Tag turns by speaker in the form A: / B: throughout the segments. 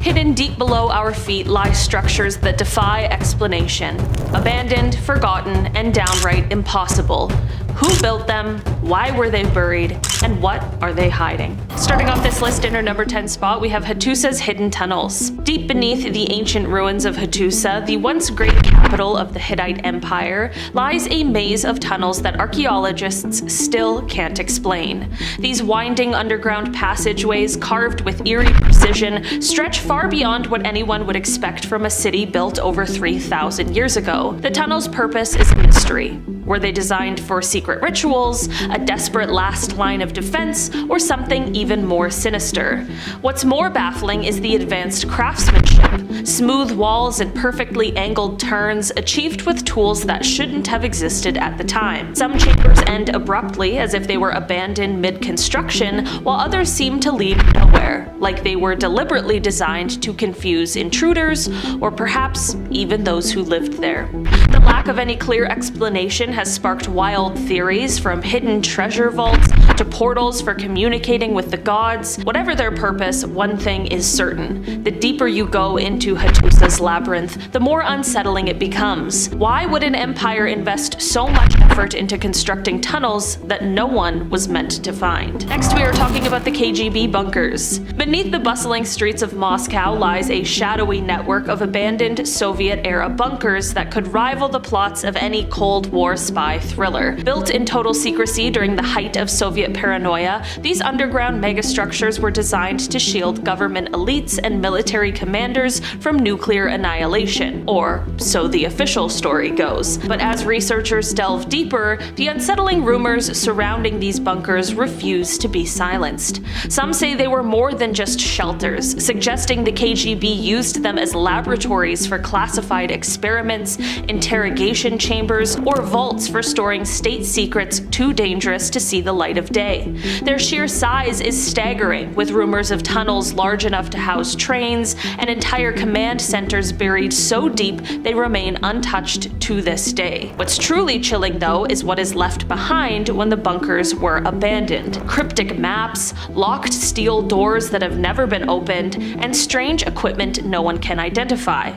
A: Hidden deep below our feet lie structures that defy explanation. Abandoned, forgotten, and downright impossible. Who built them? Why were they buried? And what are they hiding? Starting off this list in our number 10 spot, we have Hattusa's hidden tunnels. Deep beneath the ancient ruins of Hattusa, the once great capital of the Hittite Empire, lies a maze of tunnels that archaeologists still can't explain. These winding underground passageways, carved with eerie precision, stretch far beyond what anyone would expect from a city built over 3,000 years ago. The tunnel's purpose is a mystery. Were they designed for secret rituals, a desperate last line of defense, or something even more sinister? What's more baffling is the advanced craftsmanship. Smooth walls and perfectly angled turns achieved with tools that shouldn't have existed at the time. Some chambers end abruptly as if they were abandoned mid-construction, while others seem to lead nowhere, like they were deliberately designed to confuse intruders, or perhaps even those who lived there. The lack of any clear explanation has sparked wild theories, from hidden treasure vaults to portals for communicating with the gods. Whatever their purpose, one thing is certain. The deeper you go into Hattusa's labyrinth, the more unsettling it becomes. Why would an empire invest so much effort into constructing tunnels that no one was meant to find? Next, we are talking about the KGB bunkers. Beneath the bustling streets of Moscow lies a shadowy network of abandoned Soviet-era bunkers that could rival the plots of any Cold War spy thriller. Built in total secrecy during the height of Soviet paranoia, these underground megastructures were designed to shield government elites and military commanders from nuclear annihilation, or so the official story goes. But as researchers delve deeper, the unsettling rumors surrounding these bunkers refuse to be silenced. Some say they were more than just shelters, suggesting the KGB used them as laboratories for classified experiments, interrogation chambers, or vaults for storing state secrets too dangerous to see the light of day. Their sheer size is staggering, with rumors of tunnels large enough to house trains and entire command centers buried so deep they remain untouched to this day. What's truly chilling, though, is what is left behind when the bunkers were abandoned. Cryptic maps, locked steel doors that have never been opened, and strange equipment no one can identify.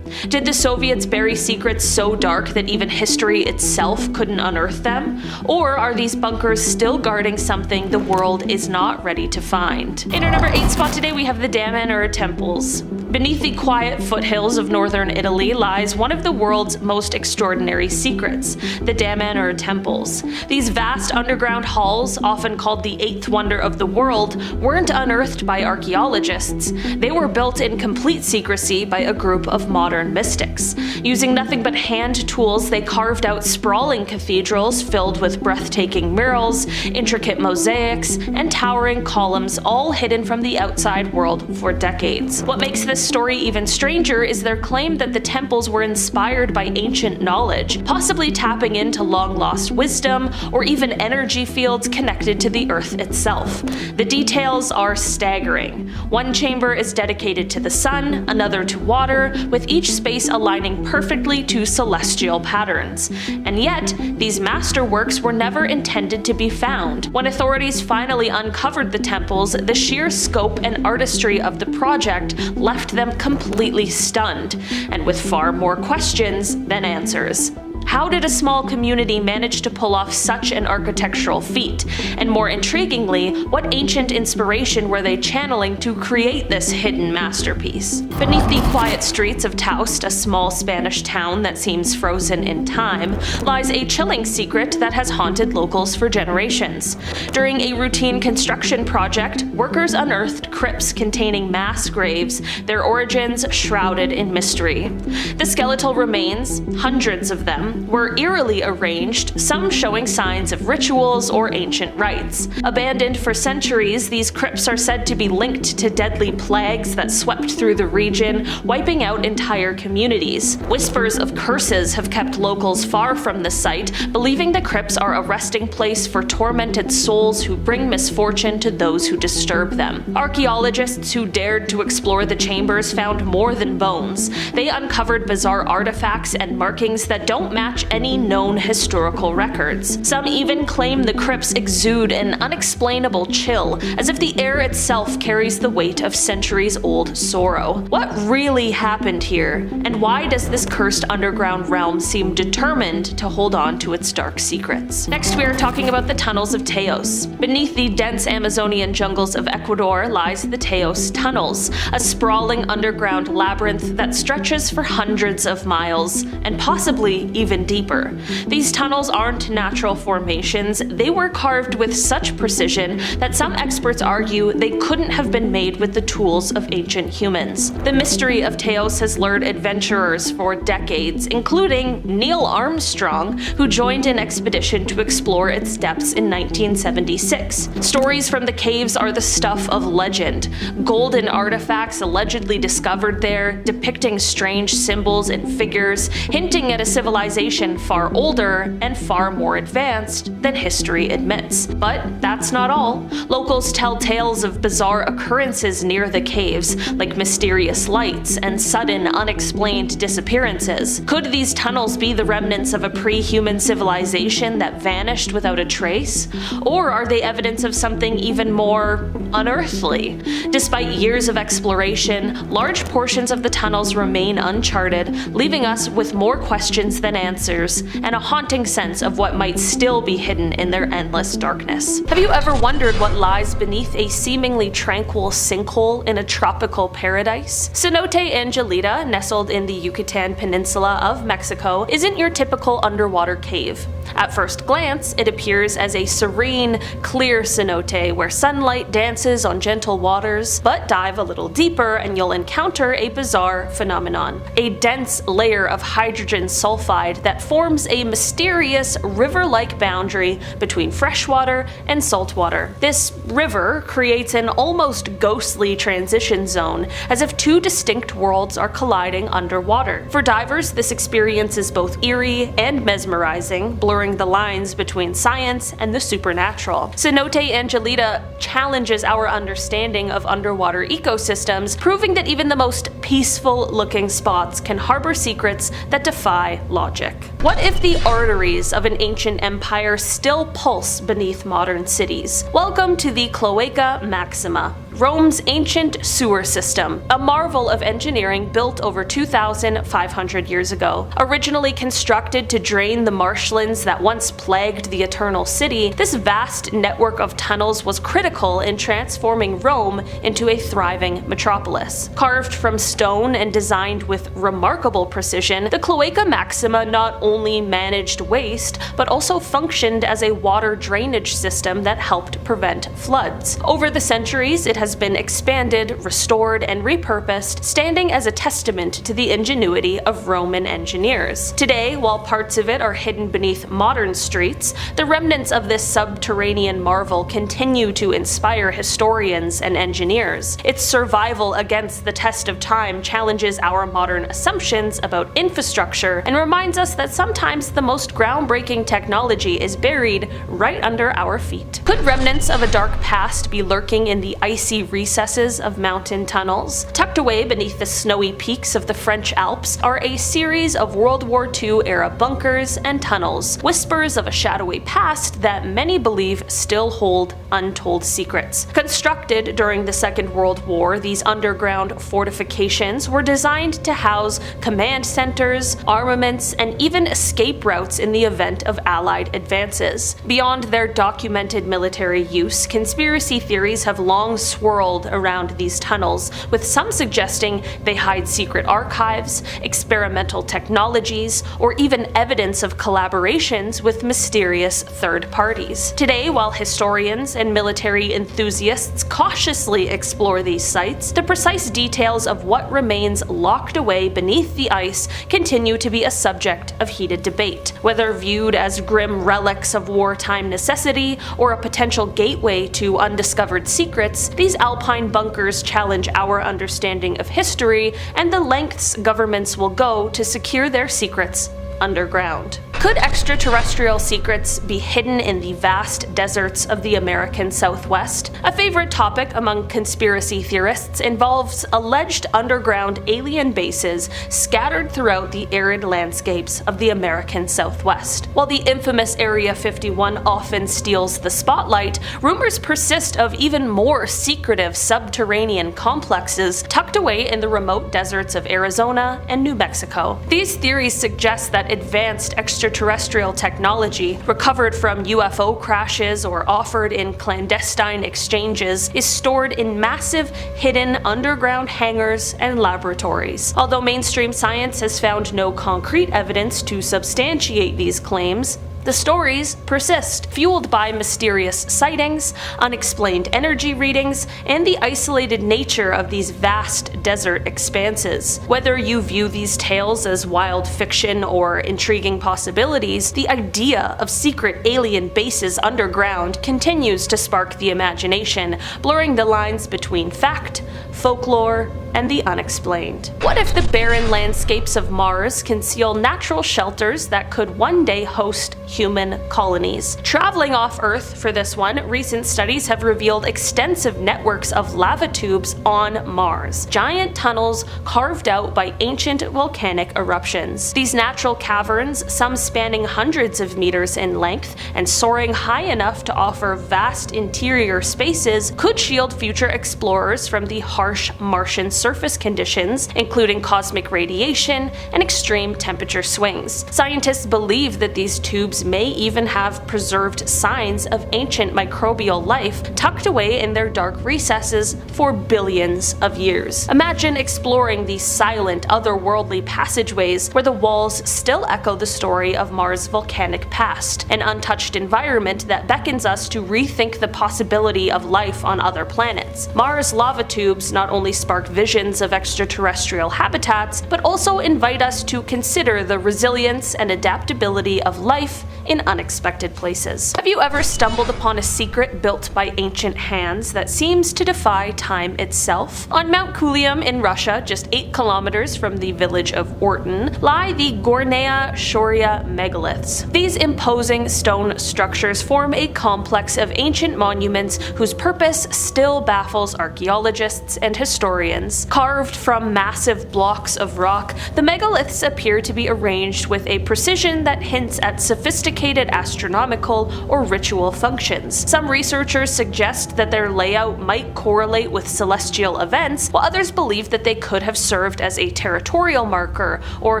A: Did the Soviets bury secrets so dark that even history itself couldn't unearth them? Or are these bunkers still guarding something the world is not ready to find? In our number 8 spot today, we have the Damanhur temples. Beneath the quiet foothills of northern Italy lies one of the world's most extraordinary secrets, the Damanhur temples. These vast underground halls, often called the eighth wonder of the world, weren't unearthed by archaeologists. They were built in complete secrecy by a group of modern mystics. Using nothing but hand tools, they carved out sprawling cathedrals filled with breathtaking murals, intricate mosaics, and towering columns, all hidden from the outside world for decades. What makes this story even stranger is their claim that the temples were inspired by ancient knowledge, possibly tapping into long-lost wisdom or even energy fields connected to the earth itself. The details are staggering. One chamber is dedicated to the sun, another to water, with each space aligning perfectly to celestial patterns. And yet, these masterworks were never intended to be found. When authorities finally uncovered the temples, the sheer scope and artistry of the project left them completely stunned, and with far more questions than answers. How did a small community manage to pull off such an architectural feat? And more intriguingly, what ancient inspiration were they channeling to create this hidden masterpiece? Beneath the quiet streets of Taust, a small Spanish town that seems frozen in time, lies a chilling secret that has haunted locals for generations. During a routine construction project, workers unearthed crypts containing mass graves, their origins shrouded in mystery. The skeletal remains, hundreds of them, were eerily arranged, some showing signs of rituals or ancient rites. Abandoned for centuries, these crypts are said to be linked to deadly plagues that swept through the region, wiping out entire communities. Whispers of curses have kept locals far from the site, believing the crypts are a resting place for tormented souls who bring misfortune to those who disturb them. Archaeologists who dared to explore the chambers found more than bones. They uncovered bizarre artifacts and markings that don't match match any known historical records. Some even claim the crypts exude an unexplainable chill, as if the air itself carries the weight of centuries-old sorrow. What really happened here, and why does this cursed underground realm seem determined to hold on to its dark secrets? Next, we are talking about the tunnels of Teos. Beneath the dense Amazonian jungles of Ecuador lies the Teos Tunnels, a sprawling underground labyrinth that stretches for hundreds of miles, and possibly even deeper. These tunnels aren't natural formations, they were carved with such precision that some experts argue they couldn't have been made with the tools of ancient humans. The mystery of Teos has lured adventurers for decades, including Neil Armstrong, who joined an expedition to explore its depths in 1976. Stories from the caves are the stuff of legend. Golden artifacts allegedly discovered there, depicting strange symbols and figures, hinting at a civilization far older and far more advanced than history admits. But that's not all. Locals tell tales of bizarre occurrences near the caves, like mysterious lights and sudden, unexplained disappearances. Could these tunnels be the remnants of a pre-human civilization that vanished without a trace? Or are they evidence of something even more unearthly? Despite years of exploration, large portions of the tunnels remain uncharted, leaving us with more questions than answers, and a haunting sense of what might still be hidden in their endless darkness. Have you ever wondered what lies beneath a seemingly tranquil sinkhole in a tropical paradise? Cenote Angelita, nestled in the Yucatan Peninsula of Mexico, isn't your typical underwater cave. At first glance, it appears as a serene, clear cenote where sunlight dances on gentle waters, but dive a little deeper and you'll encounter a bizarre phenomenon. A dense layer of hydrogen sulfide that forms a mysterious river-like boundary between freshwater and saltwater. This river creates an almost ghostly transition zone, as if two distinct worlds are colliding underwater. For divers, this experience is both eerie and mesmerizing, blurring the lines between science and the supernatural. Cenote Angelita challenges our understanding of underwater ecosystems, proving that even the most peaceful-looking spots can harbor secrets that defy logic. What if the arteries of an ancient empire still pulse beneath modern cities? Welcome to the Cloaca Maxima, Rome's ancient sewer system, a marvel of engineering built over 2,500 years ago. Originally constructed to drain the marshlands that once plagued the Eternal City, this vast network of tunnels was critical in transforming Rome into a thriving metropolis. Carved from stone and designed with remarkable precision, the Cloaca Maxima not only managed waste, but also functioned as a water drainage system that helped prevent floods. Over the centuries, it has been expanded, restored, and repurposed, standing as a testament to the ingenuity of Roman engineers. Today, while parts of it are hidden beneath modern streets, the remnants of this subterranean marvel continue to inspire historians and engineers. Its survival against the test of time challenges our modern assumptions about infrastructure and reminds us that sometimes the most groundbreaking technology is buried right under our feet. Could remnants of a dark past be lurking in the icy recesses of mountain tunnels? Tucked away beneath the snowy peaks of the French Alps are a series of World War II era bunkers and tunnels, whispers of a shadowy past that many believe still hold untold secrets. Constructed during the Second World War, these underground fortifications were designed to house command centers, armaments, and even escape routes in the event of Allied advances. Beyond their documented military use, conspiracy theories have long swirled around these tunnels, with some suggesting they hide secret archives, experimental technologies, or even evidence of collaborations with mysterious third parties. Today, while historians and military enthusiasts cautiously explore these sites, the precise details of what remains locked away beneath the ice continue to be a subject of heated debate. Whether viewed as grim relics of wartime necessity or a potential gateway to undiscovered secrets, these alpine bunkers challenge our understanding of history and the lengths governments will go to secure their secrets underground. Could extraterrestrial secrets be hidden in the vast deserts of the American Southwest? A favorite topic among conspiracy theorists involves alleged underground alien bases scattered throughout the arid landscapes of the American Southwest. While the infamous Area 51 often steals the spotlight, rumors persist of even more secretive subterranean complexes tucked away in the remote deserts of Arizona and New Mexico. These theories suggest that advanced extraterrestrial technology recovered from UFO crashes or offered in clandestine exchanges is stored in massive, hidden underground hangars and laboratories. Although mainstream science has found no concrete evidence to substantiate these claims, the stories persist, fueled by mysterious sightings, unexplained energy readings, and the isolated nature of these vast desert expanses. Whether you view these tales as wild fiction or intriguing possibilities, the idea of secret alien bases underground continues to spark the imagination, blurring the lines between fact, folklore, and the unexplained. What if the barren landscapes of Mars conceal natural shelters that could one day host human colonies? Traveling off Earth for this one, recent studies have revealed extensive networks of lava tubes on Mars, giant tunnels carved out by ancient volcanic eruptions. These natural caverns, some spanning hundreds of meters in length and soaring high enough to offer vast interior spaces, could shield future explorers from the harsh Martian surface conditions, including cosmic radiation and extreme temperature swings. Scientists believe that these tubes may even have preserved signs of ancient microbial life tucked away in their dark recesses for billions of years. Imagine exploring these silent, otherworldly passageways where the walls still echo the story of Mars' volcanic past, an untouched environment that beckons us to rethink the possibility of life on other planets. Mars lava tubes not only spark visions of extraterrestrial habitats, but also invite us to consider the resilience and adaptability of life in unexpected places. Have you ever stumbled upon a secret built by ancient hands that seems to defy time itself? On Mount Kulium in Russia, just 8 kilometers from the village of Orton, lie the Gornaya Shoria megaliths. These imposing stone structures form a complex of ancient monuments whose purpose still baffles archaeologists and historians. Carved from massive blocks of rock, the megaliths appear to be arranged with a precision that hints at sophisticated astronomical or ritual functions. Some researchers suggest that their layout might correlate with celestial events, while others believe that they could have served as a territorial marker or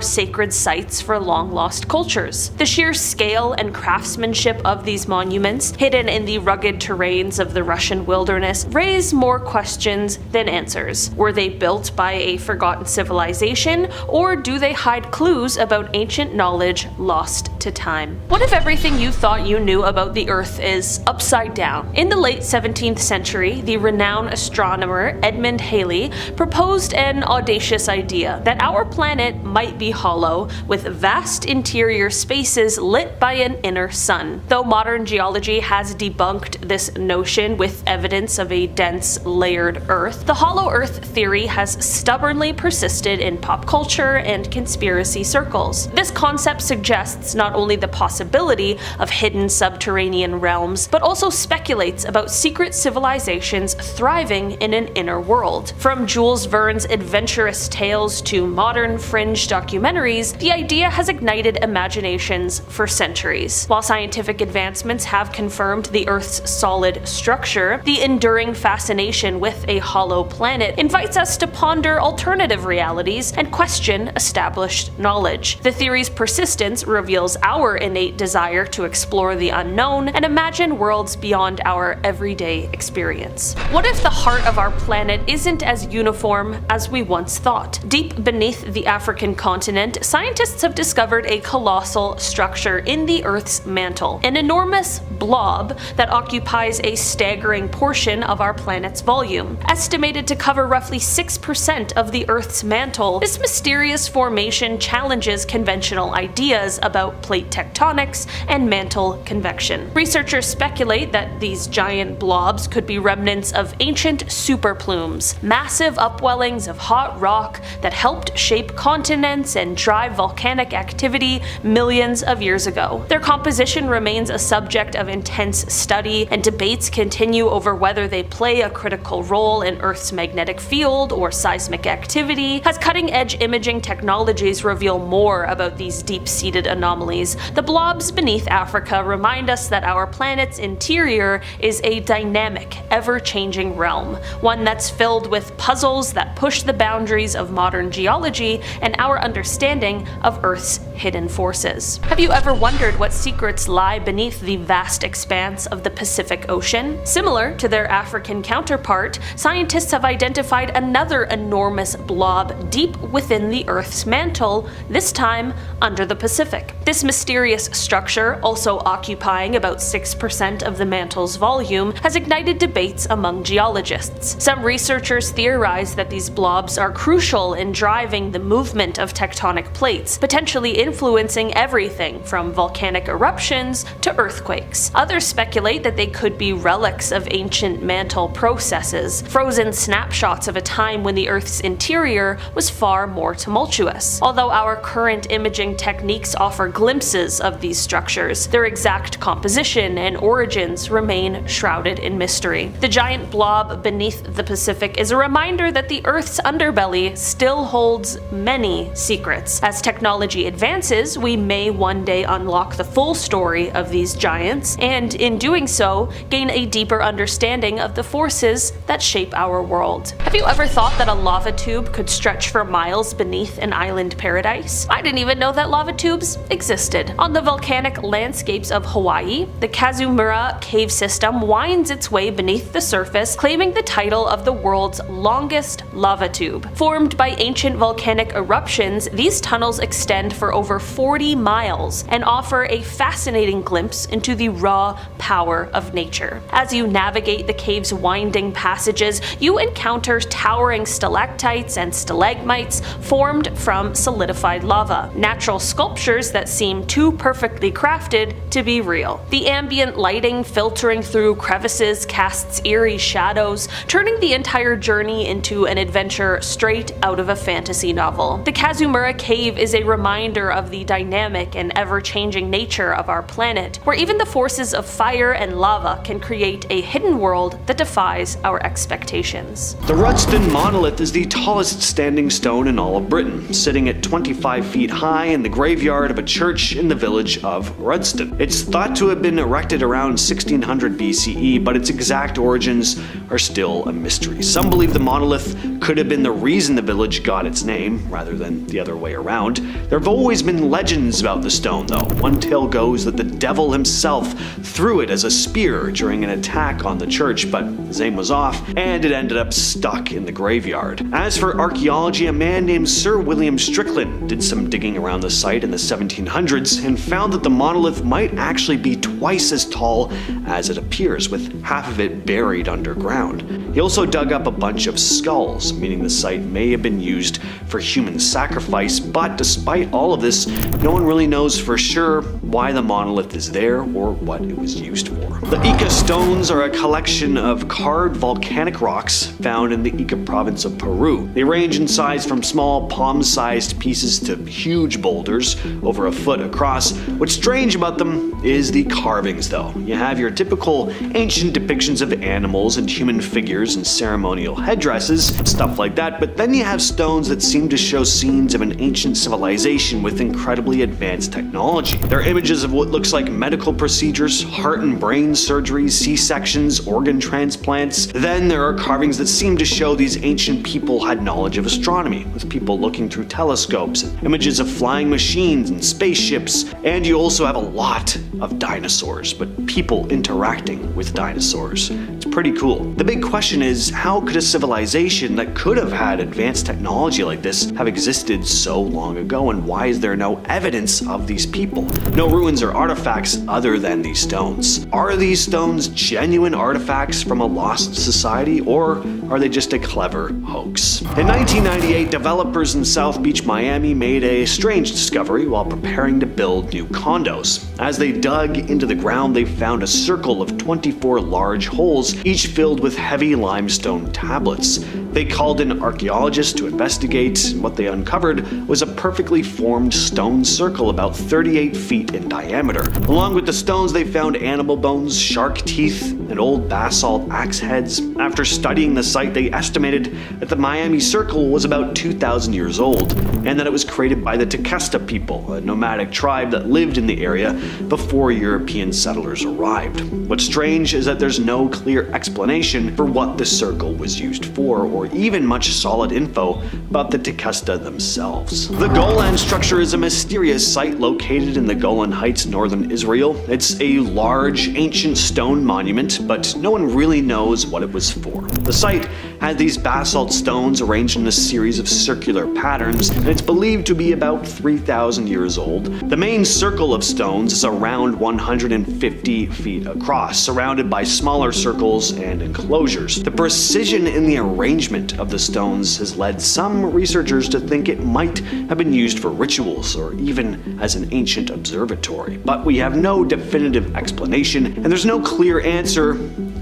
A: sacred sites for long-lost cultures. The sheer scale and craftsmanship of these monuments, hidden in the rugged terrains of the Russian wilderness, raise more questions than answers. Were they built by a forgotten civilization, or do they hide clues about ancient knowledge lost to time? What if everything you thought you knew about the Earth is upside down? In the late 17th century, the renowned astronomer Edmund Halley proposed an audacious idea that our planet might be hollow, with vast interior spaces lit by an inner sun. Though modern geology has debunked this notion with evidence of a dense, layered Earth, the hollow Earth theory has stubbornly persisted in pop culture and conspiracy circles. This concept suggests not only the possibility of hidden subterranean realms, but also speculates about secret civilizations thriving in an inner world. From Jules Verne's adventurous tales to modern fringe documentaries, the idea has ignited imaginations for centuries. While scientific advancements have confirmed the Earth's solid structure, the enduring fascination with a hollow planet invites us to ponder alternative realities and question established knowledge. The theory's persistence reveals our innate desire to explore the unknown and imagine worlds beyond our everyday experience. What if the heart of our planet isn't as uniform as we once thought? Deep beneath the African continent, scientists have discovered a colossal structure in the Earth's mantle, an enormous blob that occupies a staggering portion of our planet's volume. Estimated to cover roughly 6% of the Earth's mantle, this mysterious formation challenges conventional ideas about plate tectonics tectonics and mantle convection. Researchers speculate that these giant blobs could be remnants of ancient superplumes, massive upwellings of hot rock that helped shape continents and drive volcanic activity millions of years ago. Their composition remains a subject of intense study, and debates continue over whether they play a critical role in Earth's magnetic field or seismic activity. As cutting-edge imaging technologies reveal more about these deep-seated anomalies, the blobs beneath Africa remind us that our planet's interior is a dynamic, ever-changing realm, one that's filled with puzzles that push the boundaries of modern geology and our understanding of Earth's hidden forces. Have you ever wondered what secrets lie beneath the vast expanse of the Pacific Ocean? Similar to their African counterpart, scientists have identified another enormous blob deep within the Earth's mantle, this time under the Pacific. This mysterious structure, also occupying about 6% of the mantle's volume, has ignited debates among geologists. Some researchers theorize that these blobs are crucial in driving the movement of tectonic plates, potentially influencing everything from volcanic eruptions to earthquakes. Others speculate that they could be relics of ancient mantle processes, frozen snapshots of a time when the Earth's interior was far more tumultuous. Although our current imaging techniques offer glimpses of these structures, their exact composition and origins remain shrouded in mystery. The giant blob beneath the Pacific is a reminder that the Earth's underbelly still holds many secrets. As technology advances, we may one day unlock the full story of these giants, and in doing so, gain a deeper understanding of the forces that shape our world. Have you ever thought that a lava tube could stretch for miles beneath an island paradise? I didn't even know that lava tubes existed. On the volcanic landscapes of Hawaii, the Kazumura cave system winds its way beneath the surface, claiming the title of the world's longest lava tube. Formed by ancient volcanic eruptions, these tunnels extend for over 40 miles and offer a fascinating glimpse into the raw power of nature. As you navigate the cave's winding passages, you encounter towering stalactites and stalagmites formed from solidified lava, natural sculptures that seem too perfectly crafted to be real. The ambient lighting filtering through crevices casts eerie shadows, turning the entire journey into an adventure straight out of a fantasy novel. The Kazumura Cave is a reminder of the dynamic and ever-changing nature of our planet, where even the forces of fire and lava can create a hidden world that defies our expectations.
B: The Rudston Monolith is the tallest standing stone in all of Britain, sitting at 25 feet high in the graveyard of a church in the village of Rudston. It's thought to have been erected around 1600 BCE, but its exact origins are still a mystery. Some believe the monolith could have been the reason the village got its name, rather than the other way around. There have always been legends about the stone, though. One tale goes that the devil himself threw it as a spear during an attack on the church, but his aim was off, and it ended up stuck in the graveyard. As for archaeology, a man named Sir William Strickland did some digging around the site in the 1700s and found that the monolith might actually be twice as tall as it appears, with half of it buried underground. He also dug up a bunch of skulls, meaning the site may have been used for human sacrifice, but despite all of this, no one really knows for sure why the monolith is there or what it was used for. The Ica stones are a collection of carved volcanic rocks found in the Ica province of Peru. They range in size from small palm-sized pieces to huge boulders, over a foot across. What's strange about them is the carvings, though. You have your typical ancient depictions of animals and human figures and ceremonial headdresses, stuff like that, but then you have stones that seem to show scenes of an ancient civilization with incredibly advanced technology. There are images of what looks like medical procedures, heart and brain surgeries, C-sections, organ transplants. Then there are carvings that seem to show these ancient people had knowledge of astronomy, with people looking through telescopes, and images of flying machines and spaceships, and you also have a lot of dinosaurs, but people interacting with dinosaurs. It's pretty cool. The big question is, how could a civilization that could have had advanced technology like this have existed so long ago, and why is there no evidence of these people? No ruins or artifacts other than these stones. Are these stones genuine artifacts from a lost society, or are they just a clever hoax? In 1998, developers in South Beach, Miami made a strange discovery while preparing to build new condos. As they dug into the ground, they found a circle of 24 large holes, each filled with heavy limestone tablets. They called in archaeologists to investigate, and what they uncovered was a perfectly formed stone circle about 38 feet in diameter. Along with the stones, they found animal bones, shark teeth, and old basalt axe heads. After studying the site, they estimated that the Miami Circle was about 2,000 years old, and that it was created by the Tequesta people, a nomadic tribe that lived in the area before European settlers arrived. What's strange is that there's no clear explanation for what the circle was used for, or even much solid info about the Tequesta themselves. The Golan structure is a mysterious site located in the Golan Heights, northern Israel. It's a large, ancient stone monument, but no one really knows what it was for. The site had these basalt stones arranged in a series of circular patterns, and it's believed to be about 3,000 years old. The main circle of stones is around 150 feet across, surrounded by smaller circles and enclosures. The precision in the arrangement of the stones has led some researchers to think it might have been used for rituals or even as an ancient observatory. But we have no definitive explanation, and there's no clear answer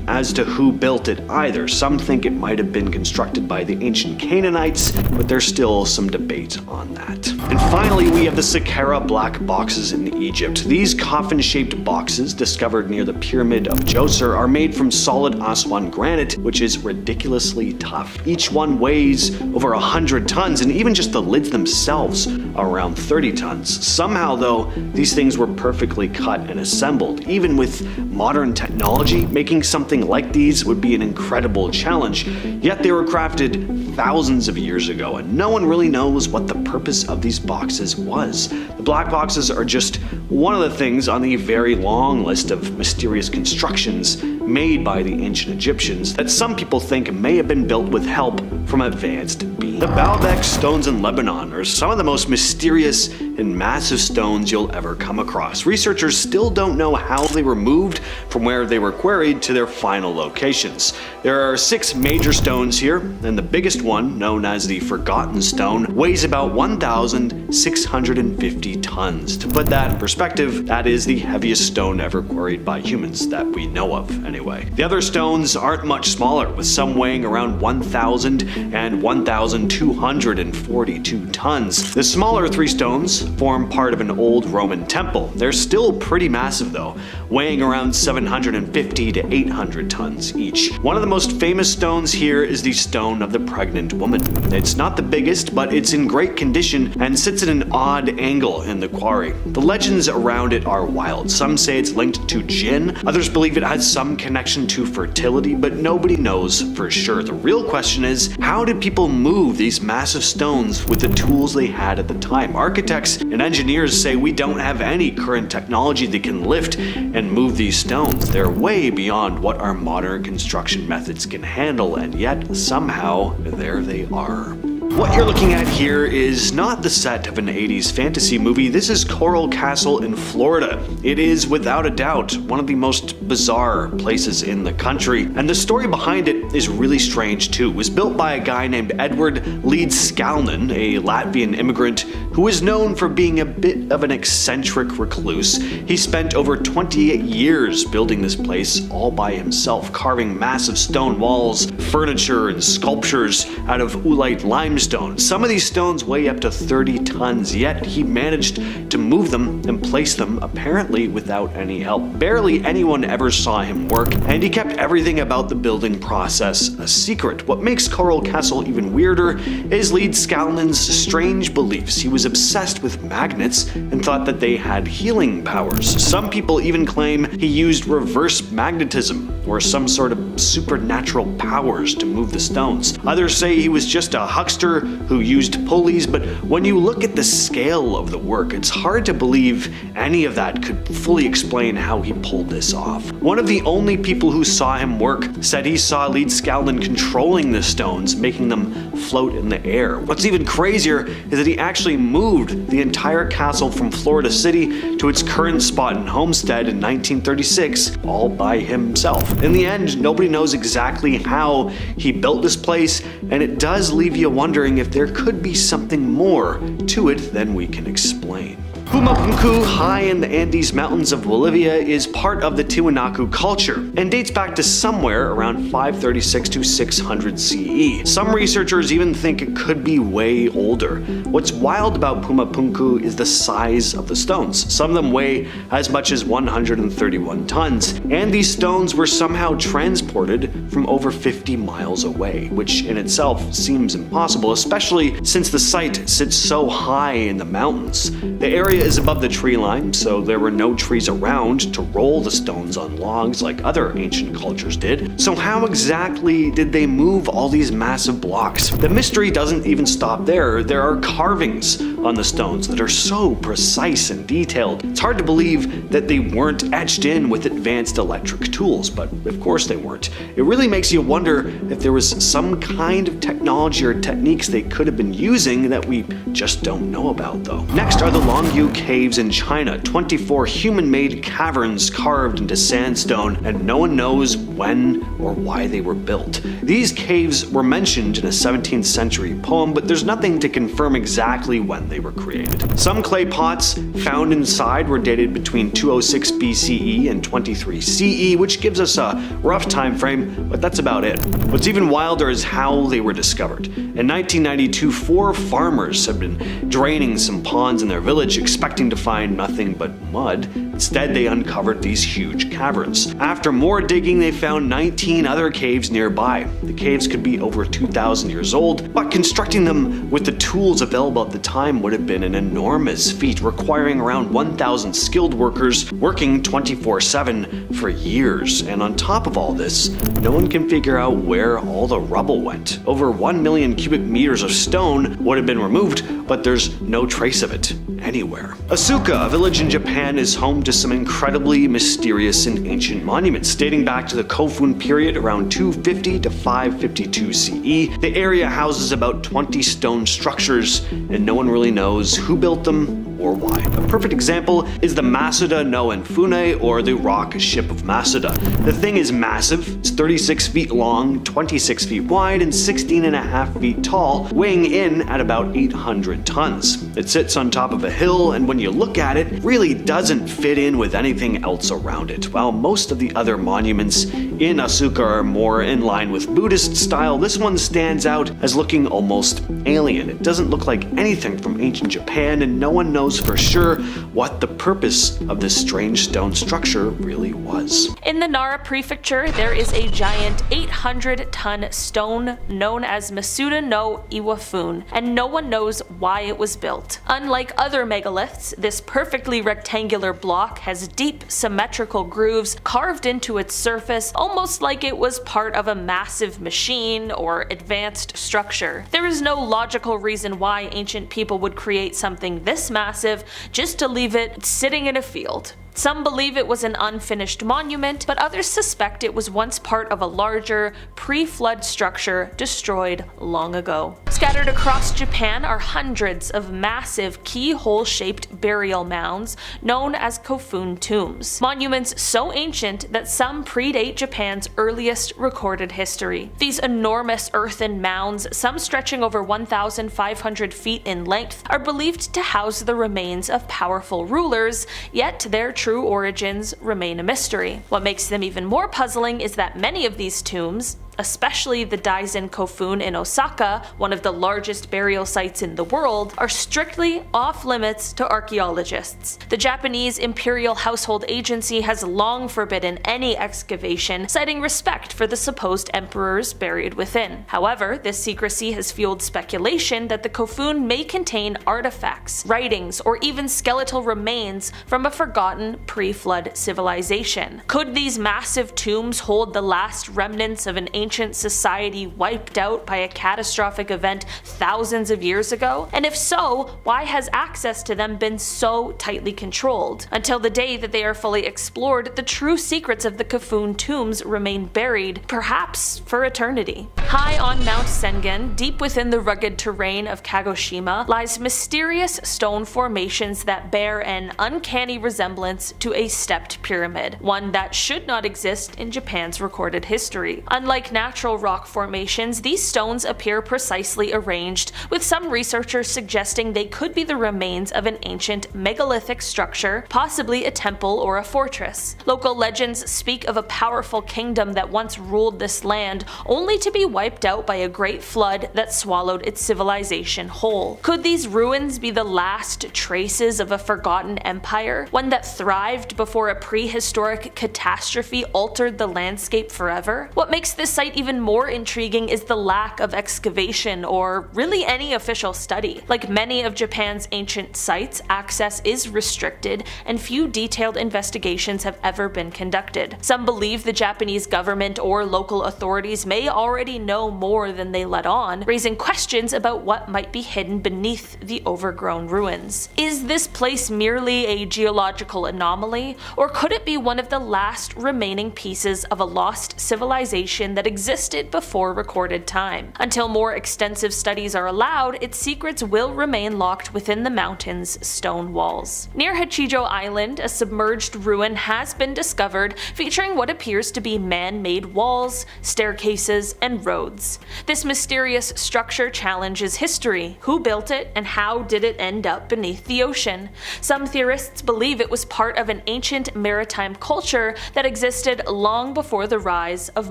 B: as to who built it either. Some think it might have been constructed by the ancient Canaanites, but there's still some debate on that. And finally, we have the Saqqara black boxes in Egypt. These coffin-shaped boxes, discovered near the Pyramid of Djoser, are made from solid Aswan granite, which is ridiculously tough. Each one weighs over 100 tons, and even just the lids themselves are around 30 tons. Somehow, though, these things were perfectly cut and assembled. Even with modern technology, making something like these would be an incredible challenge, yet they were crafted thousands of years ago, and no one really knows what the purpose of these boxes was. The black boxes are just one of the things on the very long list of mysterious constructions made by the ancient Egyptians that some people think may have been built with help from advanced beings. The Baalbek stones in Lebanon are some of the most mysterious and massive stones you'll ever come across. Researchers still don't know how they were moved from where they were quarried to their final locations. There are 6 major stones here, and the biggest one, known as the Forgotten Stone, weighs about 1,650 tons. To put that in perspective, that is the heaviest stone ever quarried by humans that we know of, anyway. The other stones aren't much smaller, with some weighing around 1,000 and 1,242 tons. The smaller 3 stones form part of an old Roman temple. They're still pretty massive though, weighing around 750 to 800 tons each. One of the most famous stones here is the Stone of the Pregnant Woman. It's not the biggest, but it's in great condition and sits at an odd angle in the quarry. The legends around it are wild. Some say it's linked to jinn, others believe it has some connection to fertility, but nobody knows for sure. The real question is, how did people move these massive stones with the tools they had at the time? Architects and engineers say we don't have any current technology that can lift and move these stones. They're way beyond what our modern construction methods can handle, and yet somehow there they are. What you're looking at here is not the set of an 80s fantasy movie. This is Coral Castle in Florida. It is, without a doubt, one of the most bizarre places in the country, and the story behind it is really strange too. It was built by a guy named Edward Leedskalnin, a Latvian immigrant who is known for being a bit of an eccentric recluse. He spent over 28 years building this place all by himself, carving massive stone walls, furniture, and sculptures out of oolite limestone. Some of these stones weigh up to 30 tons, yet he managed to move them and place them apparently without any help. Barely anyone ever saw him work, and he kept everything about the building process a secret. What makes Coral Castle even weirder is Leedskalnin's strange beliefs. He was obsessed with magnets and thought that they had healing powers. Some people even claim he used reverse magnetism or some sort of supernatural powers to move the stones. Others say he was just a huckster who used pulleys, but when you look at the scale of the work, it's hard to believe any of that could fully explain how he pulled this off. himself. One of the only people who saw him work said he saw Lead Scowlin controlling the stones, making them float in the air. What's even crazier is that he actually moved the entire castle from Florida City to its current spot in Homestead in 1936, all by himself. In the end, nobody knows exactly how he built this place, and it does leave you wondering if there could be something more to it than we can explain. Pumapunku, high in the Andes Mountains of Bolivia, is part of the Tiwanaku culture and dates back to somewhere around 536 to 600 CE. Some researchers even think it could be way older. What's wild about Pumapunku is the size of the stones. Some of them weigh as much as 131 tons, and these stones were somehow transported from over 50 miles away, which in itself seems impossible, especially since the site sits so high in the mountains. The area is above the tree line, so there were no trees around to roll the stones on logs like other ancient cultures did. So how exactly did they move all these massive blocks? The mystery doesn't even stop there. There are carvings on the stones that are so precise and detailed. It's hard to believe that they weren't etched in with advanced electric tools, but of course they weren't. It really makes you wonder if there was some kind of technology or techniques they could have been using that we just don't know about though. Next are the Longyu Caves in China, 24 human-made caverns carved into sandstone, and no one knows when or why they were built. These caves were mentioned in a 17th century poem, but there's nothing to confirm exactly when they were created. Some clay pots found inside were dated between 206 BCE and 23 CE, which gives us a rough time frame, but that's about it. What's even wilder is how they were discovered. In 1992, 4 farmers had been draining some ponds in their village, expecting to find nothing but mud. Instead, they uncovered these huge caverns. After more digging, they found 19 other caves nearby. The caves could be over 2,000 years old, but constructing them with the tools available at the time would have been an enormous feat, requiring around 1,000 skilled workers working 24/7 for years. And on top of all this, no one can figure out where all the rubble went. Over 1 million cubic meters of stone would have been removed, but there's no trace of it anywhere. Asuka, a village in Japan, is home to some incredibly mysterious and ancient monuments dating back to the Kofun period around 250 to 552 CE. The area houses about 20 stone structures, and no one really knows who built them or why. A perfect example is the Masuda no Enfune, or the rock ship of Masuda. The thing is massive. It's 36 feet long, 26 feet wide, and 16.5 feet tall, weighing in at about 800 tons. It sits on top of a hill, and when you look at it, it really doesn't fit in with anything else around it. While most of the other monuments in Asuka are more in line with Buddhist style, this one stands out as looking almost alien. It doesn't look like anything from ancient Japan, and no one knows for sure what the purpose of this strange stone structure really was.
A: In the Nara prefecture, there is a giant 800-ton stone known as Masuda no Iwafun, and no one knows why it was built. Unlike other megaliths, this perfectly rectangular block has deep, symmetrical grooves carved into its surface, almost like it was part of a massive machine or advanced structure. There is no logical reason why ancient people would create something this massive just to leave it sitting in a field. Some believe it was an unfinished monument, but others suspect it was once part of a larger, pre-flood structure destroyed long ago. Scattered across Japan are hundreds of massive keyhole-shaped burial mounds known as Kofun tombs. Monuments so ancient that some predate Japan's earliest recorded history. These enormous earthen mounds, some stretching over 1,500 feet in length, are believed to house the remains of powerful rulers, yet their true origins remain a mystery. What makes them even more puzzling is that many of these tombs, especially the Daisen Kofun in Osaka, one of the largest burial sites in the world, are strictly off limits to archaeologists. The Japanese Imperial Household Agency has long forbidden any excavation, citing respect for the supposed emperors buried within. However, this secrecy has fueled speculation that the Kofun may contain artifacts, writings, or even skeletal remains from a forgotten pre-flood civilization. Could these massive tombs hold the last remnants of an ancient ancient society wiped out by a catastrophic event thousands of years ago? And if so, why has access to them been so tightly controlled? Until the day that they are fully explored, the true secrets of the Kafun tombs remain buried, perhaps for eternity. High on Mount Sengen, deep within the rugged terrain of Kagoshima, lies mysterious stone formations that bear an uncanny resemblance to a stepped pyramid, one that should not exist in Japan's recorded history. Unlike natural rock formations, these stones appear precisely arranged, with some researchers suggesting they could be the remains of an ancient megalithic structure, possibly a temple or a fortress. Local legends speak of a powerful kingdom that once ruled this land, only to be wiped out by a great flood that swallowed its civilization whole. Could these ruins be the last traces of a forgotten empire, one that thrived before a prehistoric catastrophe altered the landscape forever? What makes this site even more intriguing is the lack of excavation or really any official study. Like many of Japan's ancient sites, access is restricted and few detailed investigations have ever been conducted. Some believe the Japanese government or local authorities may already know more than they let on, raising questions about what might be hidden beneath the overgrown ruins. Is this place merely a geological anomaly, or could it be one of the last remaining pieces of a lost civilization that existed before recorded time? Until more extensive studies are allowed, its secrets will remain locked within the mountain's stone walls. Near Hachijo Island, a submerged ruin has been discovered featuring what appears to be man-made walls, staircases, and roads. This mysterious structure challenges history. Who built it, and how did it end up beneath the ocean? Some theorists believe it was part of an ancient maritime culture that existed long before the rise of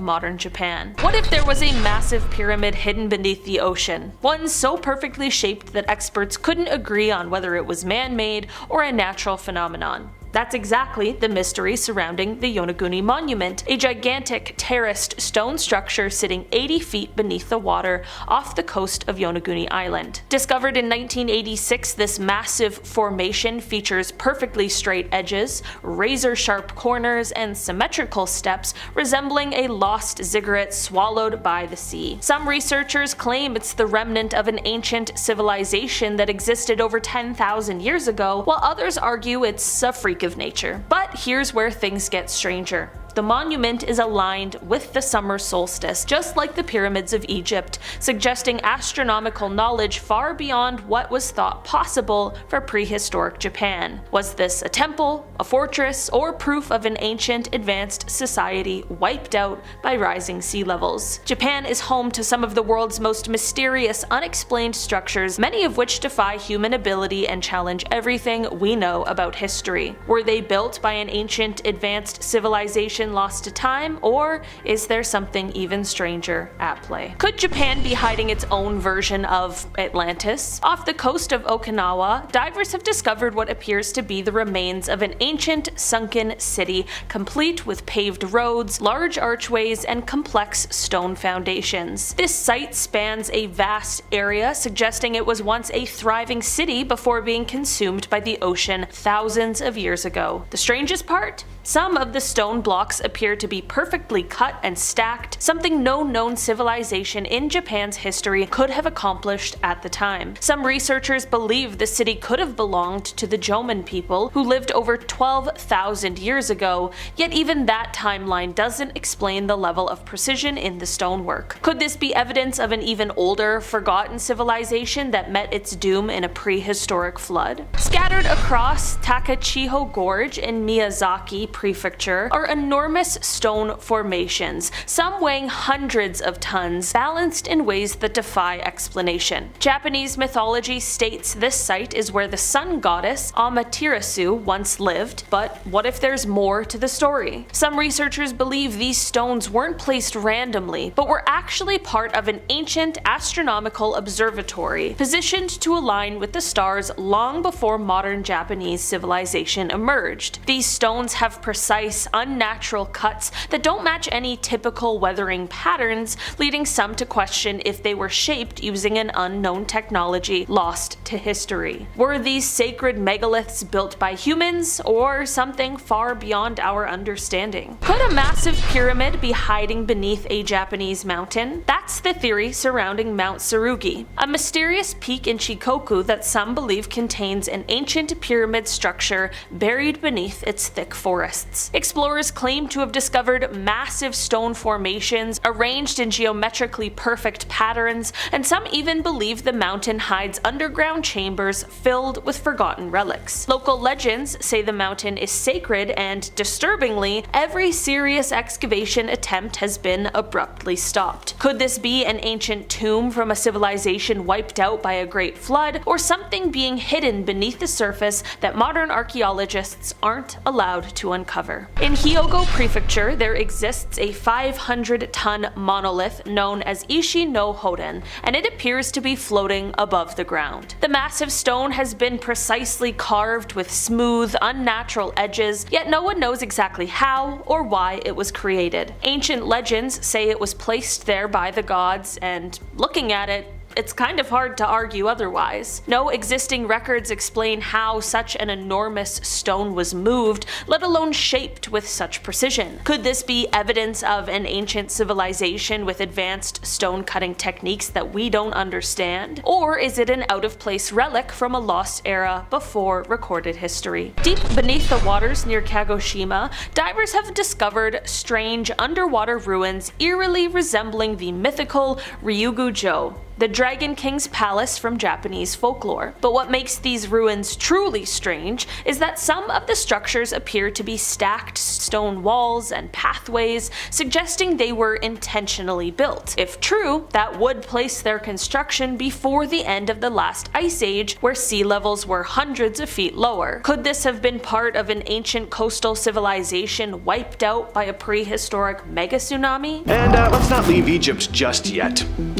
A: modern Japan. What if there was a massive pyramid hidden beneath the ocean? One so perfectly shaped that experts couldn't agree on whether it was man-made or a natural phenomenon. That's exactly the mystery surrounding the Yonaguni Monument, a gigantic terraced stone structure sitting 80 feet beneath the water off the coast of Yonaguni Island. Discovered in 1986, this massive formation features perfectly straight edges, razor-sharp corners, and symmetrical steps resembling a lost ziggurat swallowed by the sea. Some researchers claim it's the remnant of an ancient civilization that existed over 10,000 years ago, while others argue it's a freak of nature. But here's where things get stranger. The monument is aligned with the summer solstice, just like the pyramids of Egypt, suggesting astronomical knowledge far beyond what was thought possible for prehistoric Japan. Was this a temple, a fortress, or proof of an ancient advanced society wiped out by rising sea levels? Japan is home to some of the world's most mysterious, unexplained structures, many of which defy human ability and challenge everything we know about history. Were they built by an ancient advanced civilization lost to time, or is there something even stranger at play? Could Japan be hiding its own version of Atlantis? Off the coast of Okinawa, divers have discovered what appears to be the remains of an ancient sunken city, complete with paved roads, large archways, and complex stone foundations. This site spans a vast area, suggesting it was once a thriving city before being consumed by the ocean thousands of years ago. The strangest part? Some of the stone blocks appear to be perfectly cut and stacked, something no known civilization in Japan's history could have accomplished at the time. Some researchers believe the city could have belonged to the Jomon people, who lived over 12,000 years ago, yet even that timeline doesn't explain the level of precision in the stonework. Could this be evidence of an even older, forgotten civilization that met its doom in a prehistoric flood? Scattered across Takachiho Gorge in Miyazaki Prefecture are enormous stone formations, some weighing hundreds of tons, balanced in ways that defy explanation. Japanese mythology states this site is where the sun goddess Amaterasu once lived, but what if there's more to the story? Some researchers believe these stones weren't placed randomly, but were actually part of an ancient astronomical observatory, positioned to align with the stars long before modern Japanese civilization emerged. These stones have precise, unnatural unnatural cuts that don't match any typical weathering patterns, leading some to question if they were shaped using an unknown technology lost to history. Were these sacred megaliths built by humans, or something far beyond our understanding? Could a massive pyramid be hiding beneath a Japanese mountain? That's the theory surrounding Mount Tsurugi, a mysterious peak in Shikoku that some believe contains an ancient pyramid structure buried beneath its thick forests. Explorers claim to have discovered massive stone formations arranged in geometrically perfect patterns, and some even believe the mountain hides underground chambers filled with forgotten relics. Local legends say the mountain is sacred, and disturbingly, every serious excavation attempt has been abruptly stopped. Could this be an ancient tomb from a civilization wiped out by a great flood, or something being hidden beneath the surface that modern archaeologists aren't allowed to uncover? In Hyogo Prefecture, there exists a 500-ton monolith known as Ishi no Hoden, and it appears to be floating above the ground. The massive stone has been precisely carved with smooth, unnatural edges, yet no one knows exactly how or why it was created. Ancient legends say it was placed there by the gods, and looking at it, it's kind of hard to argue otherwise. No existing records explain how such an enormous stone was moved, let alone shaped with such precision. Could this be evidence of an ancient civilization with advanced stone cutting techniques that we don't understand? Or is it an out-of-place relic from a lost era before recorded history? Deep beneath the waters near Kagoshima, divers have discovered strange underwater ruins eerily resembling the mythical Ryugu-jo, the Dragon King's palace from Japanese folklore. But what makes these ruins truly strange is that some of the structures appear to be stacked stone walls and pathways, suggesting they were intentionally built. If true, that would place their construction before the end of the last ice age, where sea levels were hundreds of feet lower. Could this have been part of an ancient coastal civilization wiped out by a prehistoric mega tsunami?
B: And let's not leave Egypt just yet.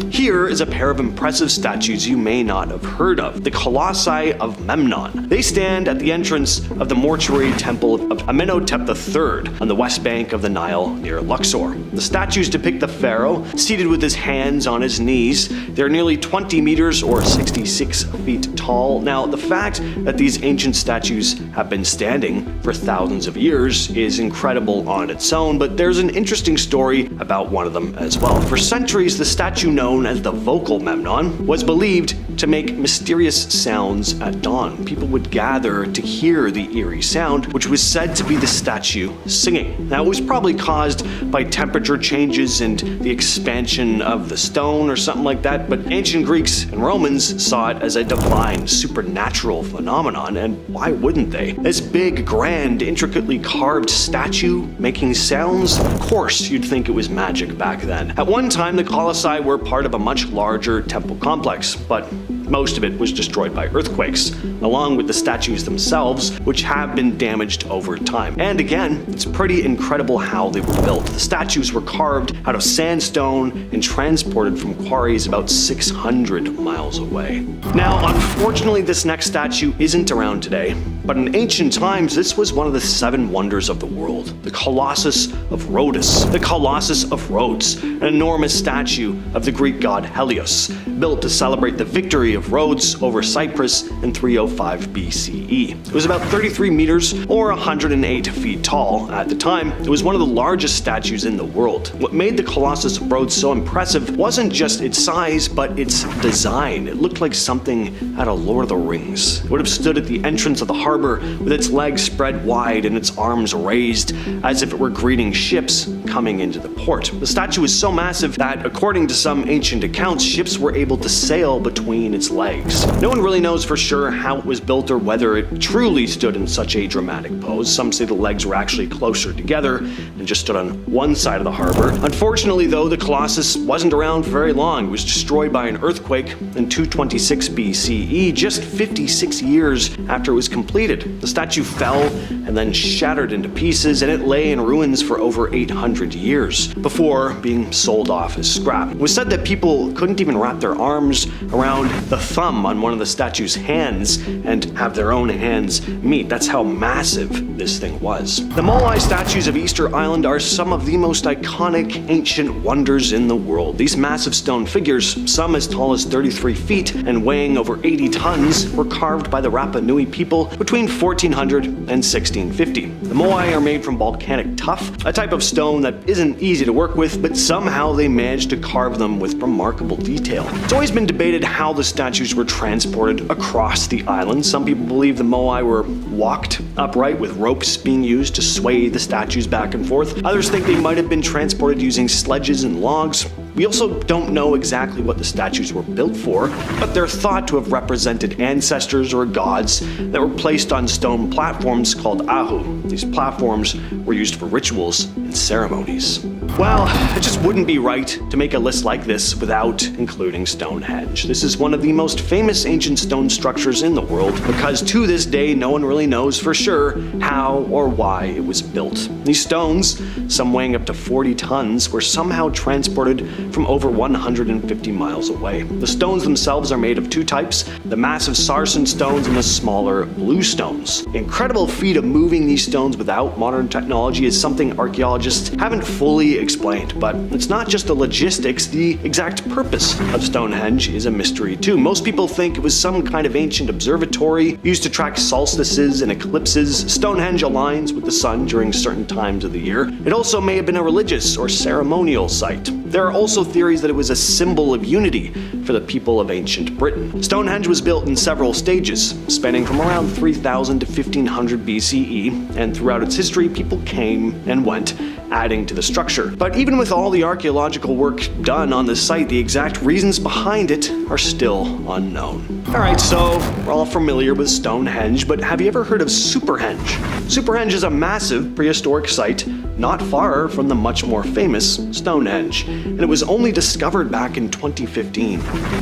B: Here is a pair of impressive statues you may not have heard of, the Colossi of Memnon. They stand at the entrance of the mortuary temple of Amenhotep III on the west bank of the Nile near Luxor. The statues depict the pharaoh seated with his hands on his knees. They're nearly 20 meters or 66 feet tall. Now, the fact that these ancient statues have been standing for thousands of years is incredible on its own, but there's an interesting story about one of them as well. For centuries, the statue known as the vocal Memnon was believed to make mysterious sounds at dawn. People would gather to hear the eerie sound, which was said to be the statue singing. Now, it was probably caused by temperature changes and the expansion of the stone or something like that, but ancient Greeks and Romans saw it as a divine, supernatural phenomenon, and why wouldn't they? This big, grand, intricately carved statue making sounds? Of course, you'd think it was magic back then. At one time, the Colossi were part of a much larger temple complex, but most of it was destroyed by earthquakes, along with the statues themselves, which have been damaged over time. And again, it's pretty incredible how they were built. The statues were carved out of sandstone and transported from quarries about 600 miles away. Now, unfortunately, this next statue isn't around today, but in ancient times, this was one of the 7 wonders of the world, the Colossus of Rhodes. The Colossus of Rhodes, an enormous statue of the Greek god Helios, built to celebrate the victory of Rhodes over Cyprus in 305 BCE. It was about 33 meters or 108 feet tall. At the time, it was one of the largest statues in the world. What made the Colossus of Rhodes so impressive wasn't just its size, but its design. It looked like something out of Lord of the Rings. It would have stood at the entrance of the harbor with its legs spread wide and its arms raised as if it were greeting ships coming into the port. The statue was so massive that, according to some ancient accounts, ships were able to sail between its legs. No one really knows for sure how it was built or whether it truly stood in such a dramatic pose. Some say the legs were actually closer together and just stood on one side of the harbor. Unfortunately, though, the Colossus wasn't around for very long. It was destroyed by an earthquake in 226 BCE, just 56 years after it was completed. The statue fell and then shattered into pieces, and it lay in ruins for over 800 years before being sold off as scrap. It was said that people couldn't even wrap their arms around the the thumb on one of the statue's hands and have their own hands meet. That's how massive this thing was. The Moai statues of Easter Island are some of the most iconic ancient wonders in the world. These massive stone figures, some as tall as 33 feet and weighing over 80 tons, were carved by the Rapa Nui people between 1400 and 1650. The Moai are made from volcanic tuff, a type of stone that isn't easy to work with, but somehow they managed to carve them with remarkable detail. It's always been debated how the statues were transported across the island. Some people believe the Moai were walked upright with ropes being used to sway the statues back and forth. Others think they might have been transported using sledges and logs. We also don't know exactly what the statues were built for, but they're thought to have represented ancestors or gods that were placed on stone platforms called ahu. These platforms were used for rituals and ceremonies. Well, it just wouldn't be right to make a list like this without including Stonehenge. This is one of the most famous ancient stone structures in the world because to this day no one really knows for sure how or why it was built. These stones, some weighing up to 40 tons, were somehow transported from over 150 miles away. The stones themselves are made of two types, the massive sarsen stones and the smaller blue stones. The incredible feat of moving these stones without modern technology is something archaeologists haven't fully explained, but it's not just the logistics, the exact purpose of Stonehenge is a mystery too. Most people think it was some kind of ancient observatory used to track solstices and eclipses. Stonehenge aligns with the sun during certain times of the year. It also may have been a religious or ceremonial site. There are also theories that it was a symbol of unity for the people of ancient Britain. Stonehenge was built in several stages, spanning from around 3000 to 1500 BCE, and throughout its history people came and went, adding to the structure. But even with all the archaeological work done on the site, the exact reasons behind it are still unknown. Alright, so we're all familiar with Stonehenge, but have you ever heard of Superhenge? Superhenge is a massive prehistoric site not far from the much more famous Stonehenge, and it was only discovered back in 2015,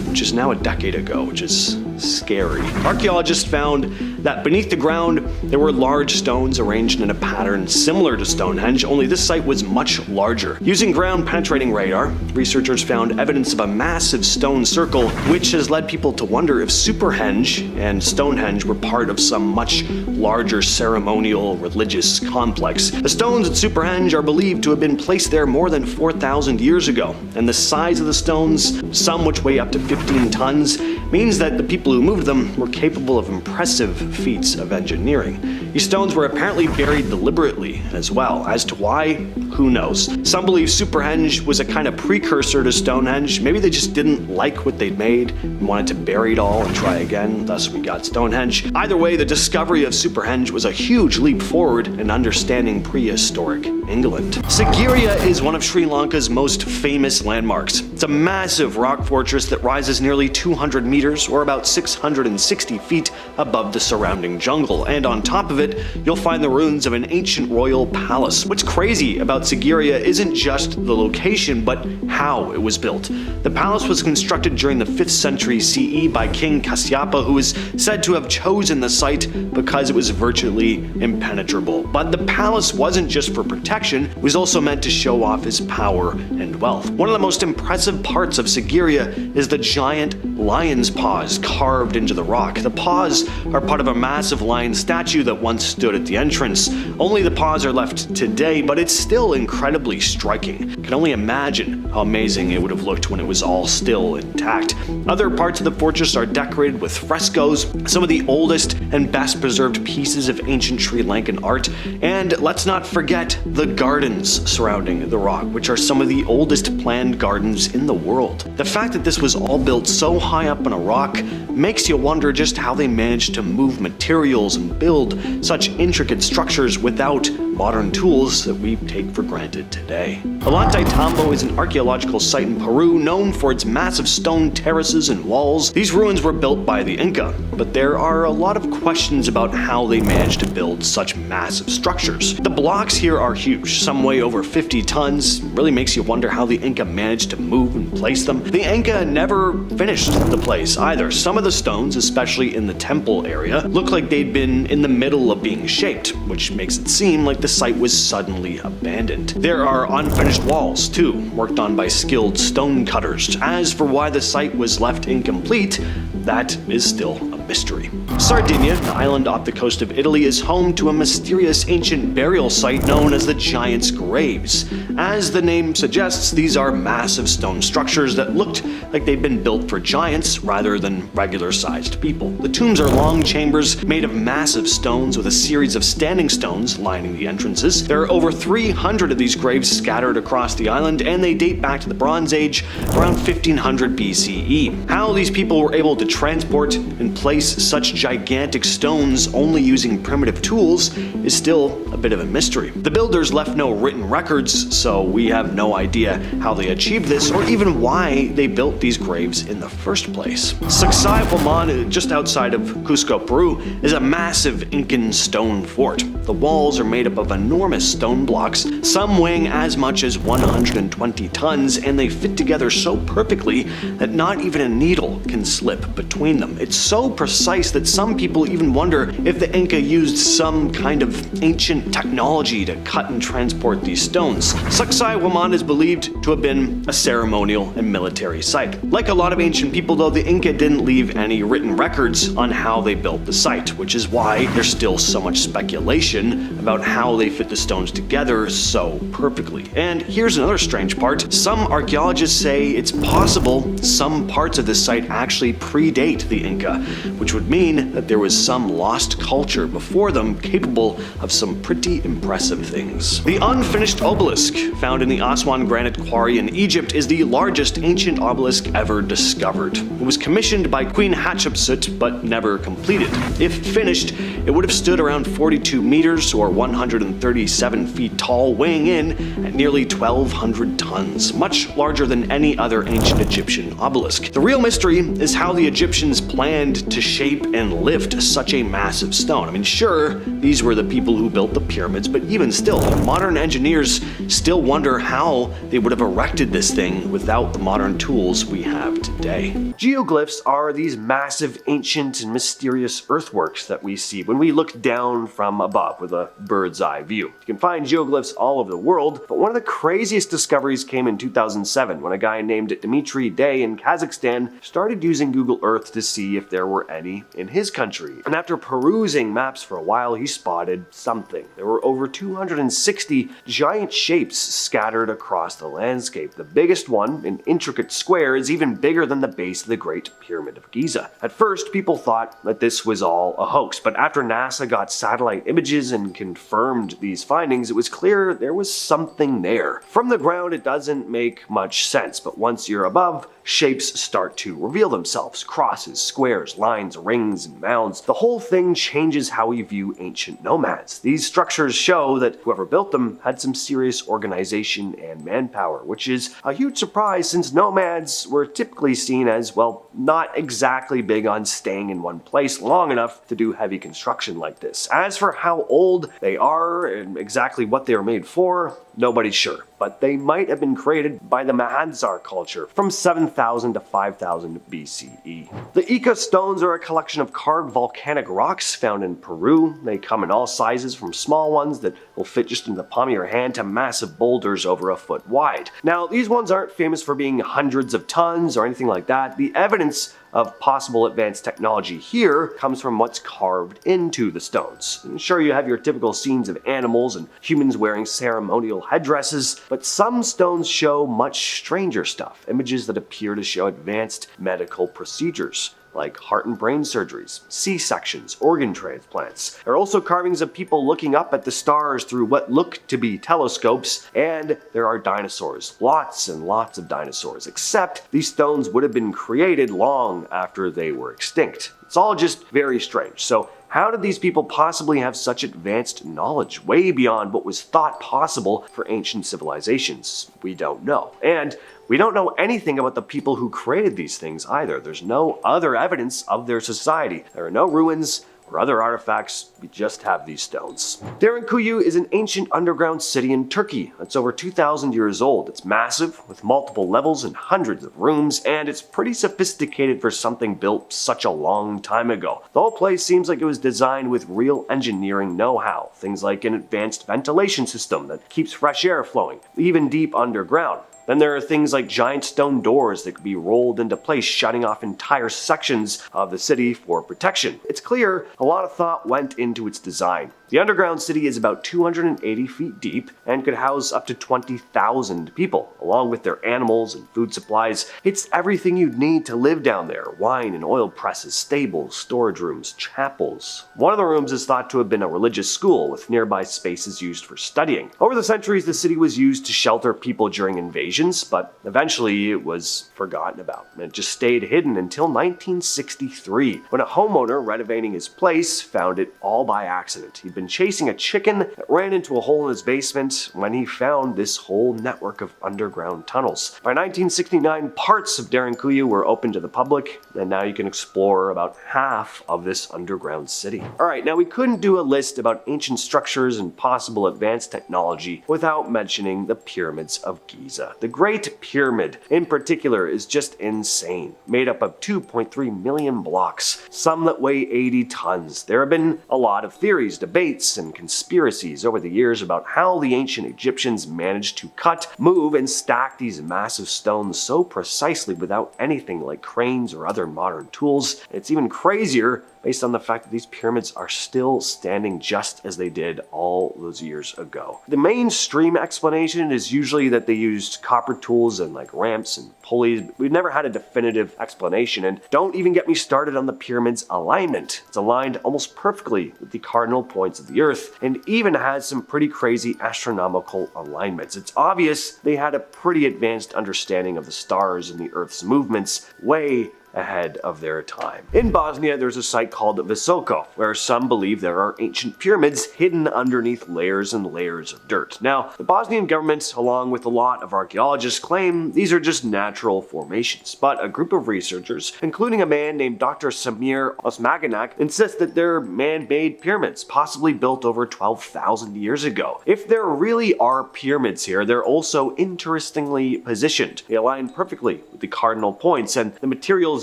B: which is now a decade ago, which is scary. Archaeologists found that beneath the ground there were large stones arranged in a pattern similar to Stonehenge, only this site was much larger. Using ground-penetrating radar, researchers found evidence of a massive stone circle, which has led people to wonder if Superhenge and Stonehenge were part of some much larger ceremonial religious complex. The stones at Superhenge are believed to have been placed there more than 4,000 years ago, and the size of the stones, some which weigh up to 15 tons, means that the people who moved them were capable of impressive feats of engineering. These stones were apparently buried deliberately as well. As to why, who knows? Some believe Superhenge was a kind of precursor to Stonehenge. Maybe they just didn't like what they'd made and wanted to bury it all and try again, thus we got Stonehenge. Either way, the discovery of Superhenge was a huge leap forward in understanding prehistoric England. Sigiriya is one of Sri Lanka's most famous landmarks. It's a massive rock fortress that rises nearly 200 meters, or about 660 feet above the surrounding jungle, and on top of it, you'll find the ruins of an ancient royal palace. What's crazy about Sigiriya isn't just the location, but how it was built. The palace was constructed during the 5th century CE by King Kasyapa, who is said to have chosen the site because it was virtually impenetrable. But the palace wasn't just for protection, it was also meant to show off his power and wealth. One of the most impressive parts of Sigiriya is the giant lion's paws carved into the rock. The paws are part of a massive lion statue that once stood at the entrance. Only the paws are left today, but it's still incredibly striking. You can only imagine how amazing it would have looked when it was all still intact. Other parts of the fortress are decorated with frescoes, some of the oldest and best preserved pieces of ancient Sri Lankan art, and let's not forget the gardens surrounding the rock, which are some of the oldest planned gardens in the world. The fact that this was all built so high up on a rock makes you wonder just how they managed to move materials and build such intricate structures without modern tools that we take for granted today. Ollantaytambo is an archaeological site in Peru known for its massive stone terraces and walls. These ruins were built by the Inca, but there are a lot of questions about how they managed to build such massive structures. The blocks here are huge, some weigh over 50 tons. It really makes you wonder how the Inca managed to move and place them. The Inca never finished the place either. Some of the stones, especially in the temple area, look like they'd been in the middle of being shaped, which makes it seem like the site was suddenly abandoned. There are unfinished walls too, worked on by skilled stone cutters. As for why the site was left incomplete, that is still a mystery. Sardinia, the island off the coast of Italy, is home to a mysterious ancient burial site known as the Giants' Graves. As the name suggests, these are massive stone structures that looked like they'd been built for giants rather than regular-sized people. The tombs are long chambers made of massive stones with a series of standing stones lining the entrances. There are over 300 of these graves scattered across the island, and they date back to the Bronze Age, around 1500 BCE. How these people were able to transport and place such gigantic stones only using primitive tools is still a bit of a mystery. The builders left no written records, so we have no idea how they achieved this or even why they built these graves in the first place. Sacsayhuaman, just outside of Cusco, Peru, is a massive Incan stone fort. The walls are made up of enormous stone blocks, some weighing as much as 120 tons, and they fit together so perfectly that not even a needle can slip between them. It's so precise that some people even wonder if the Inca used some kind of ancient technology to cut and transport these stones. Sacsayhuaman is believed to have been a ceremonial and military site. Like a lot of ancient people though, the Inca didn't leave any written records on how they built the site, which is why there's still so much speculation about how they fit the stones together so perfectly. And here's another strange part. Some archaeologists say it's possible some parts of this site actually predate the Inca, which would mean that there was some lost culture before them capable of some pretty impressive things. The unfinished obelisk found in the Aswan granite quarry in Egypt is the largest ancient obelisk ever discovered. It was commissioned by Queen Hatshepsut but never completed. If finished, it would have stood around 42 meters or 137 feet tall, weighing in at nearly 1,200 tons, much larger than any other ancient Egyptian obelisk. The real mystery is how the Egyptians planned to shape and lift such a massive stone. I mean, sure, these were the people who built the pyramids, but even still, modern engineers still wonder how they would have erected this thing without the modern tools we have today. Geoglyphs are these massive, ancient, and mysterious earthworks that we see when we look down from above with a bird's eye view. You can find geoglyphs all over the world, but one of the craziest discoveries came in 2007 when a guy named Dmitry Day in Kazakhstan started using Google Earth to see if there were any in his country. And after perusing maps for a while, he spotted something. There were over 260 giant shapes scattered across the landscape. The biggest one, an intricate square, is even bigger than the base of the Great Pyramid of Giza. At first, people thought that this was all a hoax, but after NASA got satellite images and confirmed these findings, it was clear there was something there. From the ground, it doesn't make much sense, but once you're above, shapes start to reveal themselves. Crosses, squares, lines, rings, and mounds. The whole thing changes how we view ancient nomads. These structures show that whoever built them had some serious organization and manpower, which is a huge surprise since nomads were typically seen as, well, not exactly big on staying in one place long enough to do heavy construction like this. As for how old they are and exactly what they were made for, nobody's sure, but they might have been created by the Mahanzar culture from 7,000 to 5,000 BCE. The Ica stones are a collection of carved volcanic rocks found in Peru. They come in all sizes, from small ones that will fit just in the palm of your hand to massive boulders over a foot wide. Now, these ones aren't famous for being hundreds of tons or anything like that. The evidence of possible advanced technology here comes from what's carved into the stones. And sure, you have your typical scenes of animals and humans wearing ceremonial headdresses, but some stones show much stranger stuff, images that appear to show advanced medical procedures, like heart and brain surgeries, C-sections, organ transplants. There are also carvings of people looking up at the stars through what look to be telescopes, and there are dinosaurs. Lots and lots of dinosaurs, except these stones would have been created long after they were extinct. It's all just very strange. So how did these people possibly have such advanced knowledge, way beyond what was thought possible for ancient civilizations? We don't know. And we don't know anything about the people who created these things either. There's no other evidence of their society. There are no ruins or other artifacts, we just have these stones. Derinkuyu is an ancient underground city in Turkey that's over 2,000 years old. It's massive, with multiple levels and hundreds of rooms, and it's pretty sophisticated for something built such a long time ago. The whole place seems like it was designed with real engineering know-how, things like an advanced ventilation system that keeps fresh air flowing, even deep underground. Then there are things like giant stone doors that could be rolled into place, shutting off entire sections of the city for protection. It's clear a lot of thought went into its design. The underground city is about 280 feet deep and could house up to 20,000 people, along with their animals and food supplies. It's everything you'd need to live down there: wine and oil presses, stables, storage rooms, chapels. One of the rooms is thought to have been a religious school, with nearby spaces used for studying. Over the centuries, the city was used to shelter people during invasions, but eventually it was forgotten about, and it just stayed hidden until 1963, when a homeowner renovating his place found it all by accident. He'd been chasing a chicken that ran into a hole in his basement when he found this whole network of underground tunnels. By 1969, parts of Derinkuyu were open to the public, and now you can explore about half of this underground city. Alright, now we couldn't do a list about ancient structures and possible advanced technology without mentioning the pyramids of Giza. The Great Pyramid, in particular, is just insane. Made up of 2.3 million blocks, some that weigh 80 tons. There have been a lot of theories, debates, and conspiracies over the years about how the ancient Egyptians managed to cut, move, and stack these massive stones so precisely without anything like cranes or other modern tools. It's even crazier based on the fact that these pyramids are still standing just as they did all those years ago. The mainstream explanation is usually that they used copper tools and like ramps and pulleys. We've never had a definitive explanation, and don't even get me started on the pyramid's alignment. It's aligned almost perfectly with the cardinal points of the Earth, and even has some pretty crazy astronomical alignments. It's obvious they had a pretty advanced understanding of the stars and the Earth's movements, way ahead of their time. In Bosnia, there's a site called Visoko, where some believe there are ancient pyramids hidden underneath layers and layers of dirt. Now, the Bosnian government, along with a lot of archaeologists, claim these are just natural formations, but a group of researchers, including a man named Dr. Samir Osmaganak, insist that they're man-made pyramids, possibly built over 12,000 years ago. If there really are pyramids here, they're also interestingly positioned. They align perfectly with the cardinal points, and the materials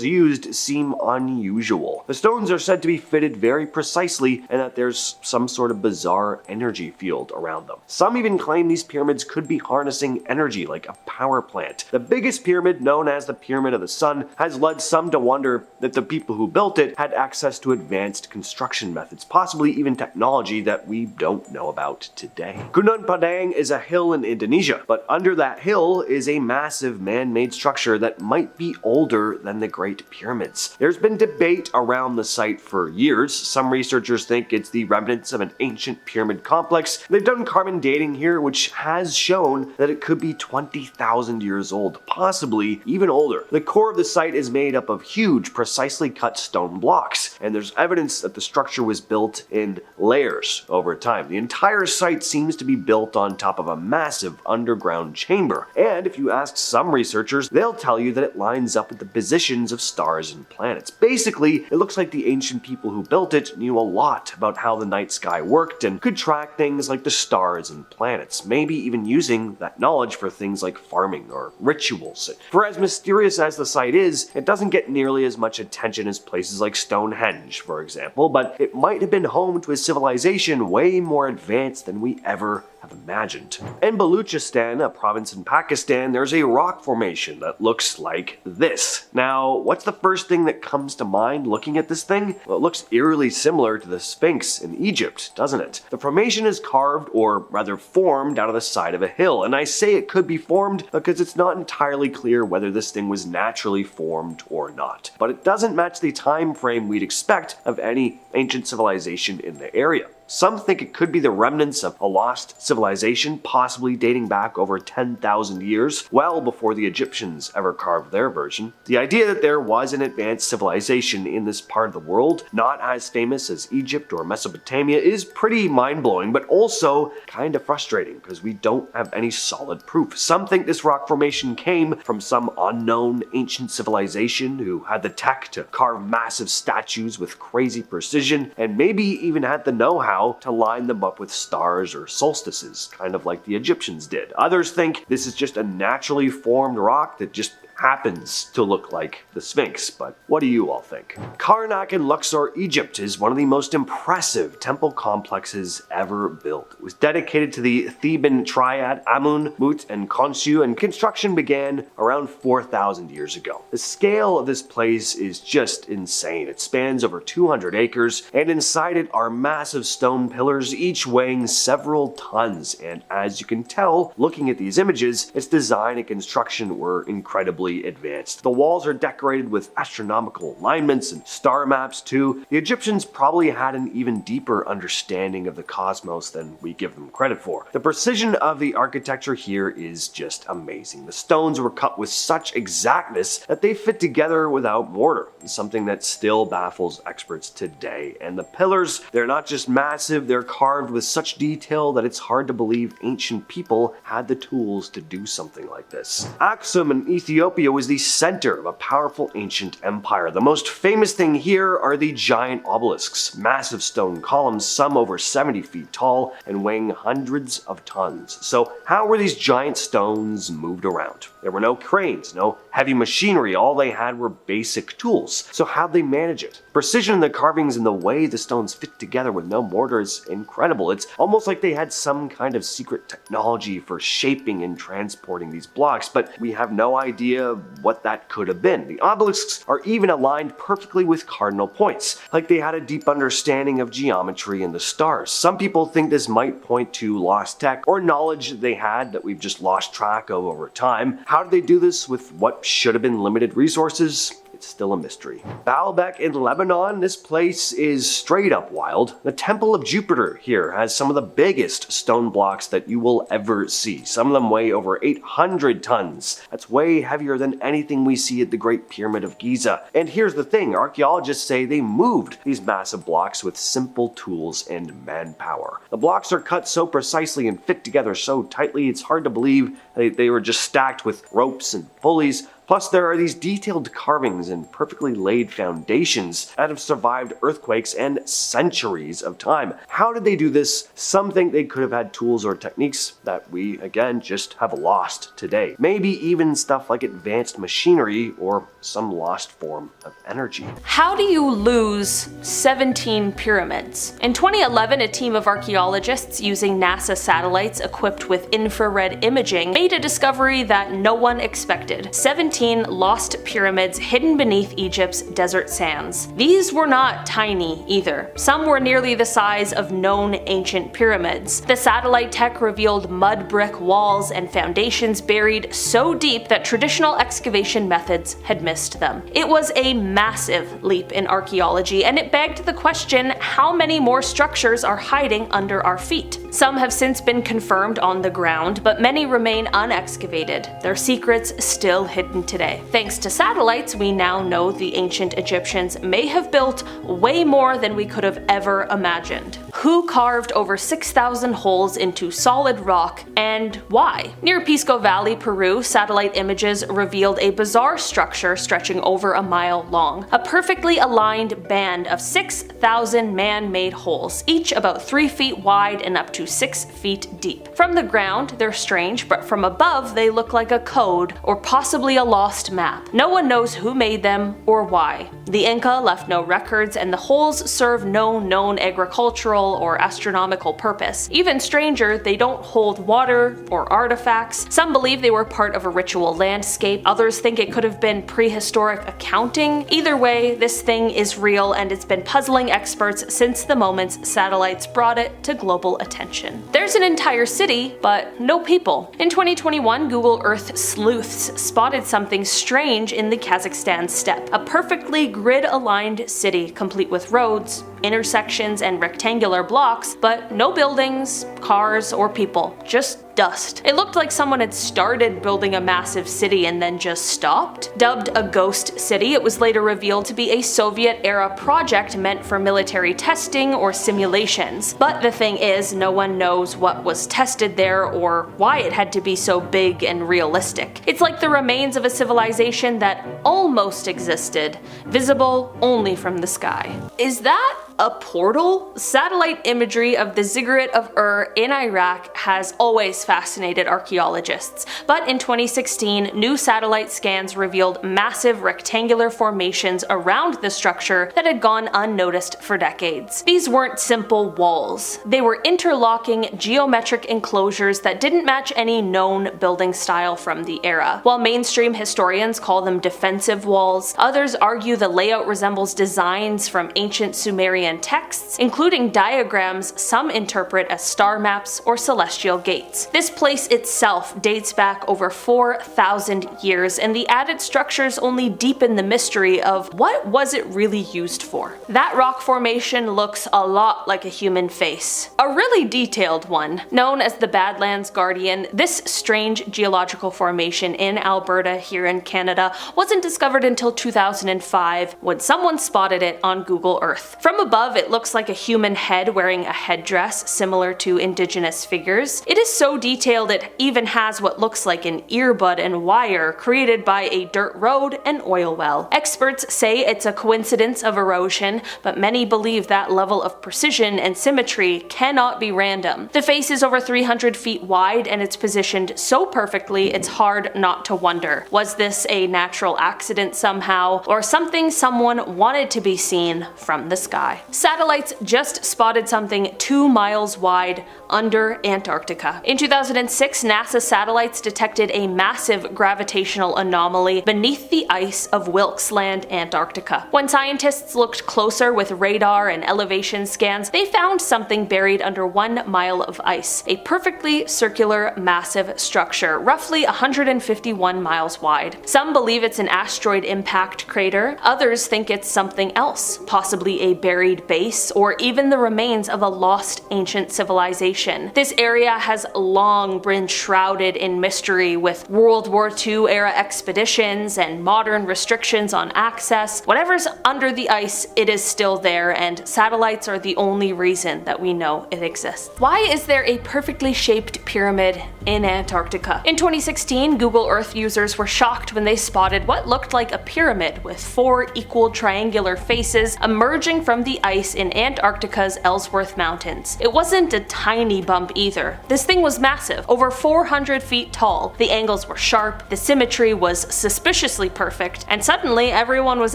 B: used seem unusual. The stones are said to be fitted very precisely, and that there's some sort of bizarre energy field around them. Some even claim these pyramids could be harnessing energy like a power plant. The biggest pyramid, known as the Pyramid of the Sun, has led some to wonder that the people who built it had access to advanced construction methods, possibly even technology that we don't know about today. Gunung Padang is a hill in Indonesia, but under that hill is a massive man-made structure that might be older than the Great Pyramids. There's been debate around the site for years. Some researchers think it's the remnants of an ancient pyramid complex. They've done carbon dating here, which has shown that it could be 20,000 years old, possibly even older. The core of the site is made up of huge, precisely cut stone blocks, and there's evidence that the structure was built in layers over time. The entire site seems to be built on top of a massive underground chamber, and if you ask some researchers, they'll tell you that it lines up with the positions of stars and planets. Basically, it looks like the ancient people who built it knew a lot about how the night sky worked and could track things like the stars and planets, maybe even using that knowledge for things like farming or rituals. For as mysterious as the site is, it doesn't get nearly as much attention as places like Stonehenge, for example, but it might have been home to a civilization way more advanced than we ever have imagined. In Baluchistan, a province in Pakistan, there's a rock formation that looks like this. Now, what's the first thing that comes to mind looking at this thing? Well, it looks eerily similar to the Sphinx in Egypt, doesn't it? The formation is carved, or rather formed, out of the side of a hill, and I say it could be formed because it's not entirely clear whether this thing was naturally formed or not. But it doesn't match the time frame we'd expect of any ancient civilization in the area. Some think it could be the remnants of a lost civilization, possibly dating back over 10,000 years, well before the Egyptians ever carved their version. The idea that there was an advanced civilization in this part of the world, not as famous as Egypt or Mesopotamia, is pretty mind-blowing, but also kind of frustrating because we don't have any solid proof. Some think this rock formation came from some unknown ancient civilization who had the tech to carve massive statues with crazy precision, and maybe even had the know-how to line them up with stars or solstices, kind of like the Egyptians did. Others think this is just a naturally formed rock that just
C: happens to look like the Sphinx, but what do you all think? Karnak in Luxor, Egypt is one of the most impressive temple complexes ever built. It was dedicated to the Theban triad Amun, Mut, and Khonsu, and construction began around 4,000 years ago. The scale of this place is just insane. It spans over 200 acres, and inside it are massive stone pillars, each weighing several tons, and as you can tell, looking at these images, its design and construction were incredibly advanced. The walls are decorated with astronomical alignments and star maps too. The Egyptians probably had an even deeper understanding of the cosmos than we give them credit for. The precision of the architecture here is just amazing. The stones were cut with such exactness that they fit together without mortar, something that still baffles experts today. And the pillars, they're not just massive, they're carved with such detail that it's hard to believe ancient people had the tools to do something like this. Aksum in Ethiopia was the center of a powerful ancient empire. The most famous thing here are the giant obelisks, massive stone columns, some over 70 feet tall and weighing hundreds of tons. So how were these giant stones moved around? There were no cranes, no heavy machinery, all they had were basic tools. So how'd they manage it? Precision in the carvings and the way the stones fit together with no mortar is incredible. It's almost like they had some kind of secret technology for shaping and transporting these blocks, but we have no idea what that could have been. The obelisks are even aligned perfectly with cardinal points, like they had a deep understanding of geometry and the stars. Some people think this might point to lost tech or knowledge they had that we've just lost track of over time. How did they do this with what should have been limited resources? It's still a mystery. Baalbek in Lebanon, this place is straight up wild. The Temple of Jupiter here has some of the biggest stone blocks that you will ever see. Some of them weigh over 800 tons. That's way heavier than anything we see at the Great Pyramid of Giza. And here's the thing, archaeologists say they moved these massive blocks with simple tools and manpower. The blocks are cut so precisely and fit together so tightly, it's hard to believe they were just stacked with ropes and pulleys. Plus, there are these detailed carvings and perfectly laid foundations that have survived earthquakes and centuries of time. How did they do this? Some think they could have had tools or techniques that we, again, just have lost today. Maybe even stuff like advanced machinery or some lost form of energy.
A: How do you lose 17 pyramids? In 2011, a team of archaeologists using NASA satellites equipped with infrared imaging made a discovery that no one expected. 17 lost pyramids hidden beneath Egypt's desert sands. These were not tiny either. Some were nearly the size of known ancient pyramids. The satellite tech revealed mud brick walls and foundations buried so deep that traditional excavation methods had missed them. It was a massive leap in archaeology, and it begged the question, how many more structures are hiding under our feet? Some have since been confirmed on the ground, but many remain unexcavated, their secrets still hidden today. Thanks to satellites, we now know the ancient Egyptians may have built way more than we could have ever imagined. Who carved over 6,000 holes into solid rock, and why? Near Pisco Valley, Peru, satellite images revealed a bizarre structure stretching over a mile long. A perfectly aligned band of 6,000 man-made holes, each about 3 feet wide and up to 6 feet deep. From the ground, they're strange, but from above, they look like a code or possibly a lost map. No one knows who made them or why. The Inca left no records, and the holes serve no known agricultural or astronomical purpose. Even stranger, they don't hold water or artifacts. Some believe they were part of a ritual landscape. Others think it could have been prehistoric accounting. Either way, this thing is real, and it's been puzzling experts since the moments satellites brought it to global attention. There's an entire city, but no people. In 2021, Google Earth sleuths spotted something strange in the Kazakhstan steppe. A perfectly grid-aligned city, complete with roads, intersections, and rectangular blocks, but no buildings, cars, or people. Just dust. It looked like someone had started building a massive city and then just stopped. Dubbed a ghost city, it was later revealed to be a Soviet-era project meant for military testing or simulations. But the thing is, no one knows what was tested there or why it had to be so big and realistic. It's like the remains of a civilization that almost existed, visible only from the sky. Is that a portal? Satellite imagery of the Ziggurat of Ur in Iraq has always fascinated archaeologists, but in 2016, new satellite scans revealed massive rectangular formations around the structure that had gone unnoticed for decades. These weren't simple walls. They were interlocking geometric enclosures that didn't match any known building style from the era. While mainstream historians call them defensive walls, others argue the layout resembles designs from ancient Sumerian texts, including diagrams some interpret as star maps or celestial gates. This place itself dates back over 4,000 years, and the added structures only deepen the mystery of what was it really used for. That rock formation looks a lot like a human face. A really detailed one. Known as the Badlands Guardian, this strange geological formation in Alberta here in Canada wasn't discovered until 2005 when someone spotted it on Google Earth. From above, it looks like a human head wearing a headdress similar to indigenous figures. It is so detailed it even has what looks like an earbud and wire created by a dirt road and oil well. Experts say it's a coincidence of erosion, but many believe that level of precision and symmetry cannot be random. The face is over 300 feet wide and it's positioned so perfectly it's hard not to wonder, was this a natural accident somehow, or something someone wanted to be seen from the sky? Satellites just spotted something 2 miles wide under Antarctica. In 2006, NASA satellites detected a massive gravitational anomaly beneath the ice of Wilkes Land, Antarctica. When scientists looked closer with radar and elevation scans, they found something buried under 1 mile of ice, a perfectly circular, massive structure, roughly 151 miles wide. Some believe it's an asteroid impact crater, others think it's something else, possibly a buried base, or even the remains of a lost ancient civilization. This area has long been shrouded in mystery, with World War II era expeditions and modern restrictions on access. Whatever's under the ice, it is still there, and satellites are the only reason that we know it exists. Why is there a perfectly shaped pyramid in Antarctica? In 2016, Google Earth users were shocked when they spotted what looked like a pyramid with 4 equal triangular faces emerging from the ice in Antarctica's Ellsworth Mountains. It wasn't a tiny bump either. This thing was massive, over 400 feet tall. The angles were sharp, the symmetry was suspiciously perfect, and suddenly everyone was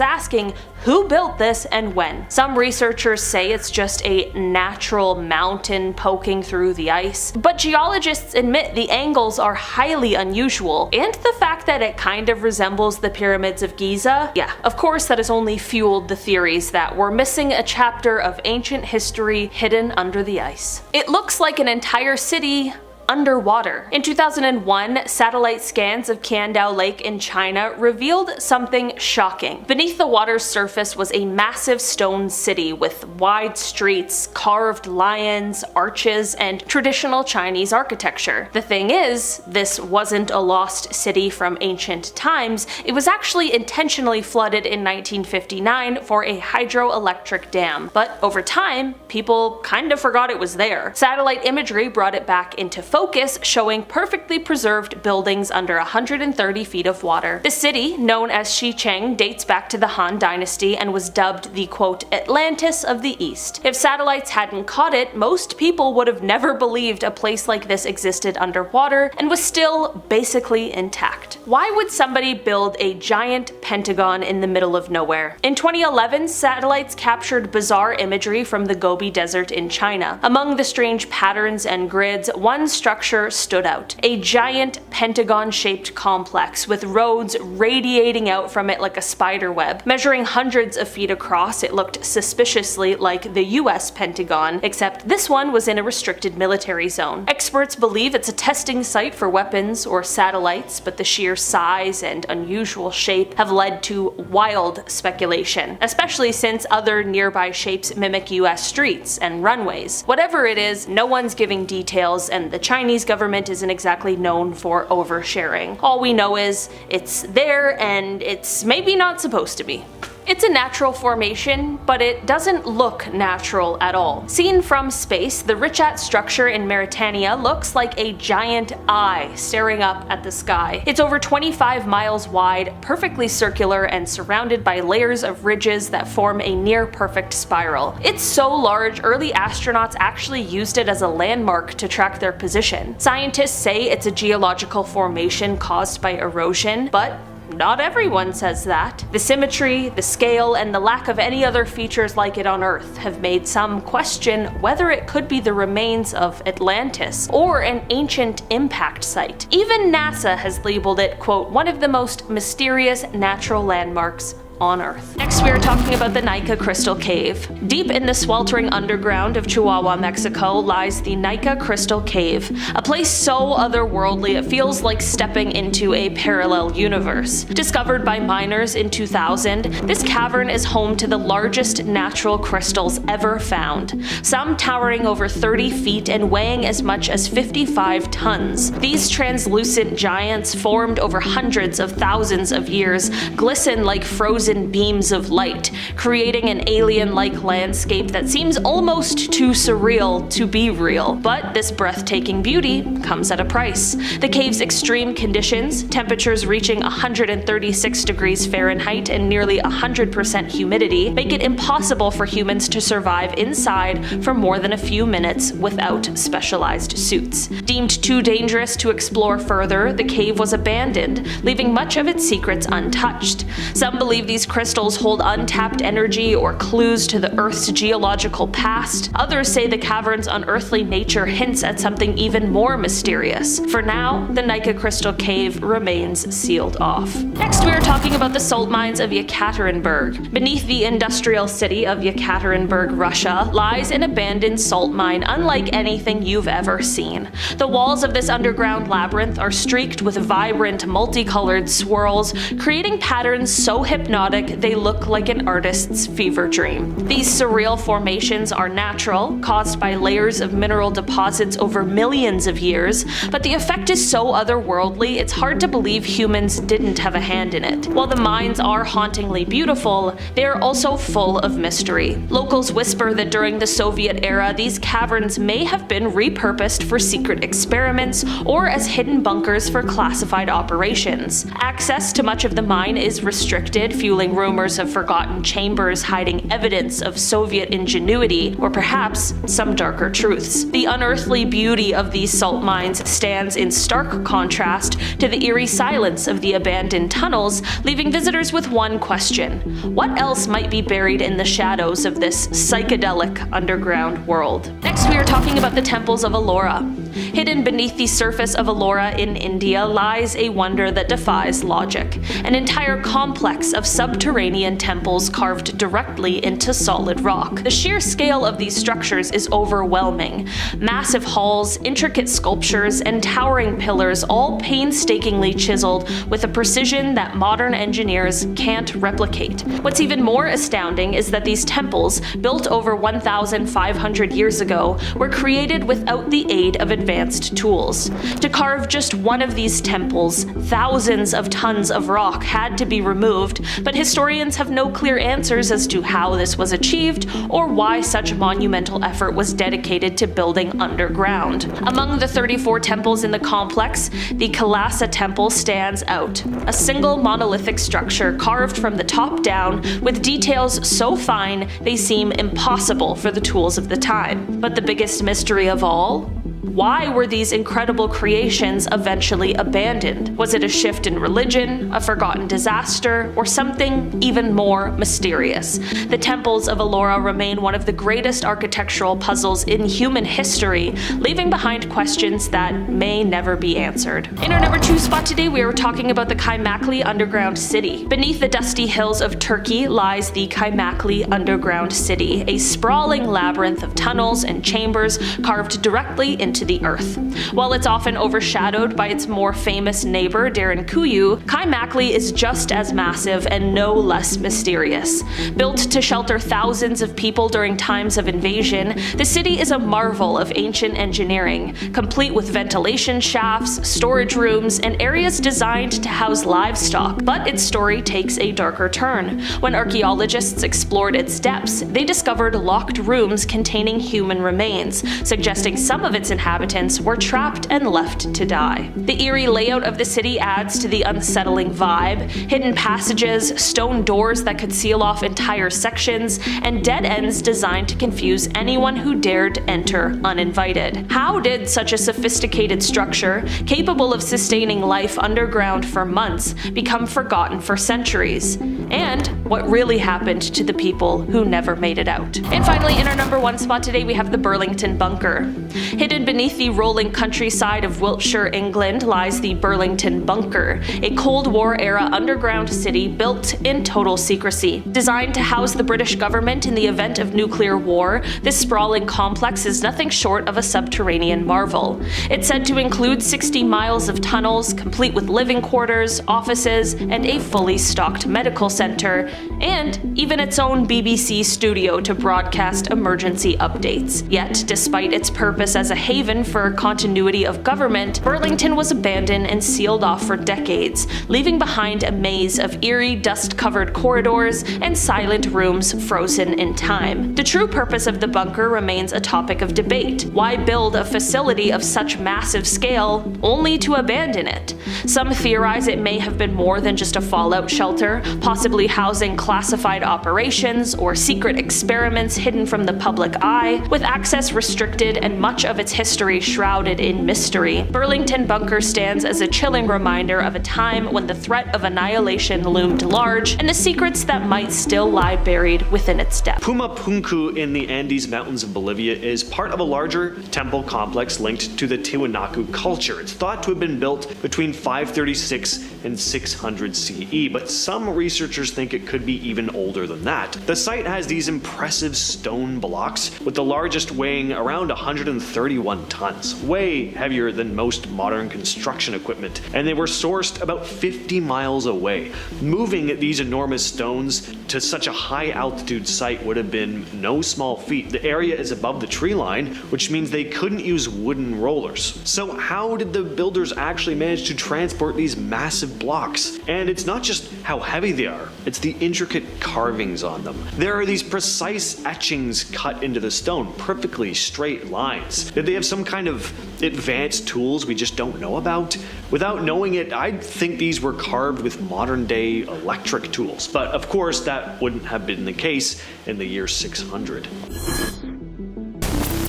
A: asking, who built this and when? Some researchers say it's just a natural mountain poking through the ice, but geologists admit the angles are highly unusual, and the fact that it kind of resembles the pyramids of Giza, yeah, of course that has only fueled the theories that we're missing a chapter of ancient history hidden under the ice. It looks like an entire city underwater. In 2001, satellite scans of Qiandao Lake in China revealed something shocking. Beneath the water's surface was a massive stone city with wide streets, carved lions, arches, and traditional Chinese architecture. The thing is, this wasn't a lost city from ancient times, it was actually intentionally flooded in 1959 for a hydroelectric dam. But over time, people kind of forgot it was there. Satellite imagery brought it back into focus, showing perfectly preserved buildings under 130 feet of water. The city, known as Xicheng, dates back to the Han Dynasty and was dubbed the quote, Atlantis of the East. If satellites hadn't caught it, most people would have never believed a place like this existed underwater and was still basically intact. Why would somebody build a giant pentagon in the middle of nowhere? In 2011, satellites captured bizarre imagery from the Gobi Desert in China. Among the strange patterns and grids, one structure stood out. A giant pentagon-shaped complex with roads radiating out from it like a spider web. Measuring hundreds of feet across, it looked suspiciously like the US Pentagon, except this one was in a restricted military zone. Experts believe it's a testing site for weapons or satellites, but the sheer size and unusual shape have led to wild speculation, especially since other nearby shapes mimic US streets and runways. Whatever it is, no one's giving details, and the Chinese government isn't exactly known for oversharing. All we know is it's there and it's maybe not supposed to be. It's a natural formation, but it doesn't look natural at all. Seen from space, the Richat structure in Mauritania looks like a giant eye staring up at the sky. It's over 25 miles wide, perfectly circular, and surrounded by layers of ridges that form a near-perfect spiral. It's so large, early astronauts actually used it as a landmark to track their position. Scientists say it's a geological formation caused by erosion, but not everyone says that. The symmetry, the scale, and the lack of any other features like it on Earth have made some question whether it could be the remains of Atlantis or an ancient impact site. Even NASA has labeled it, quote, one of the most mysterious natural landmarks on Earth. Next, we are talking about the Nika Crystal Cave. Deep in the sweltering underground of Chihuahua, Mexico, lies the Nika Crystal Cave, a place so otherworldly it feels like stepping into a parallel universe. Discovered by miners in 2000, this cavern is home to the largest natural crystals ever found, some towering over 30 feet and weighing as much as 55 tons. These translucent giants, formed over hundreds of thousands of years, glisten like frozen beams of light, creating an alien-like landscape that seems almost too surreal to be real. But this breathtaking beauty comes at a price. The cave's extreme conditions, temperatures reaching 136 degrees Fahrenheit and nearly 100% humidity, make it impossible for humans to survive inside for more than a few minutes without specialized suits. Deemed too dangerous to explore further, the cave was abandoned, leaving much of its secrets untouched. Some believe these crystals hold untapped energy or clues to the Earth's geological past. Others say the cavern's unearthly nature hints at something even more mysterious. For now, the Nika Crystal Cave remains sealed off. Next, we are talking about the salt mines of Yekaterinburg. Beneath the industrial city of Yekaterinburg, Russia, lies an abandoned salt mine unlike anything you've ever seen. The walls of this underground labyrinth are streaked with vibrant, multicolored swirls, creating patterns so hypnotic they look like an artist's fever dream. These surreal formations are natural, caused by layers of mineral deposits over millions of years, but the effect is so otherworldly it's hard to believe humans didn't have a hand in it. While the mines are hauntingly beautiful, they are also full of mystery. Locals whisper that during the Soviet era, these caverns may have been repurposed for secret experiments or as hidden bunkers for classified operations. Access to much of the mine is restricted, fueling rumors of forgotten chambers hiding evidence of Soviet ingenuity, or perhaps some darker truths. The unearthly beauty of these salt mines stands in stark contrast to the eerie silence of the abandoned tunnels, leaving visitors with one question: what else might be buried in the shadows of this psychedelic underground world? Next, we are talking about the temples of Ellora. Hidden beneath the surface of Ellora in India lies a wonder that defies logic, an entire complex of subterranean temples carved directly into solid rock. The sheer scale of these structures is overwhelming. Massive halls, intricate sculptures, and towering pillars, all painstakingly chiseled with a precision that modern engineers can't replicate. What's even more astounding is that these temples, built over 1,500 years ago, were created without the aid of advanced tools. To carve just one of these temples, thousands of tons of rock had to be removed, but historians have no clear answers as to how this was achieved or why such monumental effort was dedicated to building underground. Among the 34 temples in the complex, the Kailasa Temple stands out, a single monolithic structure carved from the top down with details so fine they seem impossible for the tools of the time. But the biggest mystery of all? Why were these incredible creations eventually abandoned? Was it a shift in religion, a forgotten disaster, or something even more mysterious? The temples of Ellora remain one of the greatest architectural puzzles in human history, leaving behind questions that may never be answered. In our number 2 spot today, we are talking about the Kaymakli Underground City. Beneath the dusty hills of Turkey lies the Kaymakli Underground City, a sprawling labyrinth of tunnels and chambers carved directly into into the earth. While it's often overshadowed by its more famous neighbor, Kuyu, Kaimakli is just as massive and no less mysterious. Built to shelter thousands of people during times of invasion, the city is a marvel of ancient engineering, complete with ventilation shafts, storage rooms, and areas designed to house livestock. But its story takes a darker turn. When archaeologists explored its depths, they discovered locked rooms containing human remains, suggesting some of its inhabitants were trapped and left to die. The eerie layout of the city adds to the unsettling vibe: hidden passages, stone doors that could seal off entire sections, and dead ends designed to confuse anyone who dared enter uninvited. How did such a sophisticated structure, capable of sustaining life underground for months, become forgotten for centuries? And what really happened to the people who never made it out? And finally, in our number 1 spot today, we have the Burlington Bunker. Hidden beneath the rolling countryside of Wiltshire, England, lies the Burlington Bunker, a Cold War-era underground city built in total secrecy. Designed to house the British government in the event of nuclear war, this sprawling complex is nothing short of a subterranean marvel. It's said to include 60 miles of tunnels, complete with living quarters, offices, and a fully stocked medical center, and even its own BBC studio to broadcast emergency updates. Yet, despite its purpose as a haven for continuity of government, Burlington was abandoned and sealed off for decades, leaving behind a maze of eerie, dust-covered corridors and silent rooms frozen in time. The true purpose of the bunker remains a topic of debate. Why build a facility of such massive scale only to abandon it? Some theorize it may have been more than just a fallout shelter, possibly housing classified operations or secret experiments hidden from the public eye. With access restricted and much of its history shrouded in mystery, Burlington Bunker stands as a chilling reminder of a time when the threat of annihilation loomed large and the secrets that might still lie buried within its depths.
B: Pumapunku in the Andes Mountains of Bolivia is part of a larger temple complex linked to the Tiwanaku culture. It's thought to have been built between 536 and 600 CE, but some researchers think it could be even older than that. The site has these impressive stone blocks, with the largest weighing around 131 tons, way heavier than most modern construction equipment, and they were sourced about 50 miles away. Moving these enormous stones to such a high altitude site would have been no small feat. The area is above the tree line, which means they couldn't use wooden rollers. So how did the builders actually manage to transport these massive blocks? And it's not just how heavy they are, it's the intricate carvings on them. There are these precise etchings cut into the stone, perfectly straight lines. Did they have some kind of advanced tools we just don't know about? Without knowing it, I'd think these were carved with modern day electric tools, but of course that wouldn't have been the case in the year 600.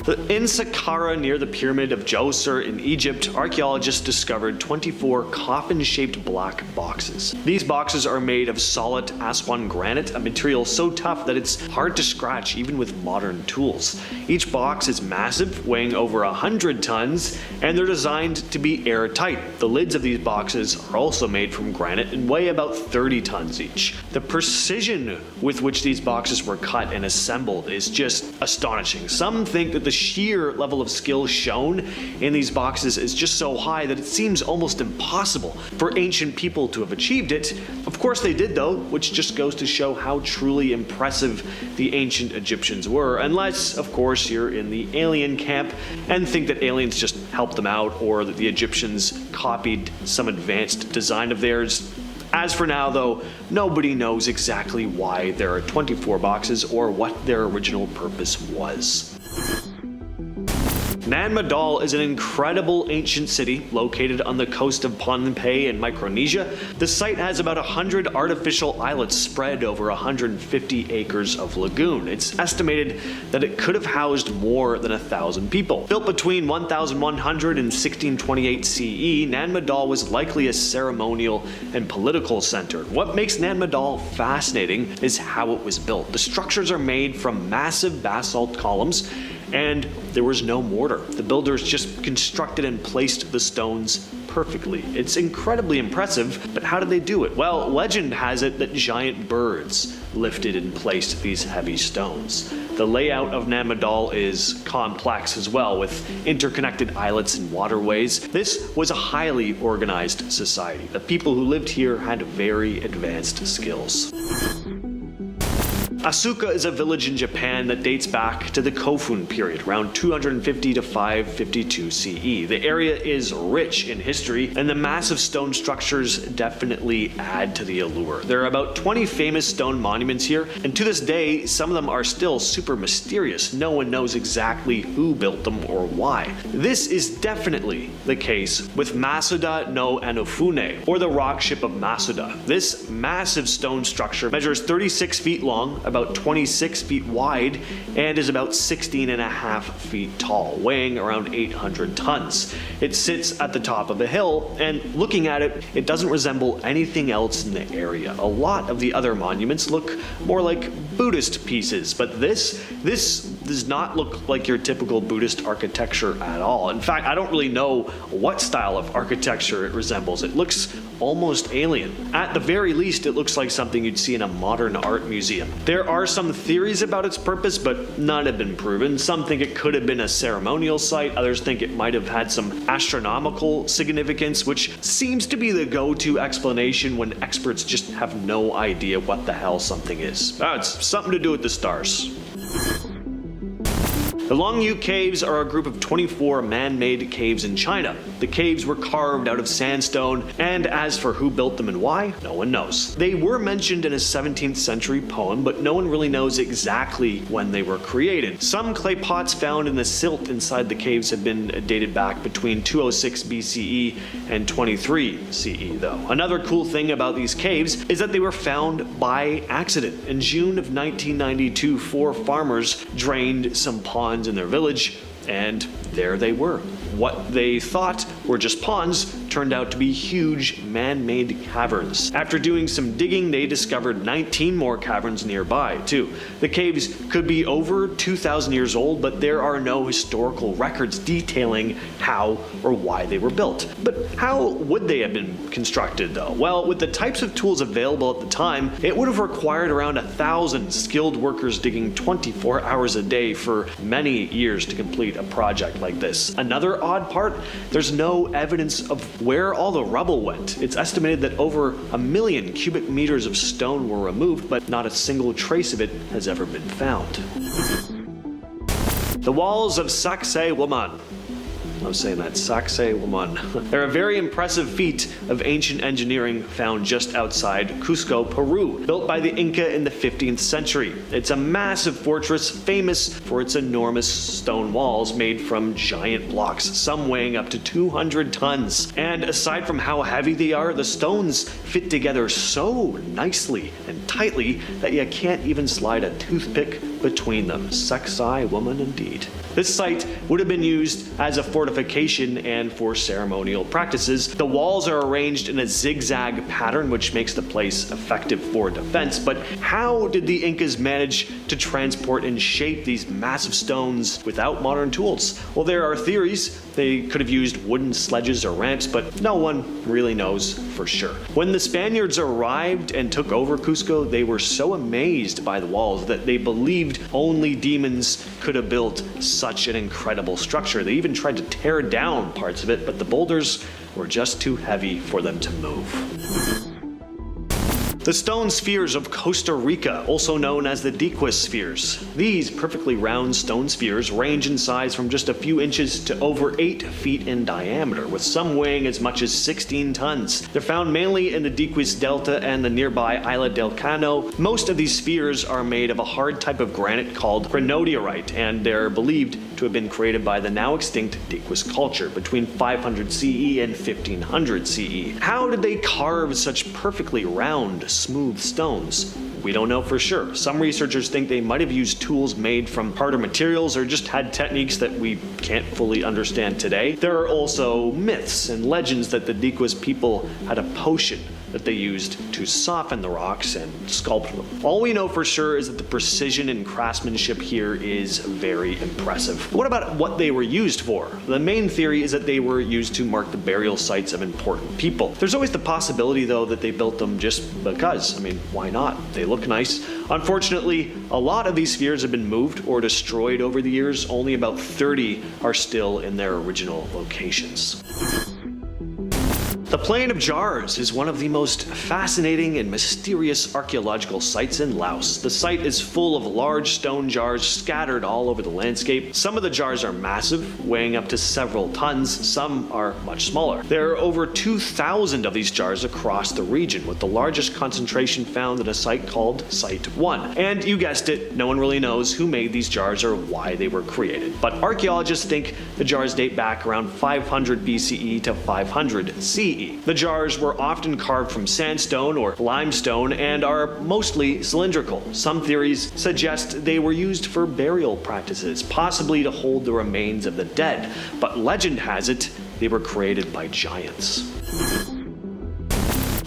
B: In Saqqara, near the Pyramid of Djoser in Egypt, archaeologists discovered 24 coffin-shaped black boxes. These boxes are made of solid Aswan granite, a material so tough that it's hard to scratch even with modern tools. Each box is massive, weighing over 100 tons, and they're designed to be airtight. The lids of these boxes are also made from granite and weigh about 30 tons each. The precision with which these boxes were cut and assembled is just astonishing. Some think that the sheer level of skill shown in these boxes is just so high that it seems almost impossible for ancient people to have achieved it. Of course they did though, which just goes to show how truly impressive the ancient Egyptians were, unless of course you're in the alien camp and think that aliens just helped them out or that the Egyptians copied some advanced design of theirs. As for now though, nobody knows exactly why there are 24 boxes or what their original purpose was. Nan Madol is an incredible ancient city located on the coast of Pohnpei in Micronesia. The site has about 100 artificial islets spread over 150 acres of lagoon. It's estimated that it could have housed more than 1,000 people. Built between 1100 and 1628 CE, Nan Madol was likely a ceremonial and political center. What makes Nan Madol fascinating is how it was built. The structures are made from massive basalt columns, and there was no mortar. The builders just constructed and placed the stones perfectly. It's incredibly impressive, but how did they do it? Well, legend has it that giant birds lifted and placed these heavy stones. The layout of Namdal is complex as well, with interconnected islets and waterways. This was a highly organized society. The people who lived here had very advanced skills. Asuka is a village in Japan that dates back to the Kofun period, around 250 to 552 CE. The area is rich in history, and the massive stone structures definitely add to the allure. There are about 20 famous stone monuments here, and to this day, some of them are still super mysterious. No one knows exactly who built them or why. This is definitely the case with Masuda no Anofune, or the rock ship of Masuda. This massive stone structure measures 36 feet long, about 26 feet wide, and is about 16.5 feet tall, weighing around 800 tons. It sits at the top of a hill, and looking at it, it doesn't resemble anything else in the area. A lot of the other monuments look more like Buddhist pieces, but this does not look like your typical Buddhist architecture at all. In fact, I don't really know what style of architecture it resembles. It looks almost alien. At the very least, it looks like something you'd see in a modern art museum. There are some theories about its purpose, but none have been proven. Some think it could have been a ceremonial site, others think it might have had some astronomical significance, which seems to be the go-to explanation when experts just have no idea what the hell something is. It's something to do with the stars. The Longyu Caves are a group of 24 man-made caves in China. The caves were carved out of sandstone, and as for who built them and why, no one knows. They were mentioned in a 17th century poem, but no one really knows exactly when they were created. Some clay pots found in the silt inside the caves have been dated back between 206 BCE and 23 CE though. Another cool thing about these caves is that they were found by accident. In June of 1992, 4 farmers drained some ponds in their village, and there they were. What they thought were just ponds turned out to be huge man-made caverns. After doing some digging, they discovered 19 more caverns nearby, too. The caves could be over 2,000 years old, but there are no historical records detailing how or why they were built. But how would they have been constructed, though? Well, with the types of tools available at the time, it would have required around 1,000 skilled workers digging 24 hours a day for many years to complete a project like this. Another odd part, there's no evidence of where all the rubble went. It's estimated that over 1 million cubic meters of stone were removed, but not a single trace of it has ever been found. The walls of Sacsayhuaman. I was saying that, Sacsayhuaman. They're a very impressive feat of ancient engineering found just outside Cusco, Peru, built by the Inca in the 15th century. It's a massive fortress famous for its enormous stone walls made from giant blocks, some weighing up to 200 tons. And aside from how heavy they are, the stones fit together so nicely and tightly that you can't even slide a toothpick between them. Sacsayhuaman indeed. This site would have been used as a fortification and for ceremonial practices. The walls are arranged in a zigzag pattern, which makes the place effective for defense. But how did the Incas manage to transport and shape these massive stones without modern tools? Well, there are theories. They could have used wooden sledges or ramps, but no one really knows for sure. When the Spaniards arrived and took over Cusco, they were so amazed by the walls that they believed only demons could have built such an incredible structure. They even tried to tear down parts of it, but the boulders were just too heavy for them to move. The stone spheres of Costa Rica, also known as the Diquis spheres. These perfectly round stone spheres range in size from just a few inches to over 8 feet in diameter, with some weighing as much as 16 tons. They're found mainly in the Diquis Delta and the nearby Isla del Cano. Most of these spheres are made of a hard type of granite called granodiorite, and they're believed to have been created by the now extinct Diquis culture between 500 CE and 1500 CE. How did they carve such perfectly round, smooth stones? We don't know for sure. Some researchers think they might have used tools made from harder materials or just had techniques that we can't fully understand today. There are also myths and legends that the Diquis people had a potion that they used to soften the rocks and sculpt them. All we know for sure is that the precision and craftsmanship here is very impressive. What about what they were used for? The main theory is that they were used to mark the burial sites of important people. There's always the possibility though that they built them just because. I mean, why not? They look nice. Unfortunately, a lot of these spheres have been moved or destroyed over the years. Only about 30 are still in their original locations. The Plain of Jars is one of the most fascinating and mysterious archaeological sites in Laos. The site is full of large stone jars scattered all over the landscape. Some of the jars are massive, weighing up to several tons. Some are much smaller. There are over 2,000 of these jars across the region, with the largest concentration found at a site called Site 1. And you guessed it, no one really knows who made these jars or why they were created. But archaeologists think the jars date back around 500 BCE to 500 CE. The jars were often carved from sandstone or limestone and are mostly cylindrical. Some theories suggest they were used for burial practices, possibly to hold the remains of the dead, but legend has it they were created by giants.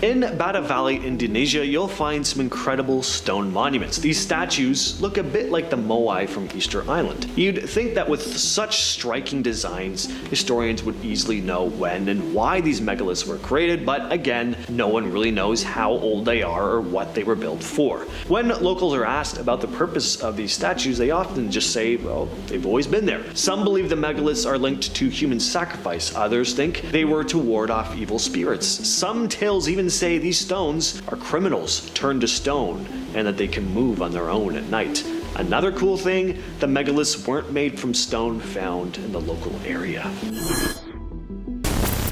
B: In Bata Valley, Indonesia, you'll find some incredible stone monuments. These statues look a bit like the moai from Easter Island. You'd think that with such striking designs, historians would easily know when and why these megaliths were created, but again, no one really knows how old they are or what they were built for. When locals are asked about the purpose of these statues, they often just say, well, they've always been there. Some believe the megaliths are linked to human sacrifice. Others think they were to ward off evil spirits. Some tales even say these stones are criminals turned to stone and that they can move on their own at night. Another cool thing, the megaliths weren't made from stone found in the local area.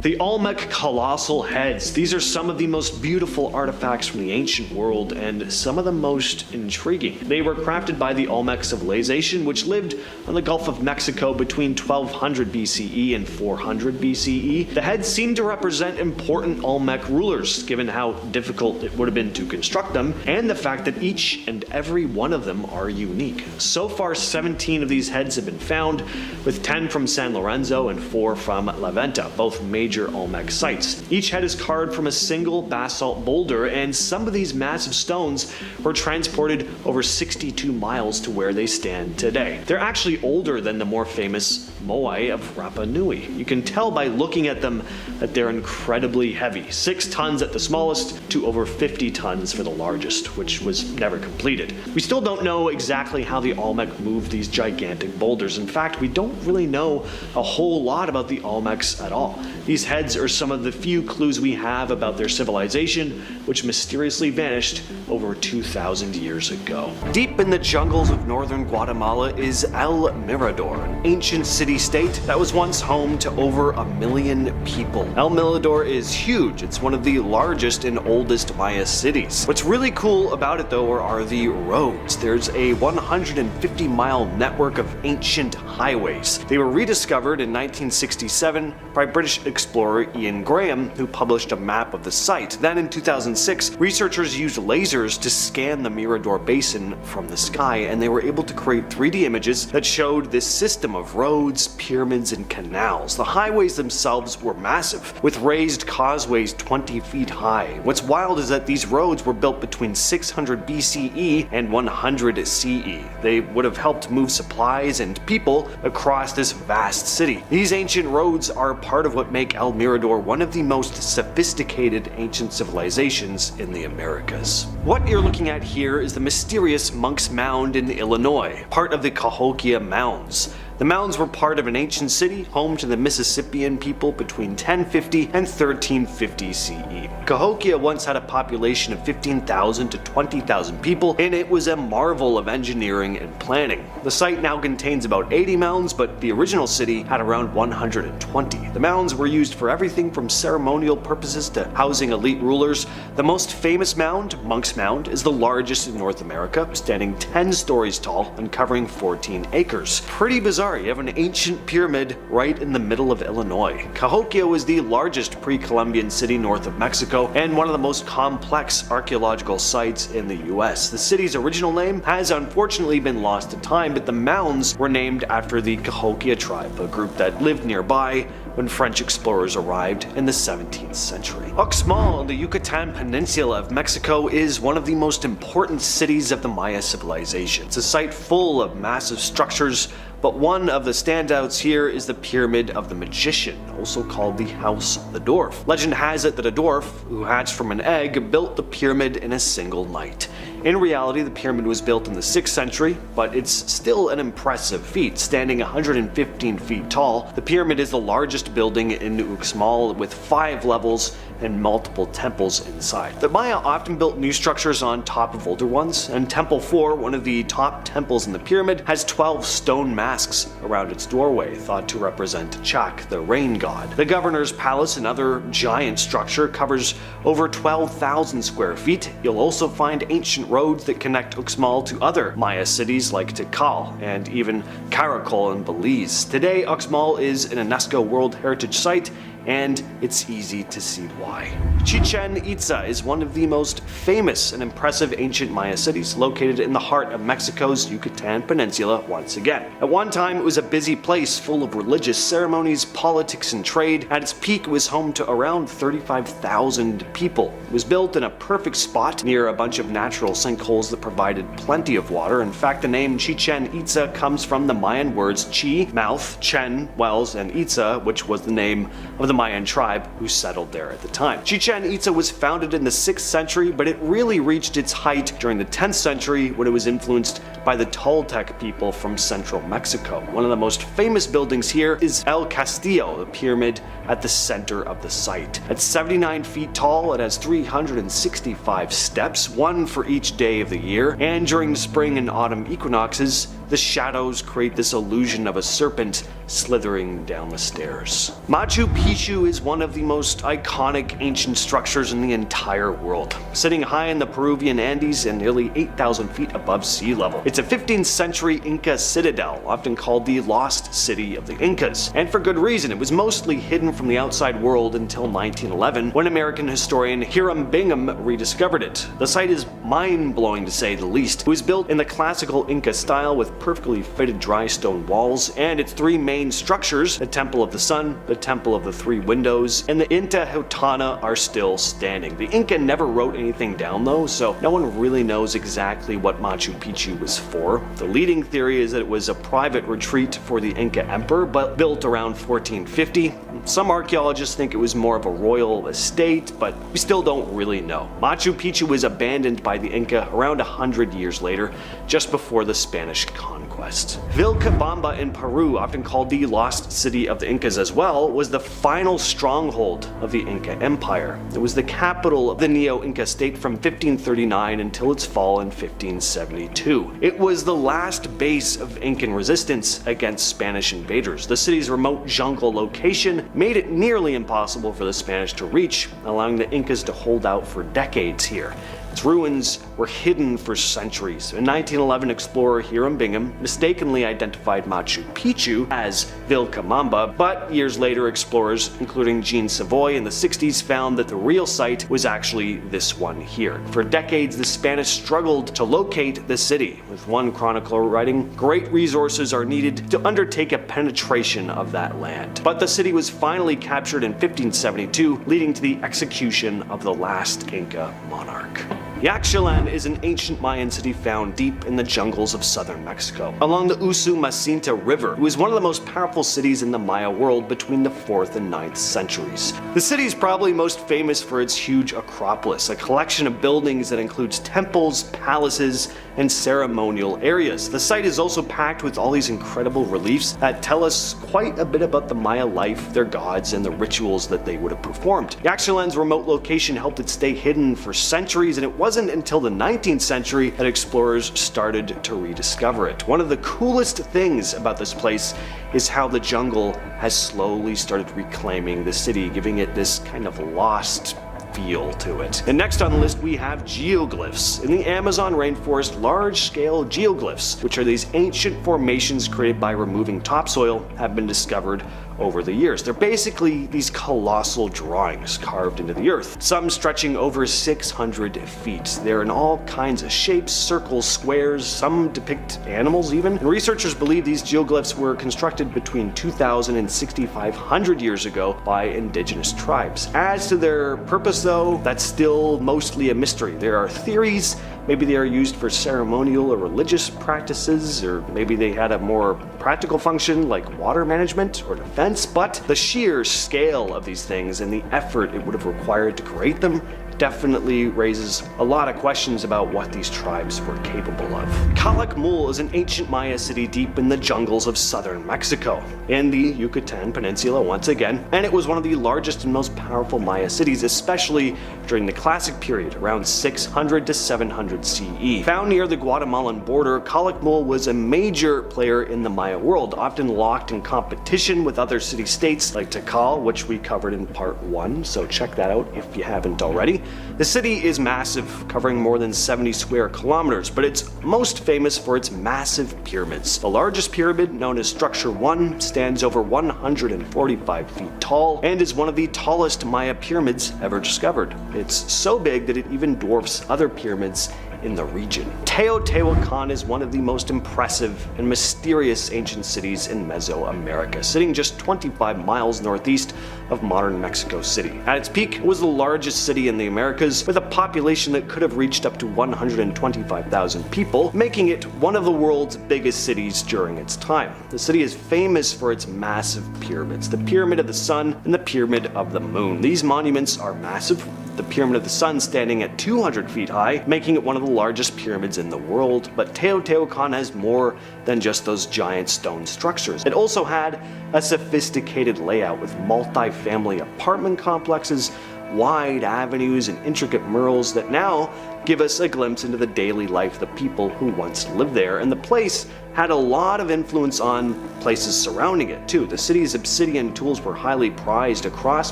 B: The Olmec Colossal Heads. These are some of the most beautiful artifacts from the ancient world and some of the most intriguing. They were crafted by the Olmec civilization, which lived on the Gulf of Mexico between 1200 BCE and 400 BCE. The heads seem to represent important Olmec rulers, given how difficult it would have been to construct them, and the fact that each and every one of them are unique. So far, 17 of these heads have been found, with 10 from San Lorenzo and 4 from La Venta, both major Olmec sites. Each head is carved from a single basalt boulder, and some of these massive stones were transported over 62 miles to where they stand today. They're actually older than the more famous moai of Rapa Nui. You can tell by looking at them that they're incredibly heavy, 6 tons at the smallest to over 50 tons for the largest, which was never completed. We still don't know exactly how the Olmec moved these gigantic boulders. In fact, we don't really know a whole lot about the Olmecs at all. These heads are some of the few clues we have about their civilization, which mysteriously vanished over 2,000 years ago. Deep in the jungles of northern Guatemala is El Mirador, an ancient city-state that was once home to over 1 million people. El Mirador is huge. It's one of the largest and oldest Maya cities. What's really cool about it though are the roads. There's a 150-mile network of ancient highways. They were rediscovered in 1967 by British explorer Ian Graham, who published a map of the site. Then in 2006, researchers used lasers to scan the Mirador Basin from the sky, and they were able to create 3D images that showed this system of roads, pyramids, and canals. The highways themselves were massive, with raised causeways 20 feet high. What's wild is that these roads were built between 600 BCE and 100 CE. They would have helped move supplies and people across this vast city. These ancient roads are part of what make El Mirador one of the most sophisticated ancient civilizations in the Americas. What you're looking at here is the mysterious Monk's Mound in Illinois, part of the Cahokia Mounds. The mounds were part of an ancient city, home to the Mississippian people between 1050 and 1350 CE. Cahokia once had a population of 15,000 to 20,000 people, and it was a marvel of engineering and planning. The site now contains about 80 mounds, but the original city had around 120. The mounds were used for everything from ceremonial purposes to housing elite rulers. The most famous mound, Monk's Mound, is the largest in North America, standing 10 stories tall and covering 14 acres. Pretty bizarre sorry, you have an ancient pyramid right in the middle of Illinois. Cahokia was the largest pre-Columbian city north of Mexico and one of the most complex archaeological sites in the US. The city's original name has unfortunately been lost to time, but the mounds were named after the Cahokia tribe, a group that lived nearby when French explorers arrived in the 17th century. Uxmal on the Yucatan Peninsula of Mexico is one of the most important cities of the Maya civilization. It's a site full of massive structures, but one of the standouts here is the Pyramid of the Magician, also called the House of the Dwarf. Legend has it that a dwarf, who hatched from an egg, built the pyramid in a single night. In reality, the pyramid was built in the 6th century, but it's still an impressive feat. Standing 115 feet tall, the pyramid is the largest building in Uxmal with 5 levels and multiple temples inside. The Maya often built new structures on top of older ones, and Temple 4, one of the top temples in the pyramid, has 12 stone masks around its doorway, thought to represent Chak, the rain god. The governor's palace, another giant structure, covers over 12,000 square feet. You'll also find ancient roads that connect Uxmal to other Maya cities like Tikal and even Caracol in Belize. Today, Uxmal is an UNESCO World Heritage Site, and it's easy to see why. Chichen Itza is one of the most famous and impressive ancient Maya cities, located in the heart of Mexico's Yucatan Peninsula once again. At one time, it was a busy place full of religious ceremonies, politics, and trade. At its peak, it was home to around 35,000 people. It was built in a perfect spot near a bunch of natural sinkholes that provided plenty of water. In fact, the name Chichen Itza comes from the Mayan words chi, mouth, chen, wells, and Itza, which was the name of the Mayan tribe who settled there at the time. Chichen Itza was founded in the 6th century, but it really reached its height during the 10th century when it was influenced by the Toltec people from central Mexico. One of the most famous buildings here is El Castillo, the pyramid at the center of the site. At 79 feet tall, it has 365 steps, one for each day of the year, and during the spring and autumn equinoxes, the shadows create this illusion of a serpent slithering down the stairs. Machu Picchu is one of the most iconic ancient structures in the entire world, sitting high in the Peruvian Andes and nearly 8,000 feet above sea level. It's a 15th century Inca citadel, often called the Lost City of the Incas, and for good reason. It was mostly hidden from the outside world until 1911, when American historian Hiram Bingham rediscovered it. The site is mind-blowing to say the least. It was built in the classical Inca style with perfectly fitted dry stone walls, and its 3 main structures, the Temple of the Sun, the Temple of the 3 Windows, and the Intihuatana, are still standing. The Inca never wrote anything down though, so no one really knows exactly what Machu Picchu was for. The leading theory is that it was a private retreat for the Inca emperor, but built around 1450. Some archaeologists think it was more of a royal estate, but we still don't really know. Machu Picchu was abandoned by the Inca around 100 years later, just before the Spanish conquest. Vilcabamba in Peru, often called the Lost City of the Incas as well, was the final stronghold of the Inca Empire. It was the capital of the Neo-Inca state from 1539 until its fall in 1572. It was the last base of Incan resistance against Spanish invaders. The city's remote jungle location made it nearly impossible for the Spanish to reach, allowing the Incas to hold out for decades here. Its ruins were hidden for centuries. In 1911, explorer Hiram Bingham mistakenly identified Machu Picchu as Vilcabamba, but years later explorers, including Jean Savoy in the 60s, found that the real site was actually this one here. For decades, the Spanish struggled to locate the city, with one chronicler writing, "Great resources are needed to undertake a penetration of that land." But the city was finally captured in 1572, leading to the execution of the last Inca monarch. Yaxchilan is an ancient Mayan city found deep in the jungles of southern Mexico, along the Usumacinta River. It was one of the most powerful cities in the Maya world between the 4th and 9th centuries. The city is probably most famous for its huge acropolis, a collection of buildings that includes temples, palaces, and ceremonial areas. The site is also packed with all these incredible reliefs that tell us quite a bit about the Maya life, their gods, and the rituals that they would have performed. Yaxchilan's remote location helped it stay hidden for centuries, and it wasn't until the 19th century that explorers started to rediscover it. One of the coolest things about this place is how the jungle has slowly started reclaiming the city, giving it this kind of lost feel to it. And next on the list we have geoglyphs. In the Amazon rainforest, large-scale geoglyphs, which are these ancient formations created by removing topsoil, have been discovered over the years. They're basically these colossal drawings carved into the earth, some stretching over 600 feet. They're in all kinds of shapes, circles, squares, some depict animals even. And researchers believe these geoglyphs were constructed between 2000 and 6500 years ago by indigenous tribes. As to their purpose though, that's still mostly a mystery. There are theories. Maybe they are used for ceremonial or religious practices, or maybe they had a more practical function like water management or defense, but the sheer scale of these things and the effort it would have required to create them definitely raises a lot of questions about what these tribes were capable of. Calakmul is an ancient Maya city deep in the jungles of southern Mexico, in the Yucatan Peninsula once again, and it was one of the largest and most powerful Maya cities, especially during the Classic period, around 600 to 700 CE. Found near the Guatemalan border, Calakmul was a major player in the Maya world, often locked in competition with other city-states like Tikal, which we covered in part 1, so check that out if you haven't already. The city is massive, covering more than 70 square kilometers, but it's most famous for its massive pyramids. The largest pyramid, known as Structure 1, stands over 145 feet tall and is one of the tallest Maya pyramids ever discovered. It's so big that it even dwarfs other pyramids in the region. Teotihuacan is one of the most impressive and mysterious ancient cities in Mesoamerica, sitting just 25 miles northeast of modern Mexico City. At its peak, it was the largest city in the Americas, with a population that could have reached up to 125,000 people, making it one of the world's biggest cities during its time. The city is famous for its massive pyramids, the Pyramid of the Sun and the Pyramid of the Moon. These monuments are massive, the Pyramid of the Sun standing at 200 feet high, making it one of the largest pyramids in the world. But Teotihuacan has more than just those giant stone structures. It also had a sophisticated layout with multi-family apartment complexes, wide avenues, and intricate murals that now give us a glimpse into the daily life of the people who once lived there. And the place had a lot of influence on places surrounding it too. The city's obsidian tools were highly prized across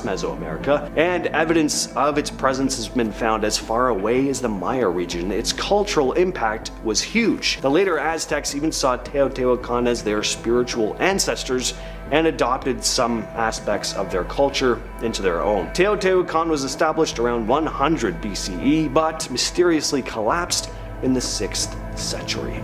B: Mesoamerica, and evidence of its presence has been found as far away as the Maya region. Its cultural impact was huge. The later Aztecs even saw Teotihuacan as their spiritual ancestors and adopted some aspects of their culture into their own. Teotihuacan was established around 100 BCE, but mysteriously collapsed in the 6th century.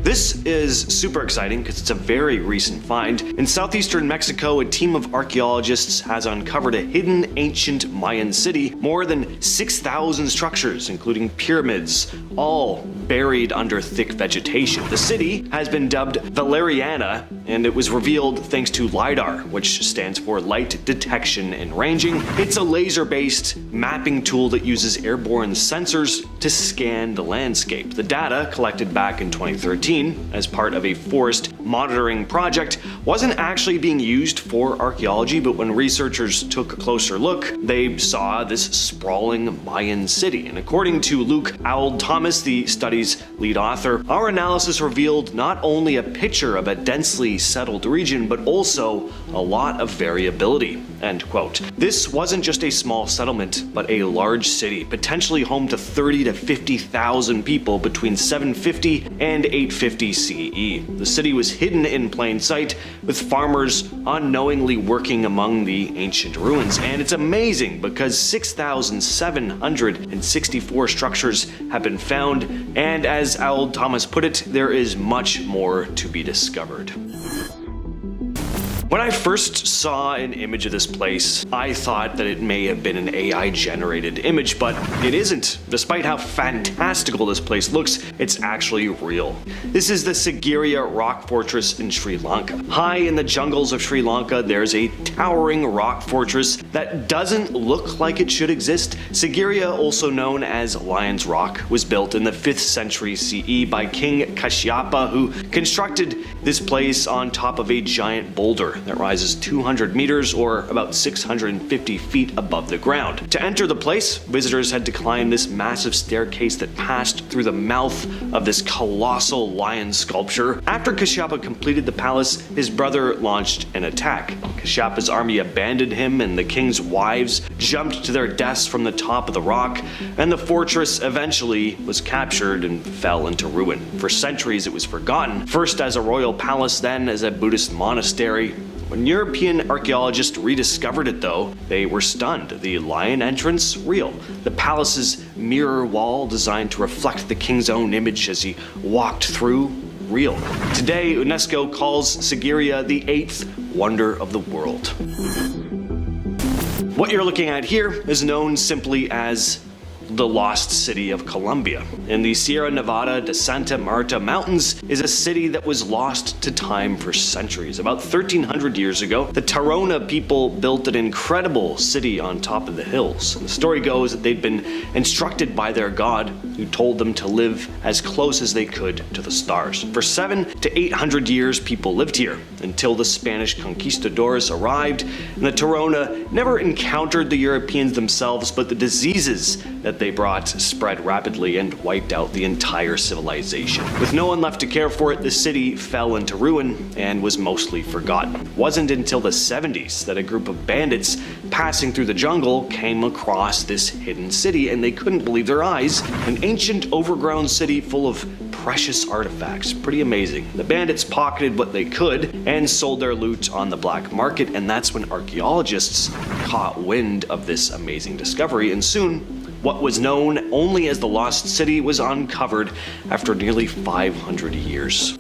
B: This is super exciting because it's a very recent find. In southeastern Mexico, a team of archaeologists has uncovered a hidden ancient Mayan city, more than 6,000 structures, including pyramids, all buried under thick vegetation. The city has been dubbed Valeriana, and it was revealed thanks to LiDAR, which stands for Light Detection and Ranging. It's a laser-based mapping tool that uses airborne sensors to scan the landscape. The data, collected back in 2013, as part of a forest monitoring project, wasn't actually being used for archaeology, but when researchers took a closer look, they saw this sprawling Mayan city. And according to Luke Auld Thomas, the study's lead author, our analysis revealed not only a picture of a densely settled region, but also a lot of variability. End quote. This wasn't just a small settlement, but a large city, potentially home to 30 to 50,000 people between 750 and 850 CE. The city was hidden in plain sight, with farmers unknowingly working among the ancient ruins. And it's amazing because 6,764 structures have been found, and as Auld Thomas put it, there is much more to be discovered. When I first saw an image of this place, I thought that it may have been an AI-generated image, but it isn't. Despite how fantastical this place looks, it's actually real. This is the Sigiriya rock fortress in Sri Lanka. High in the jungles of Sri Lanka, there's a towering rock fortress that doesn't look like it should exist. Sigiriya, also known as Lion's Rock, was built in the 5th century CE by King Kashyapa, who constructed this place on top of a giant boulder. that rises 200 meters or about 650 feet above the ground. To enter the place, visitors had to climb this massive staircase that passed through the mouth of this colossal lion sculpture. After Kashapa completed the palace, his brother launched an attack. Kashapa's army abandoned him, and the king's wives jumped to their deaths from the top of the rock, and the fortress eventually was captured and fell into ruin. For centuries it was forgotten, first as a royal palace, then as a Buddhist monastery. When European archaeologists rediscovered it though, they were stunned. The lion entrance, real. The palace's mirror wall, designed to reflect the king's own image as he walked through, real. Today, UNESCO calls Sigiriya the 8th wonder of the world. What you're looking at here is known simply as the Lost City of Colombia. In the Sierra Nevada de Santa Marta Mountains is a city that was lost to time for centuries. About 1300 years ago, the Tairona people built an incredible city on top of the hills. And the story goes that they'd been instructed by their god, who told them to live as close as they could to the stars. For 700 to 800 years, people lived here until the Spanish conquistadors arrived, and the Tairona never encountered the Europeans themselves, but the diseases that they brought spread rapidly and wiped out the entire civilization. With no one left to care for it, the city fell into ruin and was mostly forgotten. It wasn't until the 70s that a group of bandits passing through the jungle came across this hidden city, and they couldn't believe their eyes. An ancient overgrown city full of precious artifacts. Pretty amazing. The bandits pocketed what they could and sold their loot on the black market, and that's when archaeologists caught wind of this amazing discovery, and soon what was known only as the Lost City was uncovered after nearly 500 years.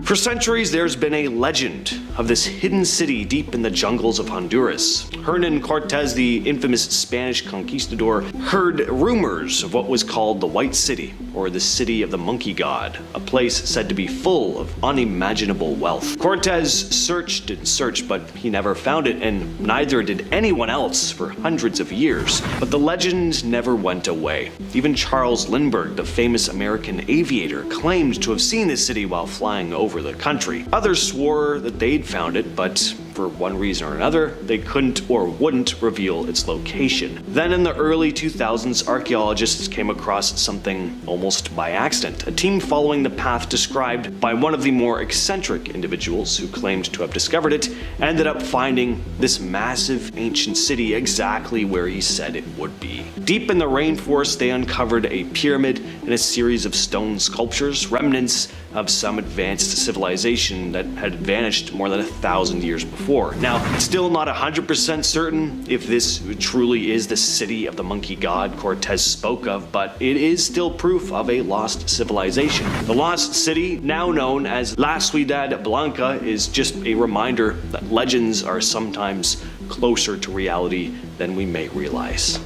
B: For centuries, there's been a legend of this hidden city deep in the jungles of Honduras. Hernan Cortez, the infamous Spanish conquistador, heard rumors of what was called the White City, or the City of the Monkey God, a place said to be full of unimaginable wealth. Cortez searched and searched, but he never found it, and neither did anyone else for hundreds of years. But the legend never went away. Even Charles Lindbergh, the famous American aviator, claimed to have seen this city while flying over the country. Others swore that they'd found it, but for one reason or another, they couldn't or wouldn't reveal its location. Then in the early 2000s, archaeologists came across something almost by accident. A team following the path described by one of the more eccentric individuals who claimed to have discovered it ended up finding this massive ancient city exactly where he said it would be. Deep in the rainforest, they uncovered a pyramid and a series of stone sculptures, remnants of some advanced civilization that had vanished more than 1,000 years before. Now, it's still not 100% certain if this truly is the city of the monkey god Cortez spoke of, but it is still proof of a lost civilization. The lost city, now known as La Ciudad Blanca, is just a reminder that legends are sometimes closer to reality than we may realize.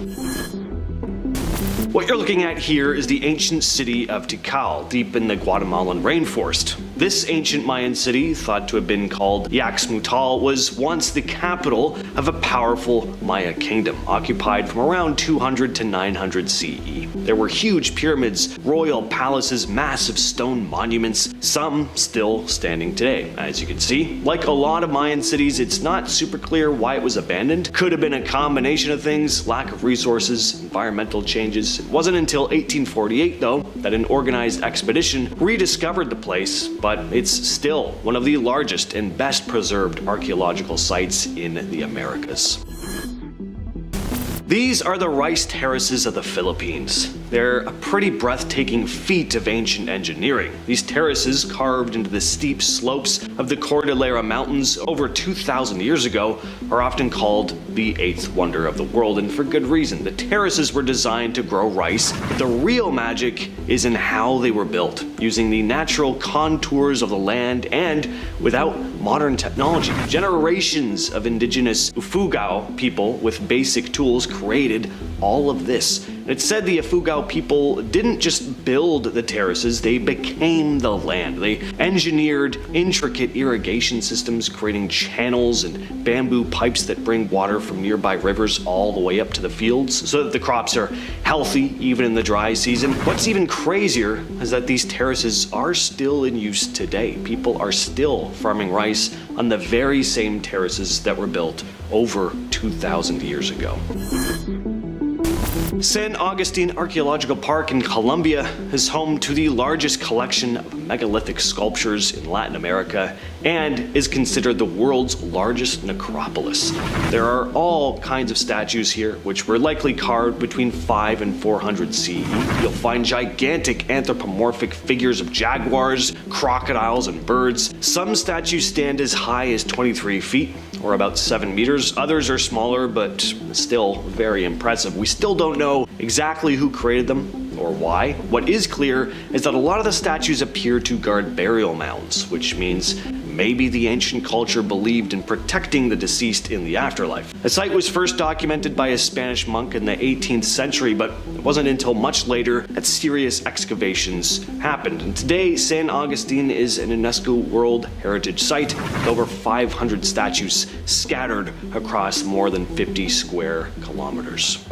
B: What you're looking at here is the ancient city of Tikal, deep in the Guatemalan rainforest. This ancient Mayan city, thought to have been called Yaxmutal, was once the capital of a powerful Maya kingdom, occupied from around 200 to 900 CE. There were huge pyramids, royal palaces, massive stone monuments, some still standing today, as you can see. Like a lot of Mayan cities, it's not super clear why it was abandoned. Could have been a combination of things, lack of resources, environmental changes. It wasn't until 1848, though, that an organized expedition rediscovered the place, but it's still one of the largest and best preserved archaeological sites in the Americas. These are the rice terraces of the Philippines. They're a pretty breathtaking feat of ancient engineering. These terraces, carved into the steep slopes of the Cordillera Mountains over 2,000 years ago, are often called the 8th wonder of the world, and for good reason. The terraces were designed to grow rice, but the real magic is in how they were built, using the natural contours of the land and without modern technology. Generations of indigenous Ifugao people with basic tools created all of this. It's said the Ifugao people didn't just build the terraces, they became the land. They engineered intricate irrigation systems, creating channels and bamboo pipes that bring water from nearby rivers all the way up to the fields so that the crops are healthy even in the dry season. What's even crazier is that these terraces are still in use today. People are still farming rice on the very same terraces that were built over 2,000 years ago. San Agustin Archaeological Park in Colombia is home to the largest collection of megalithic sculptures in Latin America and is considered the world's largest necropolis. There are all kinds of statues here, which were likely carved between 5 and 400 CE. You'll find gigantic anthropomorphic figures of jaguars, crocodiles, and birds. Some statues stand as high as 23 feet, or about 7 meters. Others are smaller, but still very impressive. We still don't know exactly who created them or why. What is clear is that a lot of the statues appear to guard burial mounds, which means maybe the ancient culture believed in protecting the deceased in the afterlife. The site was first documented by a Spanish monk in the 18th century, but it wasn't until much later that serious excavations happened. And today, San Agustin is an UNESCO World Heritage Site with over 500 statues scattered across more than 50 square kilometers.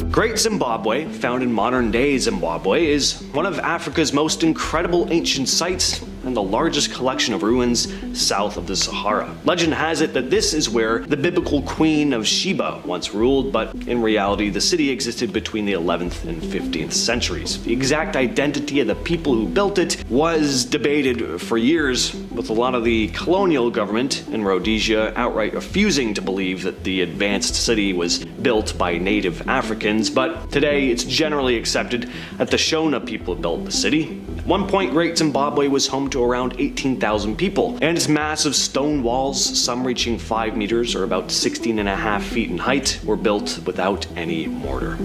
B: Great Zimbabwe, found in modern-day Zimbabwe, is one of Africa's most incredible ancient sites and the largest collection of ruins south of the Sahara. Legend has it that this is where the biblical Queen of Sheba once ruled, but in reality the city existed between the 11th and 15th centuries. The exact identity of the people who built it was debated for years, with a lot of the colonial government in Rhodesia outright refusing to believe that the advanced city was built by native Africans, but today it's generally accepted that the Shona people built the city. At one point, Great Zimbabwe was home to around 18,000 people, and its massive stone walls, some reaching 5 meters or about 16.5 feet in height, were built without any mortar.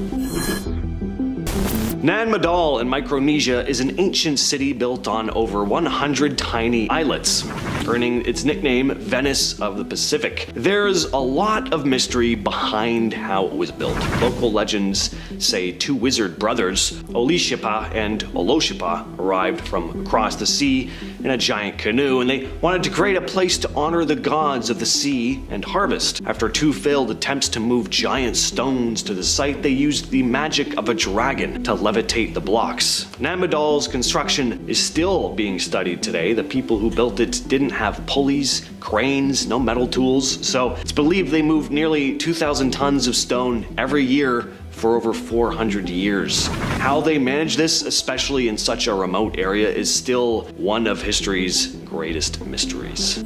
B: Nanmadol in Micronesia is an ancient city built on over 100 tiny islets, earning its nickname Venice of the Pacific. There's a lot of mystery behind how it was built. Local legends say two wizard brothers, Olishipa and Oloshipa, arrived from across the sea in a giant canoe, and they wanted to create a place to honor the gods of the sea and harvest. After two failed attempts to move giant stones to the site, they used the magic of a dragon to levitate the blocks. Nanmadol's construction is still being studied today. The people who built it didn't have pulleys, cranes, no metal tools, so it's believed they moved nearly 2,000 tons of stone every year for over 400 years. How they manage this, especially in such a remote area, is still one of history's greatest mysteries.